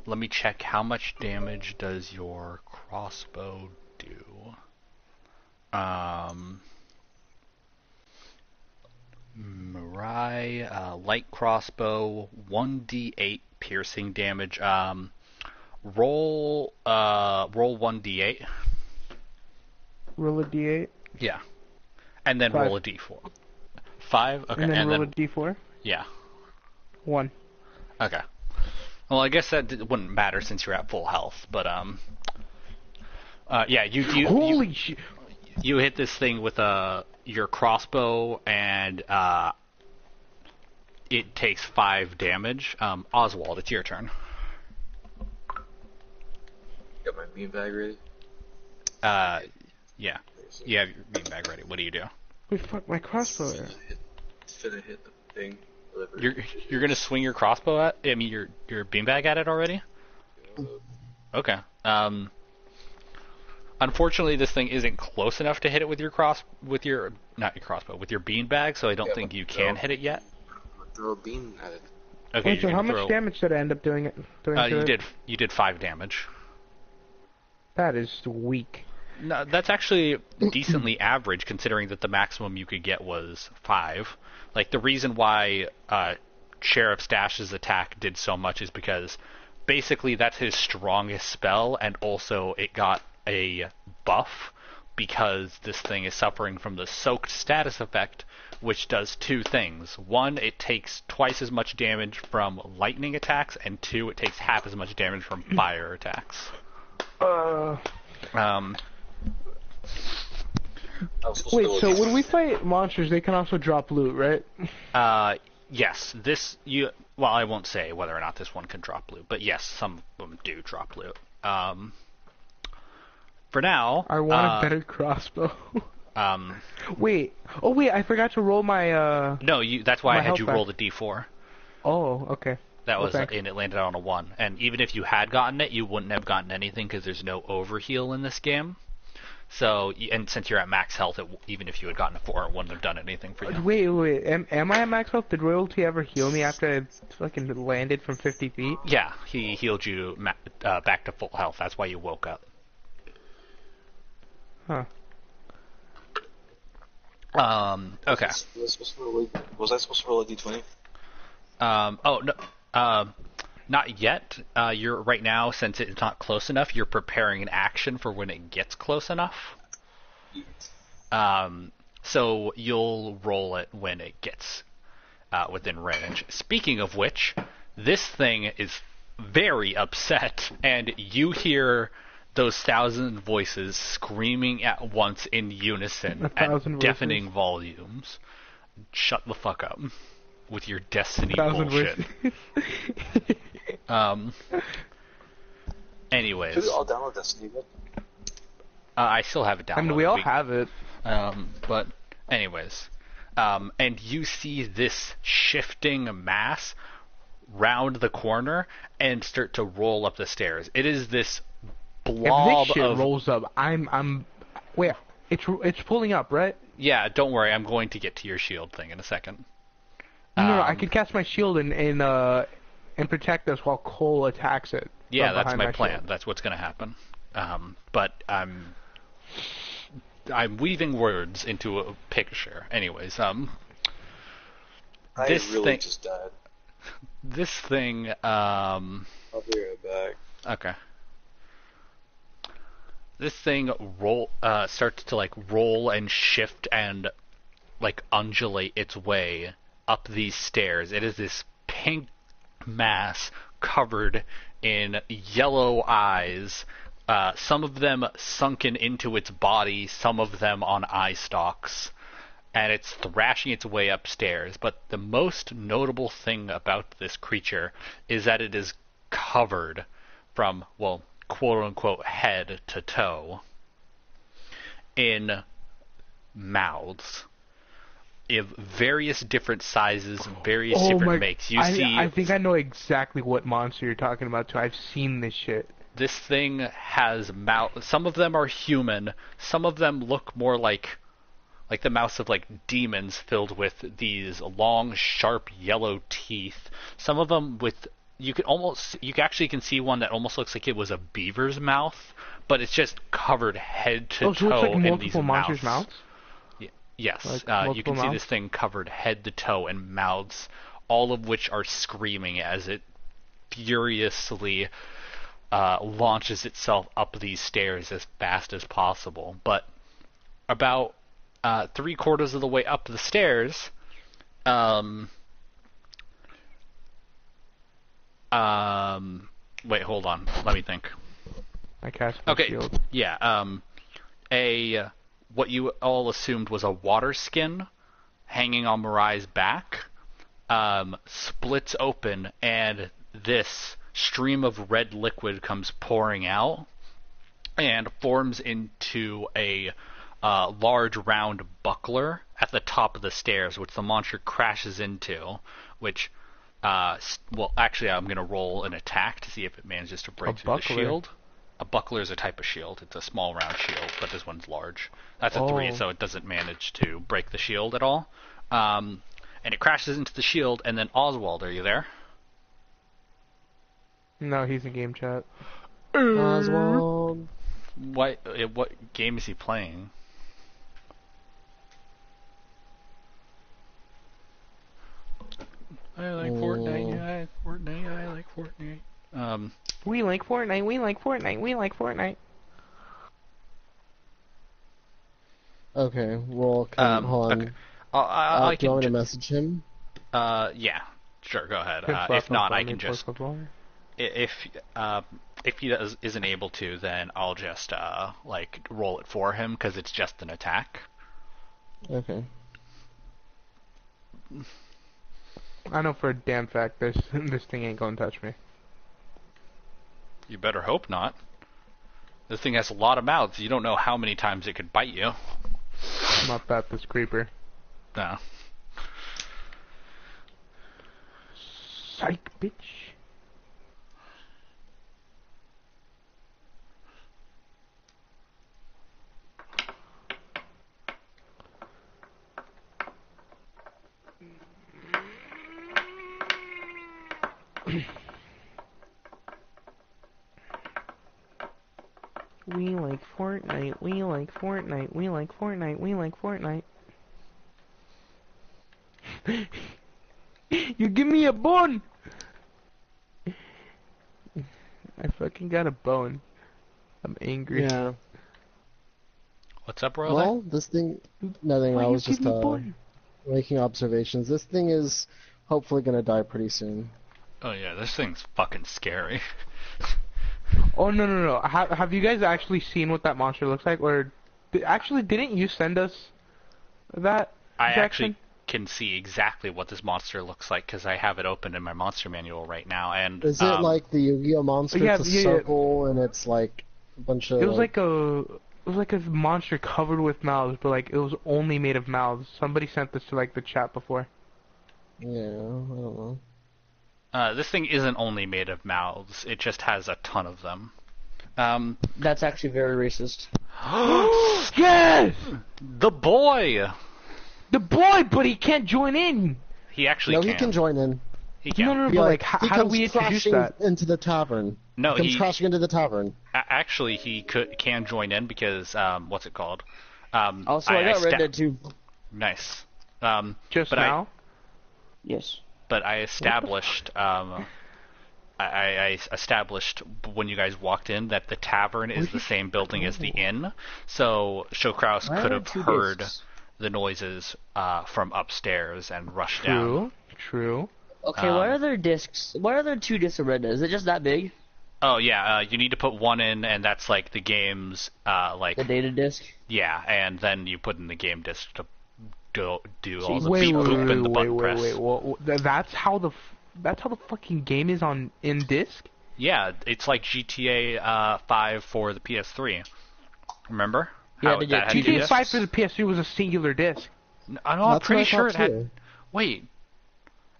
Let me check how much damage does your crossbow do. Mirai, light crossbow, 1d8 piercing damage. Roll 1d8. Roll a d8? Yeah. And then 5. roll a d4. 5? Okay. And then roll a d4? Yeah. 1. Okay. Well, I guess that wouldn't matter since you're at full health, but yeah, Holy shit! You hit this thing with your crossbow, and it takes 5 damage. Oswald, it's your turn. Got my beanbag ready. Yeah. You have your beanbag ready. What do you do? Wait, fuck, my crossbow. Finna hit the thing. You're gonna swing your crossbow at? I mean, your beanbag at it already? Okay. Unfortunately, this thing isn't close enough to hit it with your with your beanbag, so I don't think you can hit it yet. Throw a bean at it. Okay. Wait, so how much damage did I end up doing You did 5 damage. That is weak. No, that's actually decently average, considering that the maximum you could get was 5. Like, the reason why Sheriff Stash's attack did so much is because basically that's his strongest spell, and also it got a buff because this thing is suffering from the soaked status effect, which does 2 things. 1, it takes twice as much damage from lightning attacks, and 2, it takes half as much damage from fire attacks. Wait, so when we fight monsters, they can also drop loot, right? Yes. Well, I won't say whether or not this one can drop loot, but yes, some of them do drop loot. For now, I want a better crossbow. Wait, I forgot to roll my. No, that's why I had you back. roll the d4. Oh, okay. That was, thanks. and it landed on a 1. And even if you had gotten it, you wouldn't have gotten anything because there's no overheal in this game. So, and since you're at max health, even if you had gotten a 4, it wouldn't have done anything for you. Wait, am I at max health? Did Royalty ever heal me after I fucking landed from 50 feet? Yeah, he healed you back to full health. That's why you woke up. Huh. Okay. Was I supposed to roll a d20? Oh, no. Not yet. You're right now, since it's not close enough, you're preparing an action for when it gets close enough. So you'll roll it when it gets within range. Speaking of which, this thing is very upset, and you hear those 1,000 voices screaming at once in unison at deafening volumes. Shut the fuck up with your Destiny bullshit. Anyways. Should we all download Destiny yet? I still have it downloaded. I mean, we all have it. But anyways. And you see this shifting mass round the corner and start to roll up the stairs. It is this blob if this shit of... rolls up, I'm Wait, it's pulling up, right? Yeah, don't worry. I'm going to get to your shield thing in a second. No, I could cast my shield and protect us while Cole attacks it. Yeah, that's my my plan. shield. That's what's going to happen. But I'm weaving words into a picture. Anyways, I this really thing, just died. this thing, I'll be right back. okay. This thing starts to like roll and shift and like undulate its way up these stairs. It is this pink mass covered in yellow eyes, some of them sunken into its body, some of them on eye stalks, and it's thrashing its way upstairs. But the most notable thing about this creature is that it is covered from, well, quote-unquote head to toe in mouths of various different sizes, various different makes. I think I know exactly what monster you're talking about too. I've seen this shit. This thing has mouth. Some of them are human. Some of them look more like the mouths of like demons, filled with these long, sharp yellow teeth. Some of them with you actually can see one that almost looks like it was a beaver's mouth, but it's just covered head to so toe it's like in multiple these monsters' mouths. Yes, Like you can see mouths? this thing covered head to toe in mouths, all of which are screaming as it furiously launches itself up these stairs as fast as possible. But about 3/4 of the way up the stairs, wait, hold on, let me think. I cast my Okay, shield. yeah, what you all assumed was a water skin hanging on Mirai's back splits open, and this stream of red liquid comes pouring out and forms into a large round buckler at the top of the stairs, which the monster crashes into, which well, actually, I'm going to roll an attack to see if it manages to break through the shield. A buckler is a type of shield. It's a small round shield, but this one's large. That's a 3, so it doesn't manage to break the shield at all. And it crashes into the shield, and then Oswald, are you there? No, he's in game chat. Oswald. What game is he playing? I like Fortnite, I like Fortnite, I like Fortnite. We like Fortnite, we like Fortnite, we like Fortnite. Okay, well, hold on. Okay. I do you can want me to message him? yeah, sure, go ahead. If not, I can just... If he isn't able to, then I'll just, like, roll it for him, because it's just an attack. Okay. I know for a damn fact this thing ain't gonna touch me. You better hope not. This thing has a lot of mouths. You don't know how many times it could bite you. Not that, this creeper. No. Psych, bitch. We like Fortnite, we like Fortnite, we like Fortnite, we like Fortnite. You give me a bone! I fucking got a bone. I'm angry. Yeah. What's up, Royal? Well, this thing... Nothing, Why I you was give just me bone? making observations. This thing is hopefully gonna die pretty soon. Oh yeah, this thing's fucking scary. Oh no. Have you guys actually seen what that monster looks like? Or actually, didn't you send us that? I Jackson? actually can see exactly what this monster looks like because I have it open in my monster manual right now. And Is it like the Yu-Gi-Oh monster? Yeah, it's a yeah. circle and it's like a bunch of. It was like a monster covered with mouths, but like it was only made of mouths. Somebody sent this to like the chat before. Yeah, I don't know. This thing isn't only made of mouths, it just has a ton of them. That's actually very racist. Yes! The boy! The boy, but he can't join in. He actually No, can. he can join in. He can. No, He, but like, how he do comes we introduce crashing that? into the tavern. No, He comes crashing into the tavern. Actually, he can join in because what's it called? Also, I got Red Dead 2. Nice. Just but now? Yes. But I established I established when you guys walked in that the tavern is the same building as the inn, so Shokraus Why are could there have 2 heard discs? the noises from upstairs and rushed down. True. Okay, why are there discs? Why are there 2 discs of Red Dead? Is it just that big? Oh yeah, you need to put one in, and that's like the game's like The data disc? yeah, and then you put in the game disc to do all the Wait, beep wait, boop and the button wait, press. wait. Well, that's how the fucking game is in disc. Yeah, it's like GTA 5 for the PS3. Remember? Yeah, How they did. that had two GTA discs? 5 for the PS3 was a singular disc. I know, I'm That's pretty what I sure it thought had. too. Wait,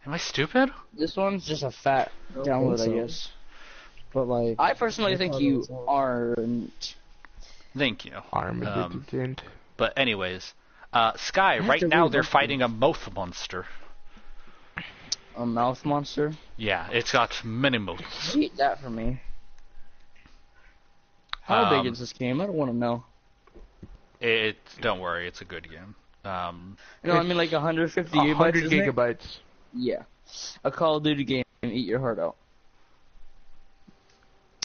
am I stupid? This one's just a fat download, think so. I guess. But like, I personally think thought it you was all- aren't. Thank you. Armadillo. But anyways, Sky, have right to now read they're both of fighting a moth monster. A mouth monster? Yeah, it's got many mouths. Eat that for me. How big is this game? I don't want to know. Don't worry, it's a good game. No, I mean like 150 gigabytes. 100 isn't it? gigabytes. Yeah. A Call of Duty game and eat your heart out.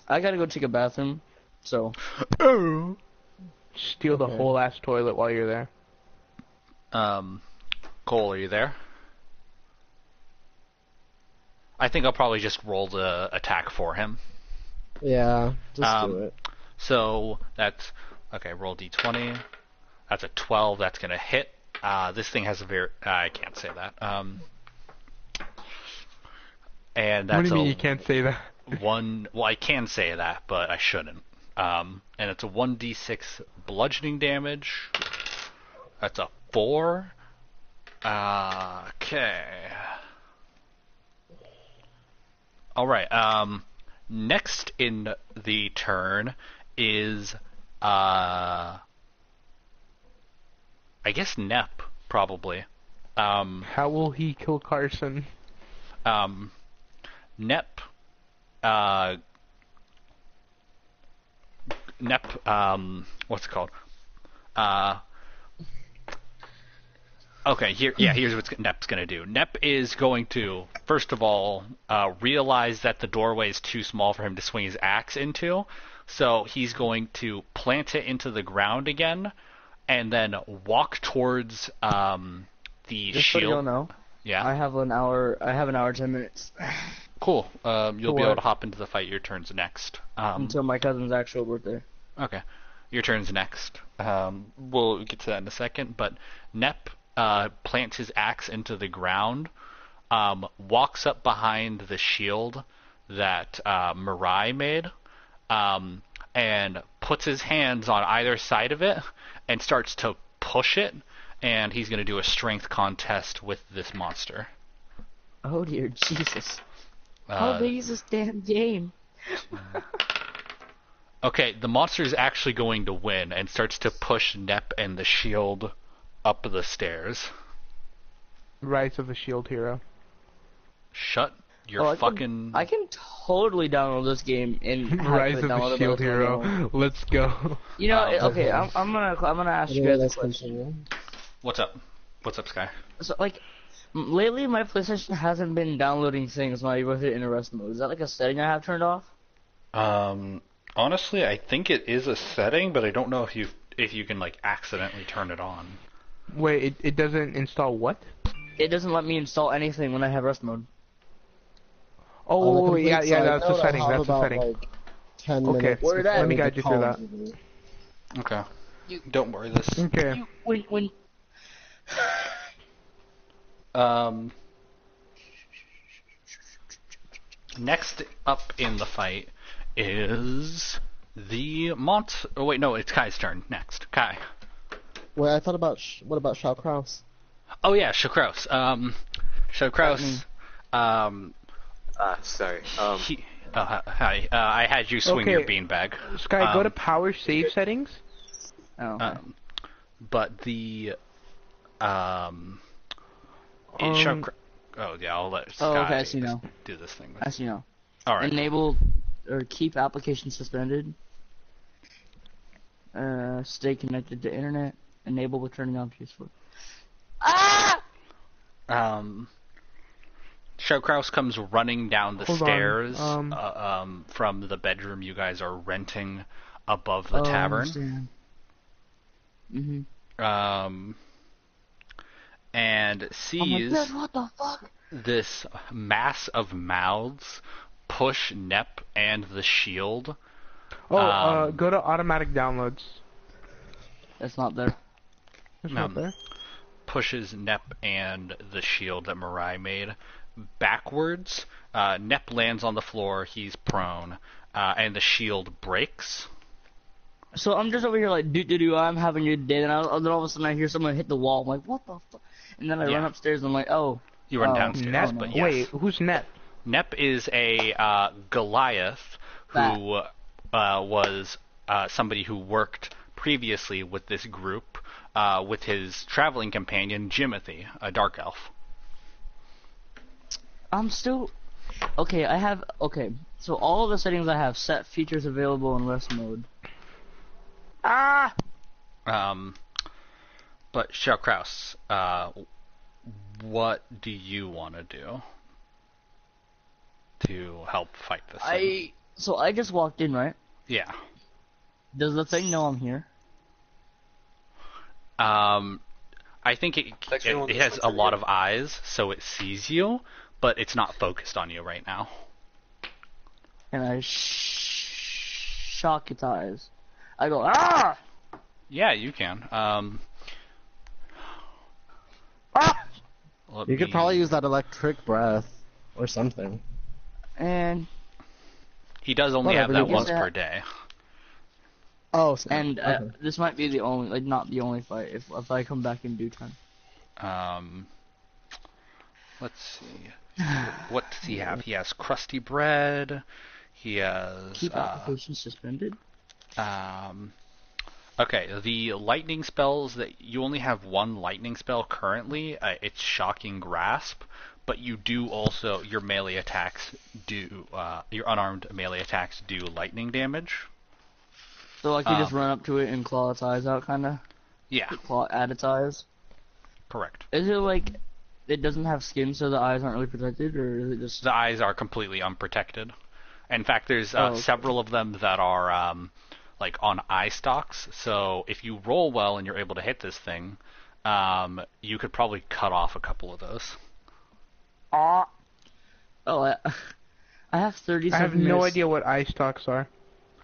I gotta go take a bathroom, so. Steal the whole ass toilet while you're there. Cole, are you there? I think I'll probably just roll the attack for him. yeah, just do Um, it. So that's okay. Roll d20. That's a 12. That's gonna hit. This thing has a very. I can't say that. And that's What do you mean a you can't say that? one. Well, I can say that, but I shouldn't. And it's a 1d6 bludgeoning damage. That's a 4. Okay. All right. Next in the turn is I guess Nep probably. How will he kill Carson? Nep. What's it called? Okay, here's what Nep's going to do. Nep is going to, first of all, realize that the doorway is too small for him to swing his axe into, so he's going to plant it into the ground again, and then walk towards the Just so shield. you know, Yeah. I have an hour 10 minutes Cool. You'll be What? able to hop into the fight. Your turn's next. until my cousin's actual birthday. Okay. Your turn's next. We'll get to that in a second, but Nep plants his axe into the ground, walks up behind the shield that Mirai made, and puts his hands on either side of it and starts to push it, and he's going to do a strength contest with this monster. Oh dear Jesus. How Uh, big is this damn game? Okay, the monster is actually going to win and starts to push Nep and the shield up the stairs. Rise of the Shield Hero. Shut your Oh, fucking... I can totally download this game and have Rise it of the downloaded Shield by the time I go home. Hero. Let's go. You know, Oh, okay, I'm gonna ask you Anyway, guys a let's question. continue. What's up? What's up, Sky? So, like, lately my PlayStation hasn't been downloading things when I go hit in rest mode. Is that like a setting I have turned off? Honestly, I think it is a setting, but I don't know if you can like accidentally turn it on. Wait, it doesn't install what? It doesn't let me install anything when I have rest mode. Oh, On the yeah, complete yeah, side that's a note, I setting. have That's a about, setting. Like, 10 Okay, minutes Where it before at? Let me the guide you through call that. is. Okay. Don't worry. This. Okay. When Next up in the fight is the Oh wait, no, it's Kai's turn next. Kai. Wait, I thought about what about Shao Kraus? Oh yeah, Shokraus. Shokraus. Sorry. He Hi. I had you swing your beanbag. Sky, go to power save settings. Oh. But the oh yeah, I'll let Sky do this thing. I see now. All right. Enable or keep application suspended. Stay connected to internet. Enable with turning on PS4. Ah! Showcrouse comes running down the Hold stairs on, from the bedroom you guys are renting above the tavern. And sees what the fuck? this mass of mouths push Nep and the shield. Go to automatic downloads. It's not there. It's not there. Pushes Nep and the shield that Mirai made backwards. Nep lands on the floor. He's prone, and the shield breaks. So I'm just over here like do. I'm having a day, and then all of a sudden I hear someone hit the wall. I'm like, what the fuck? And then I run upstairs. And I'm like, oh. You run downstairs. Nep? But yes. Wait, who's Nep? Nep is a Goliath who was somebody who worked previously with this group with his traveling companion Jimothy, a dark elf. I'm still okay. So all of the settings I have set features available in rest mode. But Shellkraus, what do you want to do to help fight this thing? So I just walked in, right? Yeah. Does the thing know I'm here? I think it has a lot of eyes, so it sees you, but it's not focused on you right now. And I shock its eyes. I go, ah! Yeah, you can. You could probably use that electric breath or something. And he does only have that once per day. Oh, snap. And Okay. this might be the only, like, not the only fight if I come back in due time. Let's see. What does he have? He has crusty bread. He has keep application suspended. Okay, the lightning spells that you only have one lightning spell currently. It's Shocking Grasp, but you do also your melee attacks do your unarmed melee attacks do lightning damage. So like you just run up to it and claw its eyes out, kind of. Yeah. Claw at its eyes. Correct. Is it like it doesn't have skin, so the eyes aren't really protected, or is it just the eyes are completely unprotected? In fact, there's okay. several of them that are like on eye stalks. So if you roll well and you're able to hit this thing, you could probably cut off a couple of those. Oh, I have 30 seconds. I have no idea what eye stalks are.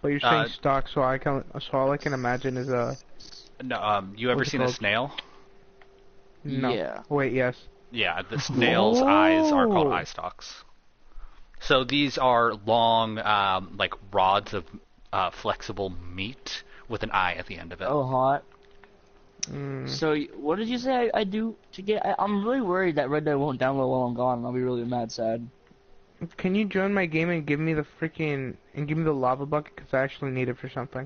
But you're saying stalks, so all I can imagine is a. No, you ever seen a snail? No. Yeah. Wait, yes. Yeah, the snail's eyes are called eye stalks. So these are long, like rods of flexible meat with an eye at the end of it. Oh, hot. So what did you say I do to get? I'm really worried that Red Dead won't download while I'm gone, and I'll be really sad. Can you join my game and give me the lava bucket? Because I actually need it for something.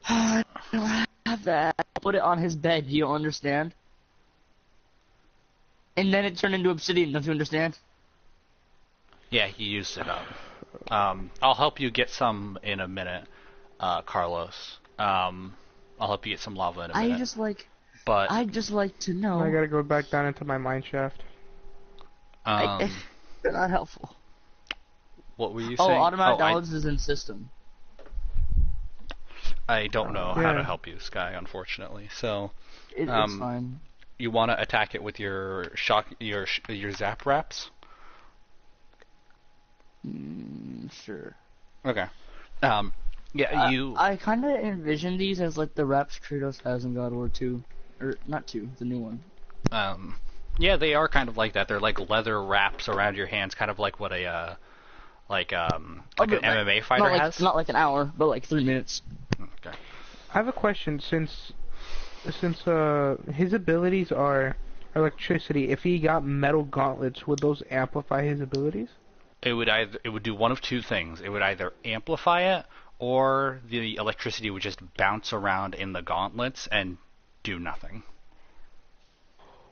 I don't have that. Put it on his bed. You don't understand? And then it turned into obsidian. Don't you understand? Yeah, he used it up. I'll help you get some in a minute, Carlos. I'll help you get some lava in a minute. I'd just like to know. I gotta go back down into my mine shaft. They're not helpful. What were you saying? Automatic downloads is in system. I don't know how to help you, Sky, unfortunately. So it's fine. You want to attack it with your zap wraps? Sure. Okay. You. I kind of envision these as like the wraps Kratos has in God of War 2, or not 2, the new one. Yeah, they are kind of like that. They're like leather wraps around your hands, kind of like what an MMA fighter has. Not like an hour, but like 3 minutes. Okay. I have a question. Since his abilities are electricity, if he got metal gauntlets, would those amplify his abilities? it would do one of two things. It would either amplify it, or the electricity would just bounce around in the gauntlets and do nothing.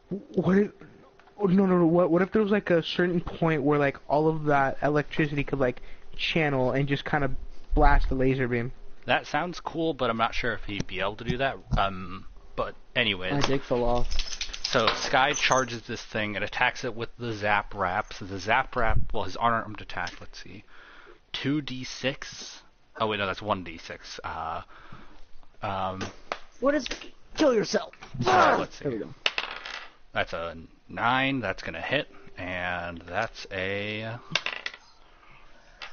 What if? Oh, no. What if there was like a certain point where like all of that electricity could like channel and just kind of blast the laser beam? That sounds cool, but I'm not sure if he'd be able to do that. But anyways. My dick fell off. So Sky charges this thing and attacks it with the Zap Wrap. So the Zap Wrap, well, his unarmed attack, let's see, 2d6. Oh wait, no, that's 1d6. What is? Kill yourself. Let's see. There we go. That's a 9. That's gonna hit, and that's a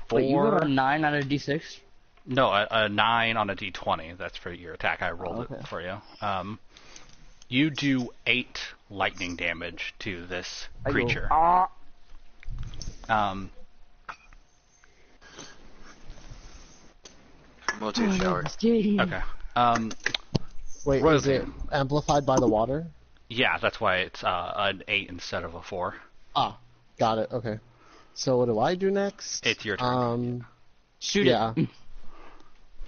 4. Wait, you got a 9 out of D6? No, a 9 on a d20. That's for your attack. I rolled it for you. You do 8 lightning damage to this creature. I'm gonna take a shower. Okay. Wait, is Rosie. it amplified by the water? Yeah, that's why it's an 8 instead of a 4. Ah, got it. Okay. So what do I do next? It's your turn. Shoot yeah. it.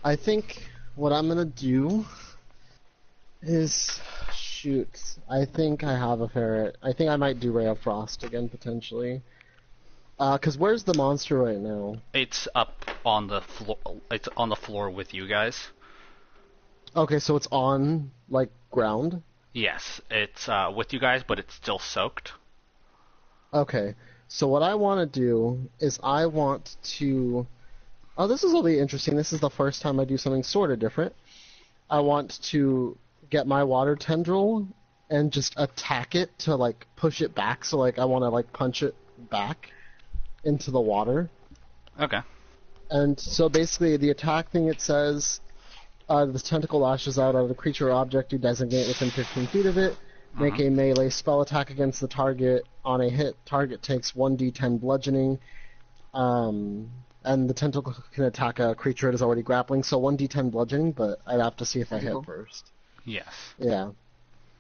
I think what I'm gonna do is shoot. I think I have a ferret. I think I might do Ray of Frost again potentially. 'Cause where's the monster right now? It's up on the floor. It's on the floor with you guys. Okay, so it's on like ground. Yes, it's with you guys, but it's still soaked. Okay, so what I want to do is I want to... Oh, this is will be interesting. This is the first time I do something sort of different. I want to get my water tendril and just attack it to, like, push it back. So, like, I want to, like, punch it back into the water. Okay. And so basically the attack thing, it says... the tentacle lashes out at a creature or object you designate within 15 feet of it. Make a melee spell attack against the target. On a hit, target takes 1d10 bludgeoning. And the tentacle can attack a creature it is already grappling, so 1d10 bludgeoning, but I'd have to see if I hit first. Yes. Yeah.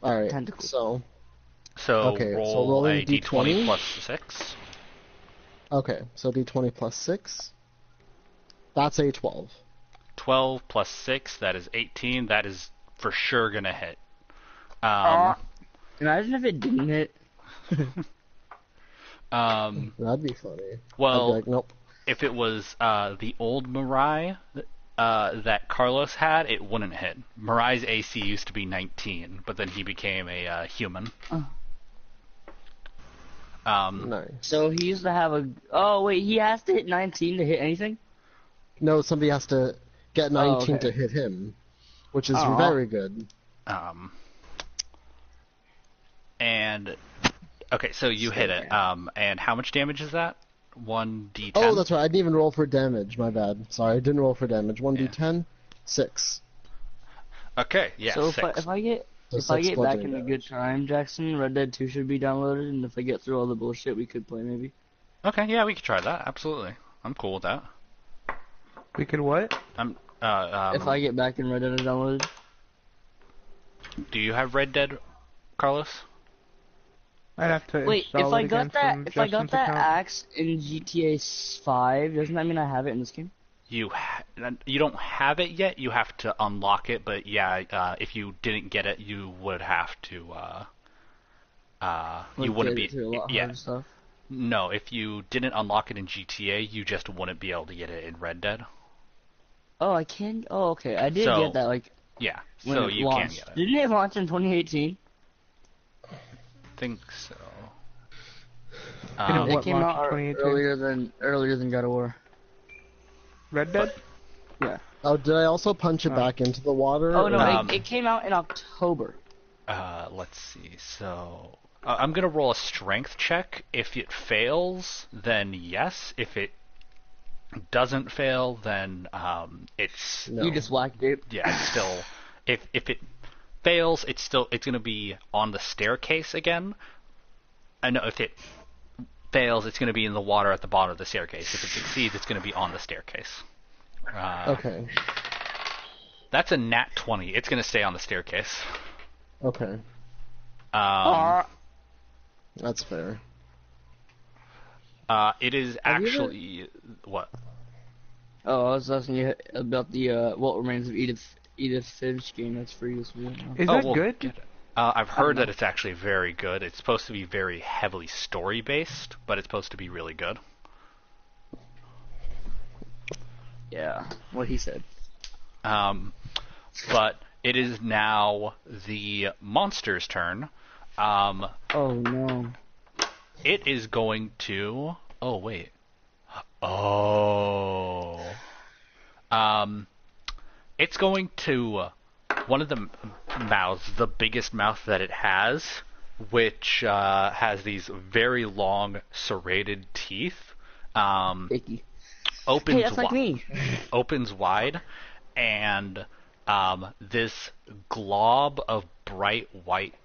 Alright, Tentacle. so So roll rolling a d20 plus 6. Okay, so d20 plus 6. That's a 12. 12 plus 6, that is 18. That is for sure gonna hit. Imagine if it didn't hit. That'd be funny. Well, I'd be like, nope. if it was the old Mirai that Carlos had, it wouldn't hit. Mirai's AC used to be 19, but then he became a human. Nice. So he used to have a... Oh, wait, he has to hit 19 to hit anything? No, somebody has to get 19 okay. to hit him, which is Aw. very good. And okay, so you hit it. And how much damage is that? 1d10. Oh, that's right. I didn't even roll for damage. My bad. Sorry, I didn't roll for damage. 1d10, 6. Okay, yeah, So 6. if I get So if I 6 get back bludgeoning in a damage. good time, Jackson, Red Dead 2 should be downloaded, and if I get through all the bullshit, we could play maybe. Okay, yeah, we could try that. Absolutely, I'm cool with that. We could what? If I get back in Red Dead downloaded. Do you have Red Dead, Carlos? I'd have to Wait, install if I it again got that from if I got Justin's that account. axe in GTA 5, doesn't that mean I have it in this game? You don't have it yet. You have to unlock it, but yeah, if you didn't get it, you would have to. You Like, wouldn't get it be. through a lot Yeah. harder stuff. No, if you didn't unlock it in GTA, you just wouldn't be able to get it in Red Dead. Oh, I can. Oh, okay. I did So, get that like Yeah, when so it you launched. can get it. Didn't it launch in 2018? Think so. Didn't It What came launched out in 2018? earlier than God of War. Red Dead? Yeah. Oh, did I also punch it back into the water? Oh no, Um, it came out in October. Let's see. So I'm gonna roll a strength check. If it fails, then yes. If it doesn't fail, then it's No. You just whacked it. yeah. It's still if it fails, it's gonna be on the staircase again. I know if it fails, it's gonna be in the water at the bottom of the staircase. If it succeeds, it's gonna be on the staircase. Okay. That's a nat 20. It's gonna stay on the staircase. Okay. Um, That's fair. It is Have you ever- actually what? Oh, I was asking you about the What Remains of Edith Finch game that's free this week. Is Oh, that well, good? get it. I've heard know. that it's actually very good. It's supposed to be very heavily story based, but it's supposed to be really good. Yeah, what he said. But it is now the monster's turn. Oh no. It is going to. Oh wait. Oh. It's going to one of the mouths, the biggest mouth that it has, which has these very long serrated teeth. Icky. Opens Hey, that's like me. opens wide, and this glob of bright white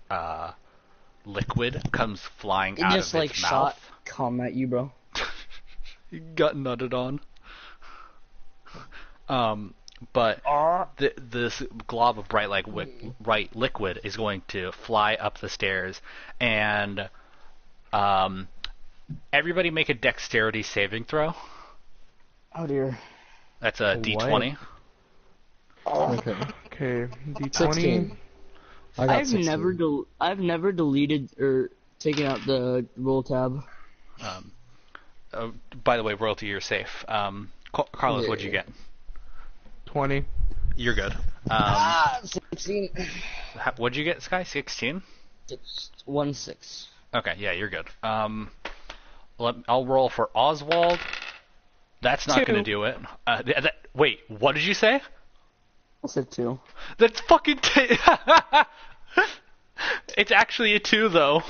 liquid comes flying It out just of like its shot mouth. cum at you, bro. You got nutted on. But this glob of bright liquid is going to fly up the stairs, and everybody make a dexterity saving throw. Oh dear. That's a D20. Okay. Okay, D20. 16. I got I've 16. never deleted or taken out the roll tab. By the way, Royalty, you're safe. Carlos, what'd you get? 20. You're good. 16. What'd you get, Sky? 16? 1-6. Okay, yeah, you're good. I'll roll for Oswald. That's not 2. going to do it. Wait, what did you say? I said 2. That's fucking. It's actually a 2, though.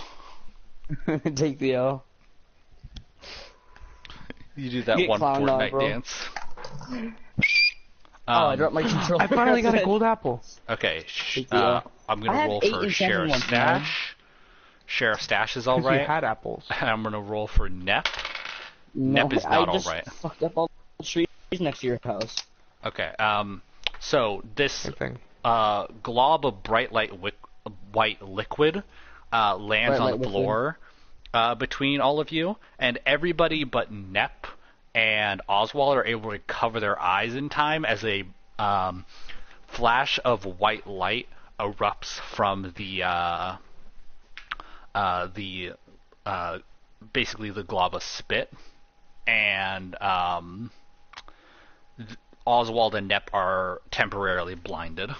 Take the L. You do that Get one clowned on, Fortnite bro. dance. I dropped my controller. I finally got a gold apple. Okay, Take the L. I'm going I to had roll 8 for and 7 Sheriff once, man. Stash. Sheriff Stash is 'Cause you alright. had apples. I'm going to roll for Nep. No, Nep is not I just alright. fucked up all the trees next to your house. Okay, so this Same thing. glob of bright white liquid lands Bright on light the liquid. floor between all of you, and everybody but Nep and Oswald are able to cover their eyes in time as a flash of white light erupts from the basically the glob of spit, and Oswald and Nep are temporarily blinded.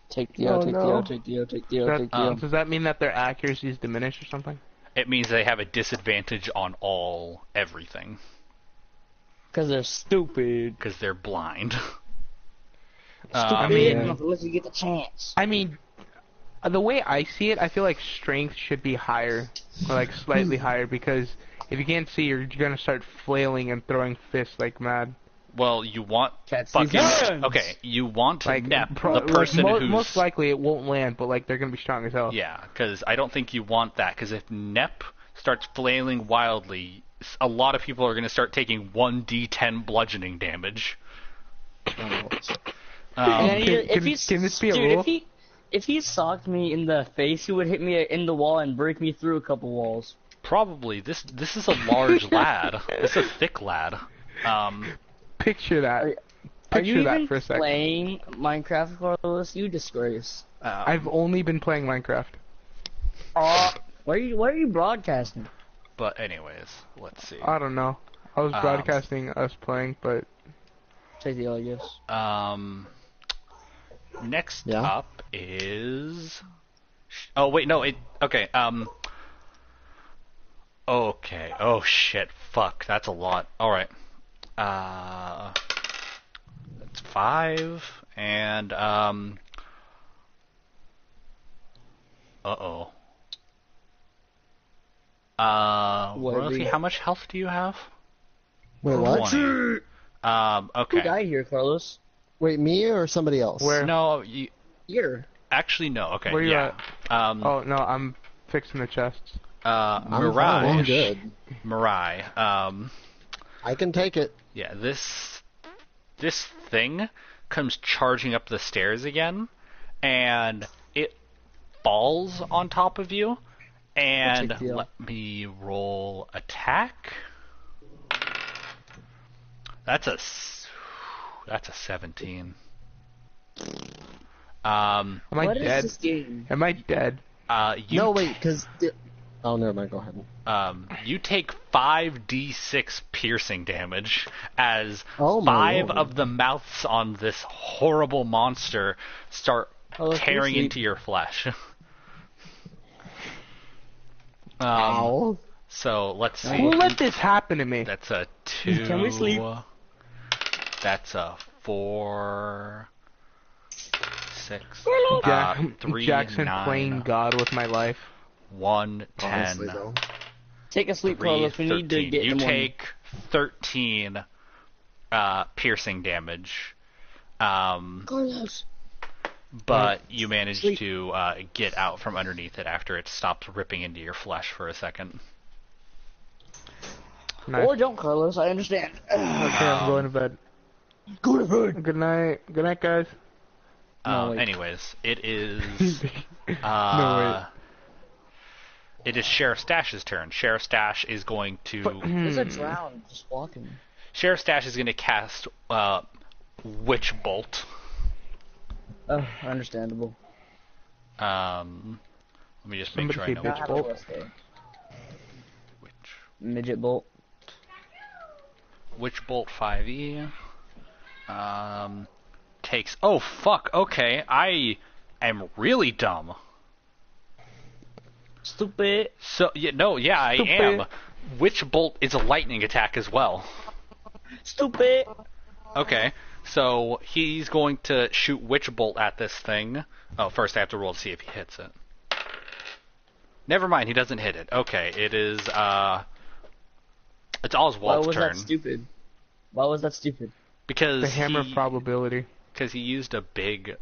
Take the L, Oh, take the no. L, take the L, take the L, take the L. Does that mean that their accuracy is diminished or something? It means they have a disadvantage on everything Because they're stupid. because they're blind. Stupid I mean- enough unless you get the chance. I mean, the way I see it, I feel like strength should be higher, or like slightly higher, because if you can't see, you're gonna start flailing and throwing fists like mad. Well, you want Cats fucking guns. okay. You want Like Nep, the person like, who's most likely it won't land, but like they're gonna be strong as hell. yeah. Because I don't think you want that. Because if Nep starts flailing wildly, a lot of people are going to start taking 1d10 bludgeoning damage. And then Can this be a dude, rule? if he socked me in the face, he would hit me in the wall and break me through a couple walls. Probably this is a large lad. This is a thick lad. Picture that. Are Picture you that even for a second. playing Minecraft, Carlos? You disgrace. I've only been playing Minecraft. Why are you broadcasting? But anyways, let's see. I don't know. I was broadcasting us playing, but Take the L, I guess. Next Yeah? up is. Oh wait, no. Okay. Okay. Oh shit. Fuck. That's a lot. All right. That's 5 and Uh-oh. What, Royalty, the- how much health do you have? Wait, what? 20. Who Okay. died here, Carlos? Wait, me or somebody else? Where? No, Here. actually no. Okay, Where you yeah. oh no, I'm fixing the chests. I'm Mirage. good. Mirai. I can take it. Yeah, this thing comes charging up the stairs again, and it falls on top of you. And take the L. let me roll attack. That's a 17. Am I What is dead? this game? Am I dead? No, wait, because... Oh, never mind, go ahead. You take 5d6 piercing damage as Oh, my 5 lord. of the mouths on this horrible monster start tearing into your flesh. Ow. So let's see. Who let this happen to me? That's a 2. Can we sleep? That's a 4. 6. Jack, 3. Jackson 9. playing God with my life. 1. 10. Honestly, though. Take a sleep, 3, Carlos. We need to 13. get You in the morning. take 13 piercing damage. Carlos. But you manage to get out from underneath it after it stopped ripping into your flesh for a second. Nice. Or don't, Carlos. I understand. Okay, I'm going to bed. Go to bed. Good night. Good night, guys. No, wait. Anyways, it is No, it is Sheriff Stash's turn. Sheriff Stash is going to There's a drown just walking. Sheriff Stash is going to cast Witch Bolt. Understandable. Let me just make Somebody sure I know say which Witch Bolt. Midget bolt. Witch Bolt 5e. Takes. Oh fuck. Okay, I am really dumb. Stupid. So yeah, I Stupid. am. Witch Bolt is a lightning attack as well. Stupid. Okay, so he's going to shoot Witch Bolt at this thing. Oh, first I have to roll to see if he hits it. Never mind, he doesn't hit it. Okay, it is it's Oswald's Why was turn. that stupid? Why was that stupid? Because The hammer of he, probability. because he used a big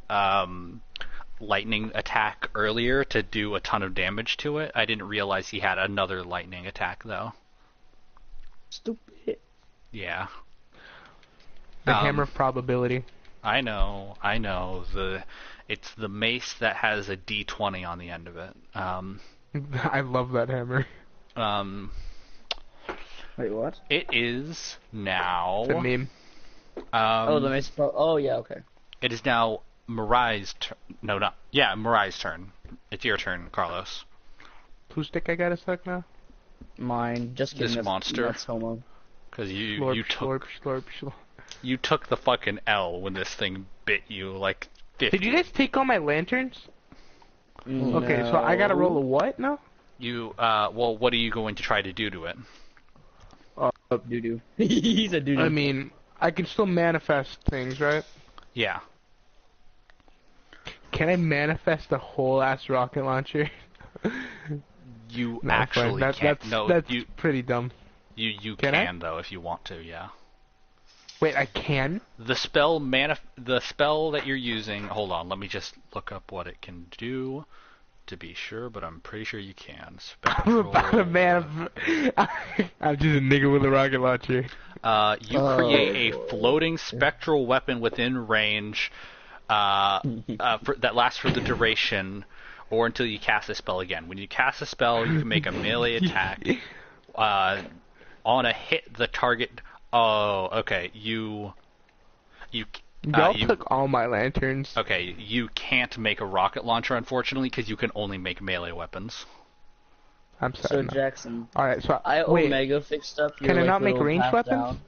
lightning attack earlier to do a ton of damage to it. I didn't realize he had another lightning attack though. Stupid. Yeah. The hammer of probability. I know. It's the mace that has a D20 on the end of it. I love that hammer. Wait, what? It is now. It's a meme. The mace. Oh yeah, okay. It is now Mirai's turn. No, not. Yeah, Mirai's turn. It's your turn, Carlos. Whose dick I gotta suck now? Mine. Just kidding. This that's, monster. That's homo. Because Slurp, you took slurp, slurp. you took the fucking L when this thing bit you like 50. Did you guys take all my lanterns? Okay, so I gotta roll a what now? You well, what are you going to try to do to it? Doo doo. He's a doo doo. I mean, I can still manifest things, right? Yeah. Can I manifest a whole ass rocket launcher? You No, actually fine. can't. That's No, that's you pretty dumb. you Can I? can though if you want to. Yeah. Wait, I can? The spell that you're using. Hold on, let me just look up what it can do to be sure, but I'm pretty sure you can. I'm about a man. I'm just a nigga with a rocket launcher. You create a floating spectral weapon within range that lasts for the duration or until you cast a spell again. When you cast a spell, you can make a melee attack. On a hit, the target... Oh, okay. Y'all took all my lanterns. Okay, you can't make a rocket launcher, unfortunately, because you can only make melee weapons. I'm So sorry. Jackson, Alright, so I wait, Omega fixed up your can I like, not make little ranged half weapons? down.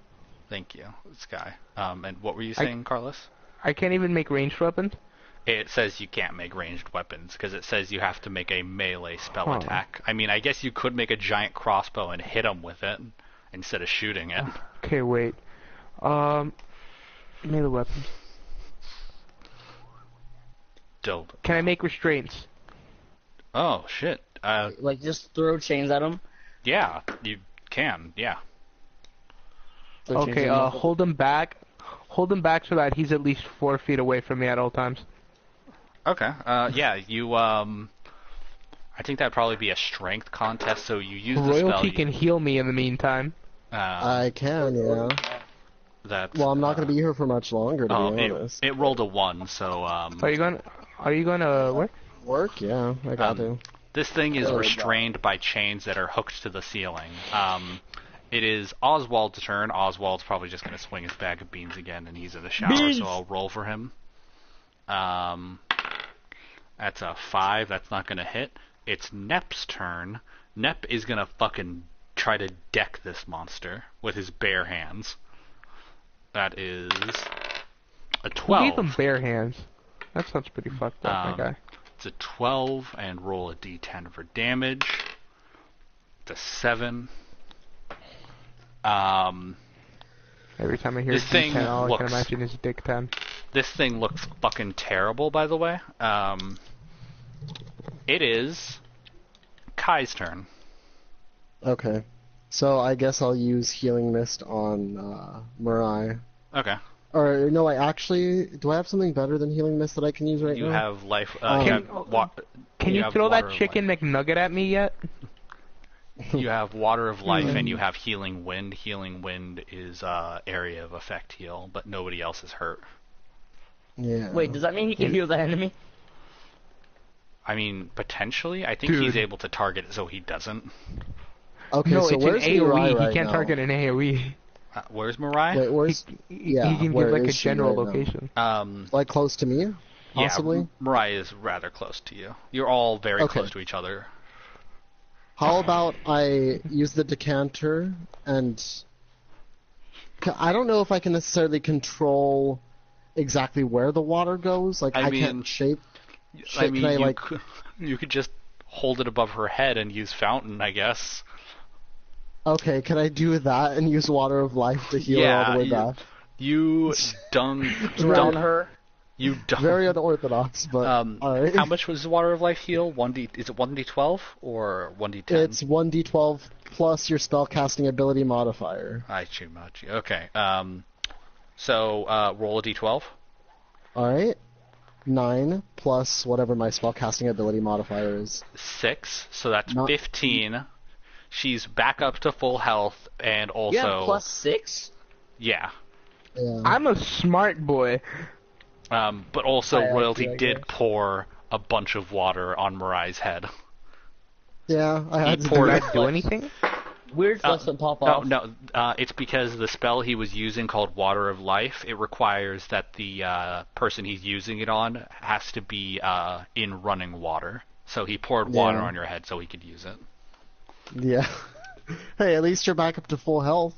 Thank you, Sky. And what were you saying, Carlos? I can't even make ranged weapons? It says you can't make ranged weapons, because it says you have to make a melee spell Huh. attack. I mean, I guess you could make a giant crossbow and hit them with it, instead of shooting it. Okay, wait. Melee weapons. Dope. Can I make restraints? Oh, shit. Like just throw chains at him. Yeah, you can, yeah. Throw chains Okay, at him. hold him back. Hold him back so that he's at least 4 feet away from me at all times. Okay, yeah, you, I think that'd probably be a strength contest, so you use the spell... Royalty can heal me in the meantime. I can, yeah. That's, Well, I'm not going to be here for much longer, to be it, honest. it rolled a 1, so, Are you gonna work? Work? Yeah, I got to. this thing is restrained by chains that are hooked to the ceiling. It is Oswald's turn. Oswald's probably just going to swing his bag of beans again, and he's in the shower, so I'll roll for him. That's a 5. That's not going to hit. It's Nep's turn. Nep is going to fucking try to deck this monster with his bare hands. That is a 12. Who gave him bare hands? That sounds pretty fucked up, my guy. It's a 12, and roll a d10 for damage. It's a 7. Every time I hear This thing D10, all I can looks- imagine is Dick 10. This thing looks fucking terrible, by the way. It is Kai's turn. Okay. So I guess I'll use Healing Mist on Mirai. Okay. Or no, actually, do I have something better than Healing Mist that I can use right You now? have life. Can- you have Can you have throw Water that of chicken McNugget at me yet? Life. You have Water of Life, and you have Healing Wind. Healing Wind is area of effect heal, but nobody else is hurt. Yeah. Wait, does that mean he can heal the enemy? I mean, potentially. I think Dude. he's able to target it so he doesn't. Okay, No, so it's an where's AoE. Mirai He right can't now? target an AoE. Where's Mirai? Wait, where's... Yeah, he can where give like a is she general right now? location. Like close to me? Possibly? Yeah, Mirai is rather close to you. You're all very Okay. close to each other. How about I use the decanter and... I don't know if I can necessarily control exactly where the water goes. Like, I I mean, can't shape... I Can mean, I, like- you could just hold it above her head and use Fountain, I guess. Okay, can I do that and use Water of Life to heal her all the way back? You Drown her? You don't. Very unorthodox, but alright. How much was Water of Life heal? Is it 1d12 or 1d10? It's 1d12 plus your spellcasting ability modifier. Aichimachi. Okay. So roll a d12. Alright. 9 plus whatever my spellcasting ability modifier is. 6. So that's Not- 15. She's back up to full health, and also Yeah, plus 6? yeah. Yeah. I'm a smart boy. But also I Royalty actually did guess. pour a bunch of water on Marai's head. Yeah, I had He to poured do Did that. I do anything? Weird flex that pop off. No, it's because the spell he was using called Water of Life, it requires that the person he's using it on has to be in running water. So he poured water Yeah. on your head so he could use it. Yeah. Hey, at least you're back up to full health.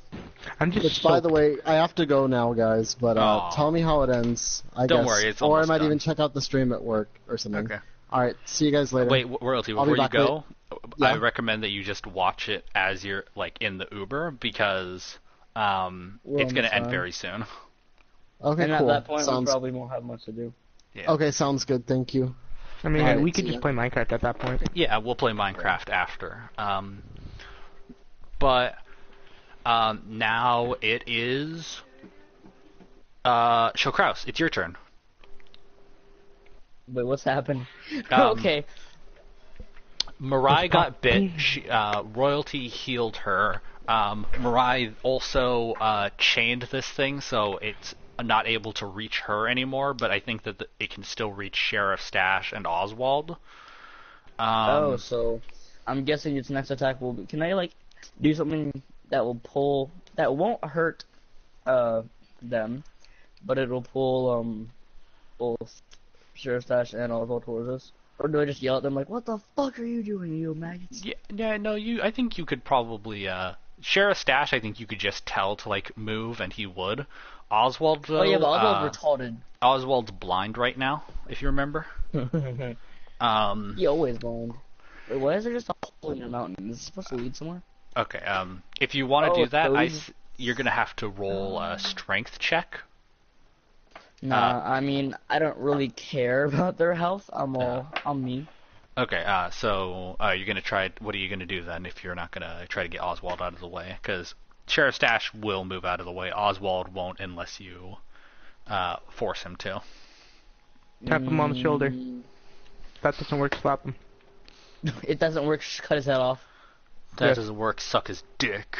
I'm just Which, by the way, I have to go now, guys. But Aw. tell me how it ends. I Don't guess. worry, it's or I almost might done. even check out the stream at work or something. Okay. All right. See you guys later. Wait, Royalty, I'll be before you back go, Yeah. I recommend that you just watch it as you're like in the Uber because We're it's going almost to end done. very soon. Okay, And cool. at that point, we sounds probably won't have much to do. Yeah. okay. Sounds good. Thank you. I mean, Alright, we could see just ya. play Minecraft at that point. Yeah, we'll play Minecraft after. But now it is Show Kraus. It's your turn. Wait, what's happening? Um, Okay. Mirai got bit. Royalty healed her. Mirai also chained this thing, so it's not able to reach her anymore. But I think that it can still reach Sheriff Stash and Oswald. Oh, so I'm guessing its next attack will be. Can I like do something that will pull that won't hurt them, but it'll pull both Sheriff Stash and Oswald towards us? Or do I just yell at them like, "What the fuck are you doing, you maggots?" Yeah, no, I think you could probably Sheriff Stash. I think you could just tell to like move, and he would. Oswald though. Oh yeah, but Oswald's retarded. Oswald's blind right now, if you remember. He always blind. Wait, why is there just a hole in your mountain? Is it supposed to lead somewhere? Okay. If you want to Oh, do that, those- you're gonna have to roll a strength check. Nah, I mean, I don't really care about their health. I'm me. Okay. So you're gonna try. What are you gonna do then? If you're not gonna try to get Oswald out of the way, because Sheriff Stash will move out of the way. Oswald won't unless you force him to. Tap him on the shoulder. If that doesn't work, slap him. It doesn't work. Just cut his head off. That Yes. doesn't work. Suck his dick.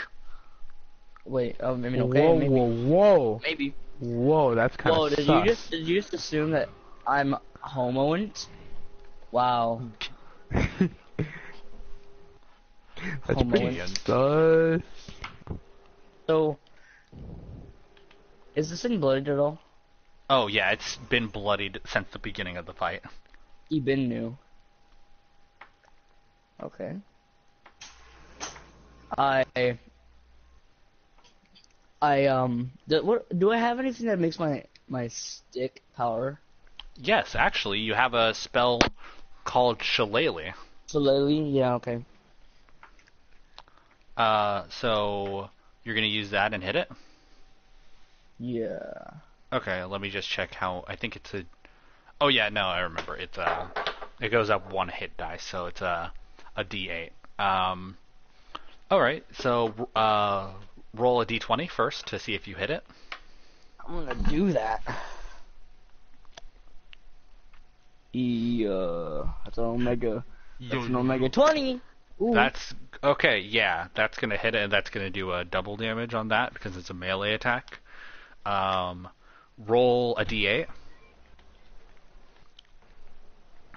Wait, I mean, okay, Whoa, maybe. whoa, Maybe. whoa, that's kind Whoa, of did you just assume that I'm homoant? Wow. That's pretty homoant. sus. So, is this thing bloodied at all? Oh yeah, it's been bloodied since the beginning of the fight. Even new. Okay. Do I have anything that makes my stick power? Yes, actually, you have a spell called Shillelagh. Shillelagh? Yeah, okay. So you're gonna use that and hit it? Yeah. Okay, let me just check how. I think it's a. Oh yeah, no, I remember. It's it goes up 1 hit dice, so it's a D8. All right, so roll a D20 first to see if you hit it. I'm gonna do that. That's an Omega. That's an Omega 20. Ooh. That's okay. Yeah, that's gonna hit it, and that's gonna do a double damage on that because it's a melee attack. Roll a D8.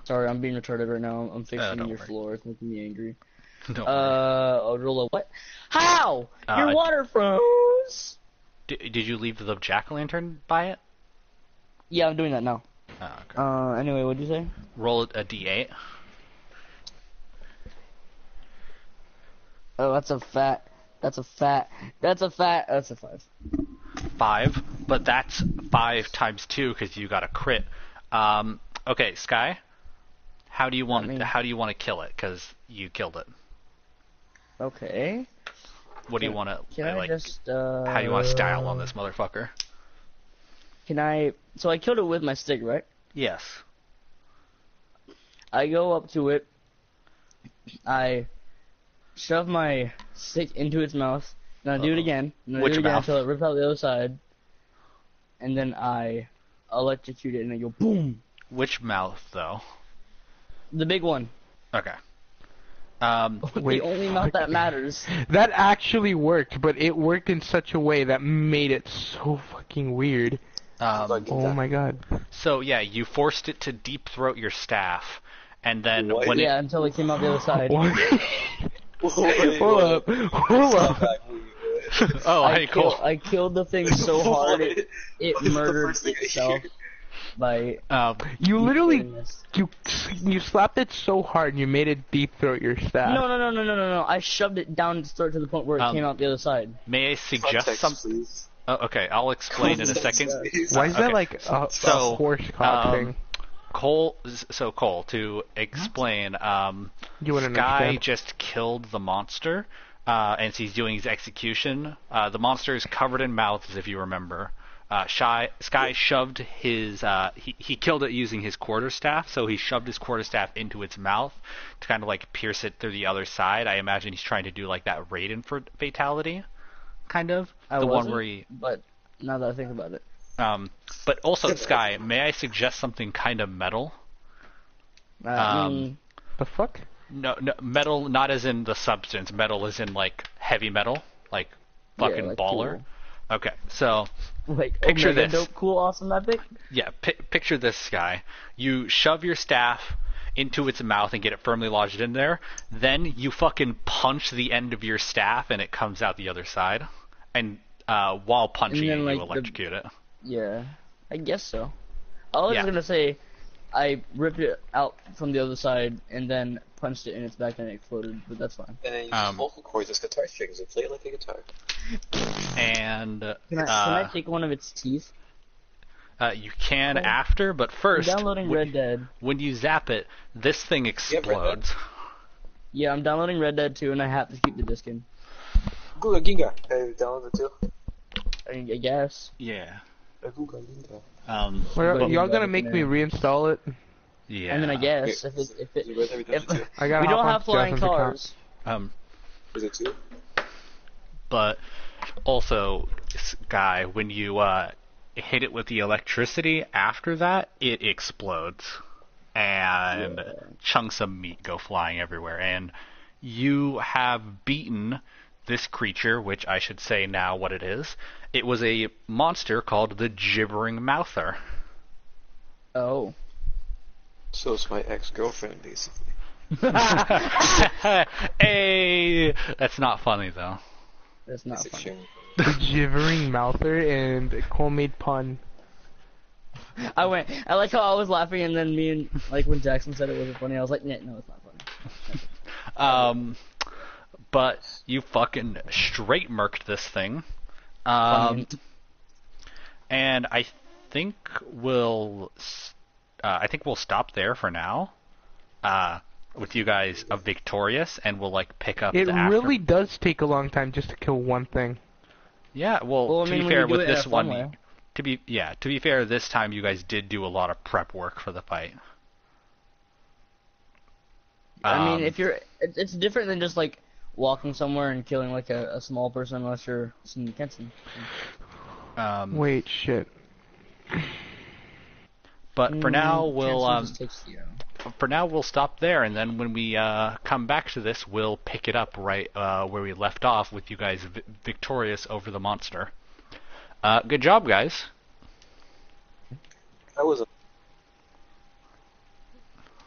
Sorry, I'm being retarded right now. I'm fixing your worry. floor. It's making me angry. Don't worry. I'll roll a what? How? Your water froze. Did you leave the jack-o'-lantern by it? Yeah, I'm doing that now. Oh, okay. Anyway, what'd you say? Roll a D8. Oh, that's a 5. 5, but that's 5 times 2 because you got a crit. Okay, Sky. How do you want to kill it? Because you killed it. Okay. What do you want to like? How do you want to style on this motherfucker? So I killed it with my stick, right? Yes. I go up to it. I shove my stick into its mouth. And I do it again. And I Which do it again mouth? until it rips out the other side. And then I electrocute it, and I go boom. Which mouth, though? The big one. Okay. The only mouth that matters. That actually worked, but it worked in such a way that made it so fucking weird. Oh my god. So yeah, you forced it to deep throat your staff, and then What? when Yeah, until it came out the other side. Hold up. Oh, hey, cool. I killed the thing so hard it murdered itself by. You literally you slapped it so hard and you made it deep throat your staff. No. I shoved it down its throat to the point where it came out the other side. May I suggest something? Oh, okay, I'll explain in a second. Why is that like a horse cock thing? Cole, to explain, You wouldn't Sky understand. just killed the monster, and he's doing his execution. The monster is covered in mouths, if you remember. Sky shoved his, he killed it using his quarterstaff, so he shoved his quarterstaff into its mouth to kind of like pierce it through the other side. I imagine he's trying to do like that Raiden fatality, kind of. One where he... But now that I think about it. But also, Sky, may I suggest something kind of metal? The fuck? No, metal, not as in the substance. Metal as in like heavy metal, like fucking like baller. cool. Okay, so Like picture Omega this. Dope, cool, awesome, epic. Yeah, picture this, Sky. You shove your staff into its mouth and get it firmly lodged in there. Then you fucking punch the end of your staff and it comes out the other side. And while punching And then, it, you like, electrocute it. Yeah, I guess so. I was gonna say, I ripped it out from the other side and then punched it in its back and it exploded, but that's fine. And then you use vocal cords as guitar strings and play it like a guitar. And Can I take one of its teeth? you can after, but first, I'm downloading Red Dead. when you zap it, this thing have Red Dead? explodes. Yeah, I'm downloading Red Dead 2 and I have to keep the disc in. Google Ginga. Have you downloaded it too? I guess. Yeah. Google Ginga. Well, y'all gonna make me reinstall it? Yeah. I mean, I guess if You read everything too? I gotta we hop don't on have flying Justin's cars. Is it two? But also, Guy, when you hit it with the electricity, after that, it explodes. And chunks of meat go flying everywhere. And you have beaten this creature, which I should say now what it is. It was a monster called the Gibbering Mouther. Oh. So it's my ex-girlfriend, basically. Hey, that's not funny though. That's not funny. Jivering mouther and Cole-made pun. I like how I was laughing, and then when Jackson said it wasn't funny, I was like, no, it's not funny. But you fucking straight murked this thing. And I think we'll stop there for now. With you guys victorious, and we'll pick up. It really does take a long time just to kill one thing. Yeah, to be fair, with this one, to be fair, this time you guys did do a lot of prep work for the fight. I mean, it's different than just walking somewhere and killing a small person unless you're Kenton. Wait, shit. But for now, we'll stop there, and then when we come back to this, we'll pick it up right where we left off with you guys victorious over the monster. Good job, guys. That was a